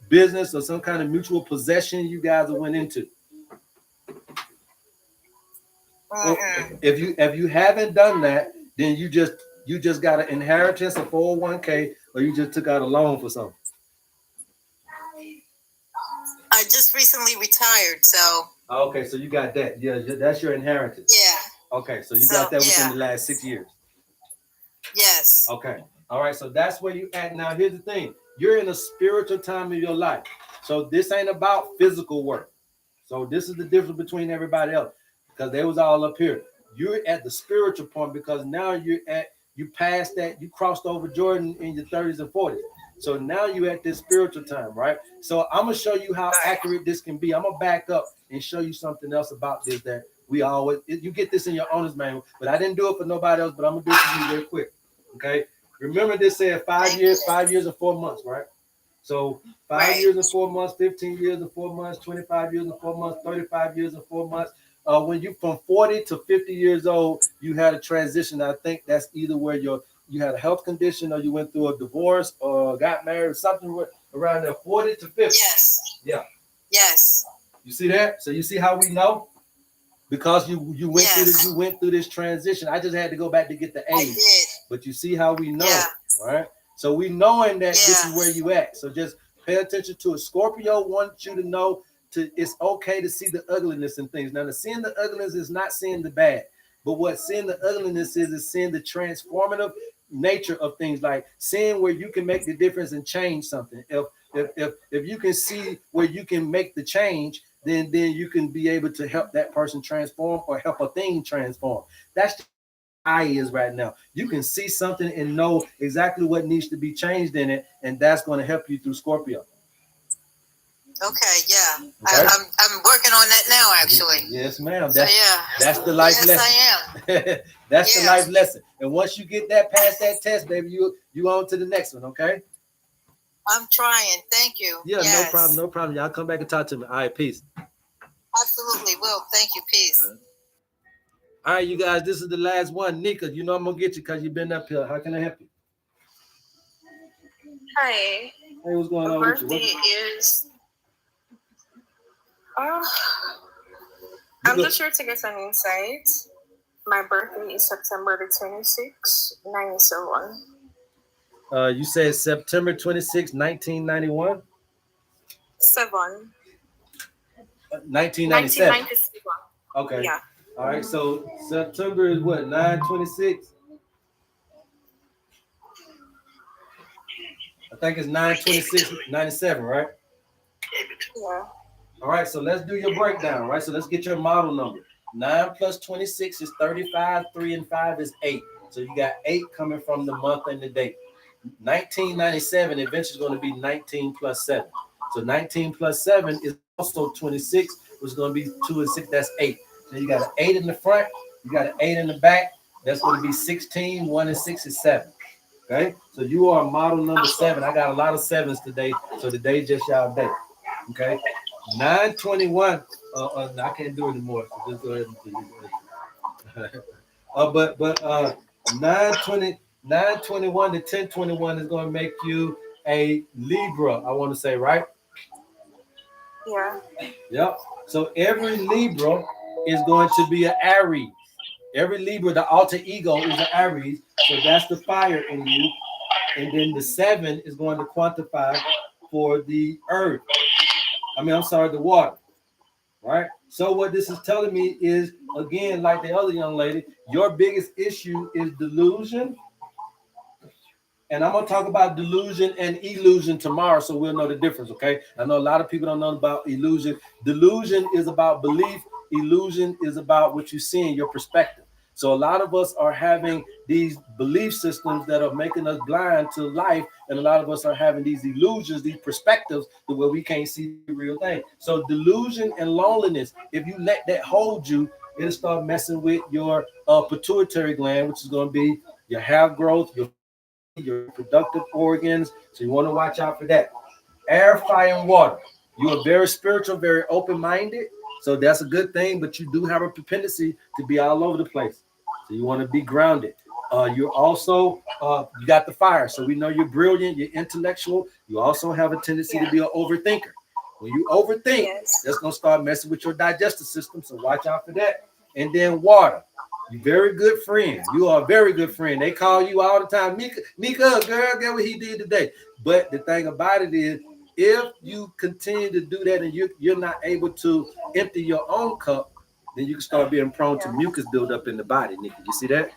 business or some kind of mutual possession you guys went into. If you haven't done that, then you just got an inheritance, a 401k, or you just took out a loan for something. I just recently retired, so. Okay, so you got that. Yeah, that's your inheritance. Yeah. Okay, so you got that within the last 6 years. Yes. Okay. All right, so that's where you at. Now, here's the thing. You're in a spiritual time of your life. So this ain't about physical work. So this is the difference between everybody else, because they was all up here. You're at the spiritual point because now you passed that, you crossed over Jordan in your 30s and 40s. So now you're at this spiritual time, right? So I'm gonna show you how accurate this can be. I'm gonna back up and show you something else about this that we always, you get this in your owner's manual, but I didn't do it for nobody else, but I'm gonna do it for you real quick. Okay. Remember this said 5 years, 5 years and 4 months, right? So 5 years and 4 months, 15 years and 4 months, 25 years and 4 months, 35 years and 4 months. When you from 40 to 50 years old, you had a transition. I think that's either where you had a health condition or you went through a divorce or got married or something around there, 40 to 50. Yes. Yeah. Yes. You see that? So you see how we know? Because you went through this transition. I just had to go back to get the age. I did. But you see how we know, right? So we knowing that this is where you at. So just pay attention to it. Scorpio wants you to know it's okay to see the ugliness in things. Now, seeing the ugliness is not seeing the bad. But what seeing the ugliness is seeing the transformative nature of things, like seeing where you can make the difference and change something. If you can see where you can make the change, then you can be able to help that person transform or help a thing transform. That's I is right now. You can see something and know exactly what needs to be changed in it, and that's going to help you through Scorpio. Okay, yeah. Okay. I'm working on that now, actually. Yes, ma'am. That's the life lesson. Yes, I am. That's the life lesson. And once you get that past that test, baby, you on to the next one, okay? I'm trying. Thank you. Yeah, no problem. Y'all come back and talk to me. All right, peace. Absolutely will. Thank you. Peace. All right, you guys, this is the last one. Nika, you know I'm going to get you because you've been up here. How can I help you? Hi. Hey, what's going My on with you? birthday is. I'm just here to get some insight. My birthday is September the 26th, 1991. You said September 26, 1991? 7. 1997. 1997. Okay. Yeah. All right. So September is what? 9/26? I think it's 9/26/97, right? Yeah. All right. So let's do your breakdown, right? So let's get your model number. 9 plus 26 is 35. 3 and 5 is 8. So you got 8 coming from the month and the date. 1997 eventually is going to be 19 plus 7. So 19 plus 7 is also 26, which is going to be 2 and 6. That's 8. So you got an 8 in the front. You got an 8 in the back. That's going to be 16. 1 and 6 is 7. Okay. So you are model number 7. I got a lot of 7s today. So today just y'all day. Okay. 921. I can't do it anymore. So just go ahead and delete it. But 921 to 1021 is going to make you a Libra, I want to say, right? Yeah. Yep. So every Libra is going to be an Aries. Every Libra, the alter ego is an Aries. So that's the fire in you. And then the 7 is going to quantify for the earth. The water. Right? So what this is telling me is, again, like the other young lady, your biggest issue is delusion. And I'm going to talk about delusion and illusion tomorrow, so we'll know the difference, okay? I know a lot of people don't know about illusion. Delusion is about belief. Illusion is about what you see in your perspective. So a lot of us are having these belief systems that are making us blind to life, and a lot of us are having these illusions, these perspectives where we can't see the real thing. So delusion and loneliness, if you let that hold you, it'll start messing with your pituitary gland, which is going to be your hair growth, your productive organs. So you want to watch out for that. Air, fire, and water. You are very spiritual, very open-minded. So that's a good thing, but you do have a propensity to be all over the place. So you want to be grounded. You're also, you got the fire. So we know you're brilliant, you're intellectual. You also have a tendency to be an overthinker. When you overthink, that's going to start messing with your digestive system. So watch out for that. And then water. You're very good friend. You are a very good friend. They call you all the time. Nika, girl, get what he did today. But the thing about it is, if you continue to do that and you're not able to empty your own cup, then you can start being prone to mucus buildup in the body, Nika. You see that?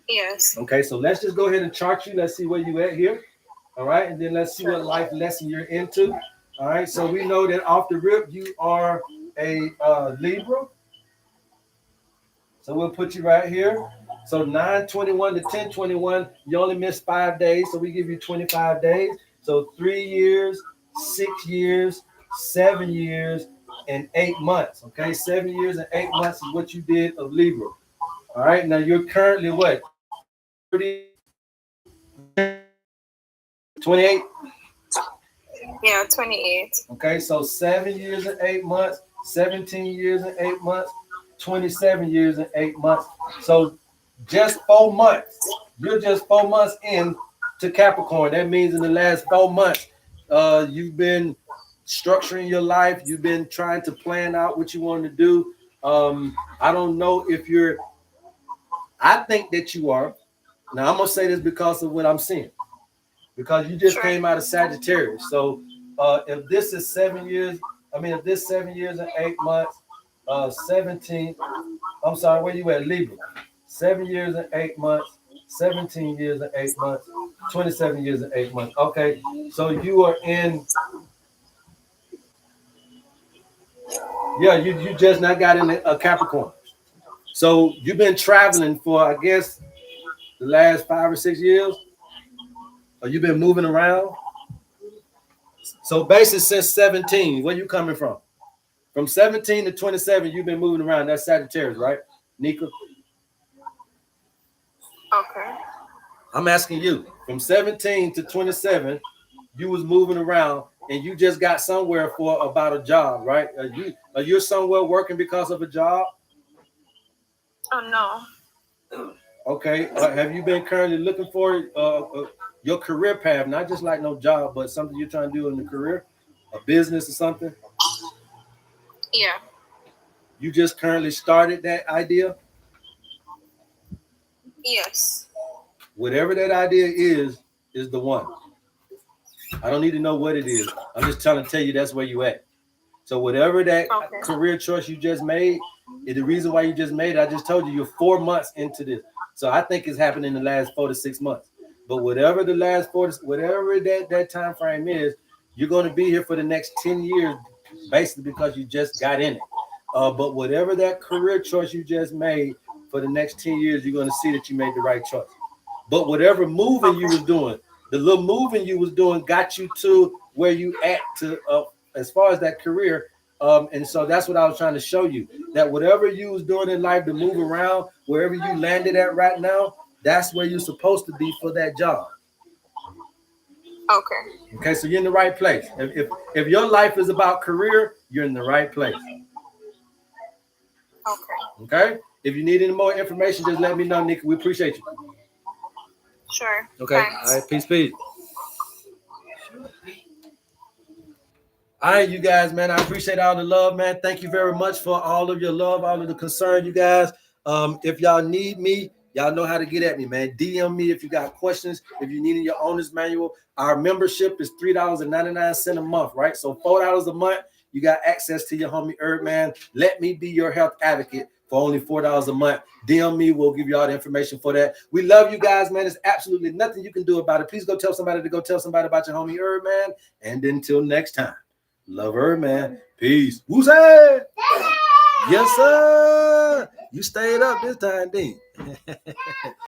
Yes. Okay, so let's just go ahead and chart you. Let's see where you at here. All right, and then let's see what life lesson you're into. All right, so we know that off the rip, you are a Libra. So we'll put you right here. So 9/21 to 10/21, you only missed 5 days. So we give you 25 days. So 3 years, 6 years, 7 years, and 8 months. Okay, 7 years and 8 months is what you did of Libra. All right, now you're currently what? 30, 28? Yeah, 28. Okay, so 7 years and 8 months, 17 years and 8 months, 27 years and 8 months. So just 4 months. You're just 4 months in to Capricorn. That means in the last 4 months, you've been structuring your life. You've been trying to plan out what you want to do. I don't know if you're, I think that you are. Now I'm gonna say this because of what I'm seeing. Because you just came out of Sagittarius. So if this is 7 years, if this 7 years and 8 months, 17, I'm sorry, where you at, Libra? 7 years and 8 months, 17 years and 8 months, 27 years and 8 months. Okay, so you are in, you just not got in a Capricorn. So you've been traveling for, I guess, the last 5 or 6 years? Or you've been moving around? So basically since 17, where you coming from? From 17 to 27, you've been moving around. That's Sagittarius, right, Nika? Okay. I'm asking you. From 17 to 27, you was moving around, and you just got somewhere for about a job, right? Are you somewhere working because of a job? Oh no. Okay. Have you been currently looking for your career path, not just like no job, but something you're trying to do in the career, a business or something? Yeah. You just currently started that idea? Yes. Whatever that idea is the one. I don't need to know what it is. I'm just trying to tell you that's where you at. So whatever that career choice you just made, the reason why you just made it, I just told you you're 4 months into this. So I think it's happened in the last 4 to 6 months. But whatever the last whatever that time frame is, you're going to be here for the next 10 years, basically because you just got in it. But whatever that career choice you just made for the next 10 years, you're going to see that you made the right choice. But whatever moving you was doing, the little moving you was doing got you to where you at to as far as that career. And so that's what I was trying to show you, that whatever you was doing in life to move around, wherever you landed at right now, that's where you're supposed to be for that job. Okay, so you're in the right place. If your life is about career, you're in the right place. Okay. If you need any more information, just let me know, Nikki. We appreciate you. Sure. Okay. Thanks. All right. Peace. All right, you guys, man. I appreciate all the love, man. Thank you very much for all of your love, all of the concern, you guys. If y'all need me, y'all know how to get at me, man. DM me if you got questions. If you need your owner's manual, our membership is $3.99 a month, right? So $4 a month, you got access to your homie HerbMan. Let me be your health advocate for only $4 a month. DM me. We'll give you all the information for that. We love you guys, man. There's absolutely nothing you can do about it. Please go tell somebody about your homie HerbMan. And until next time, love HerbMan. Peace. Who's that? Yes, sir. You stayed up this time, didn't you?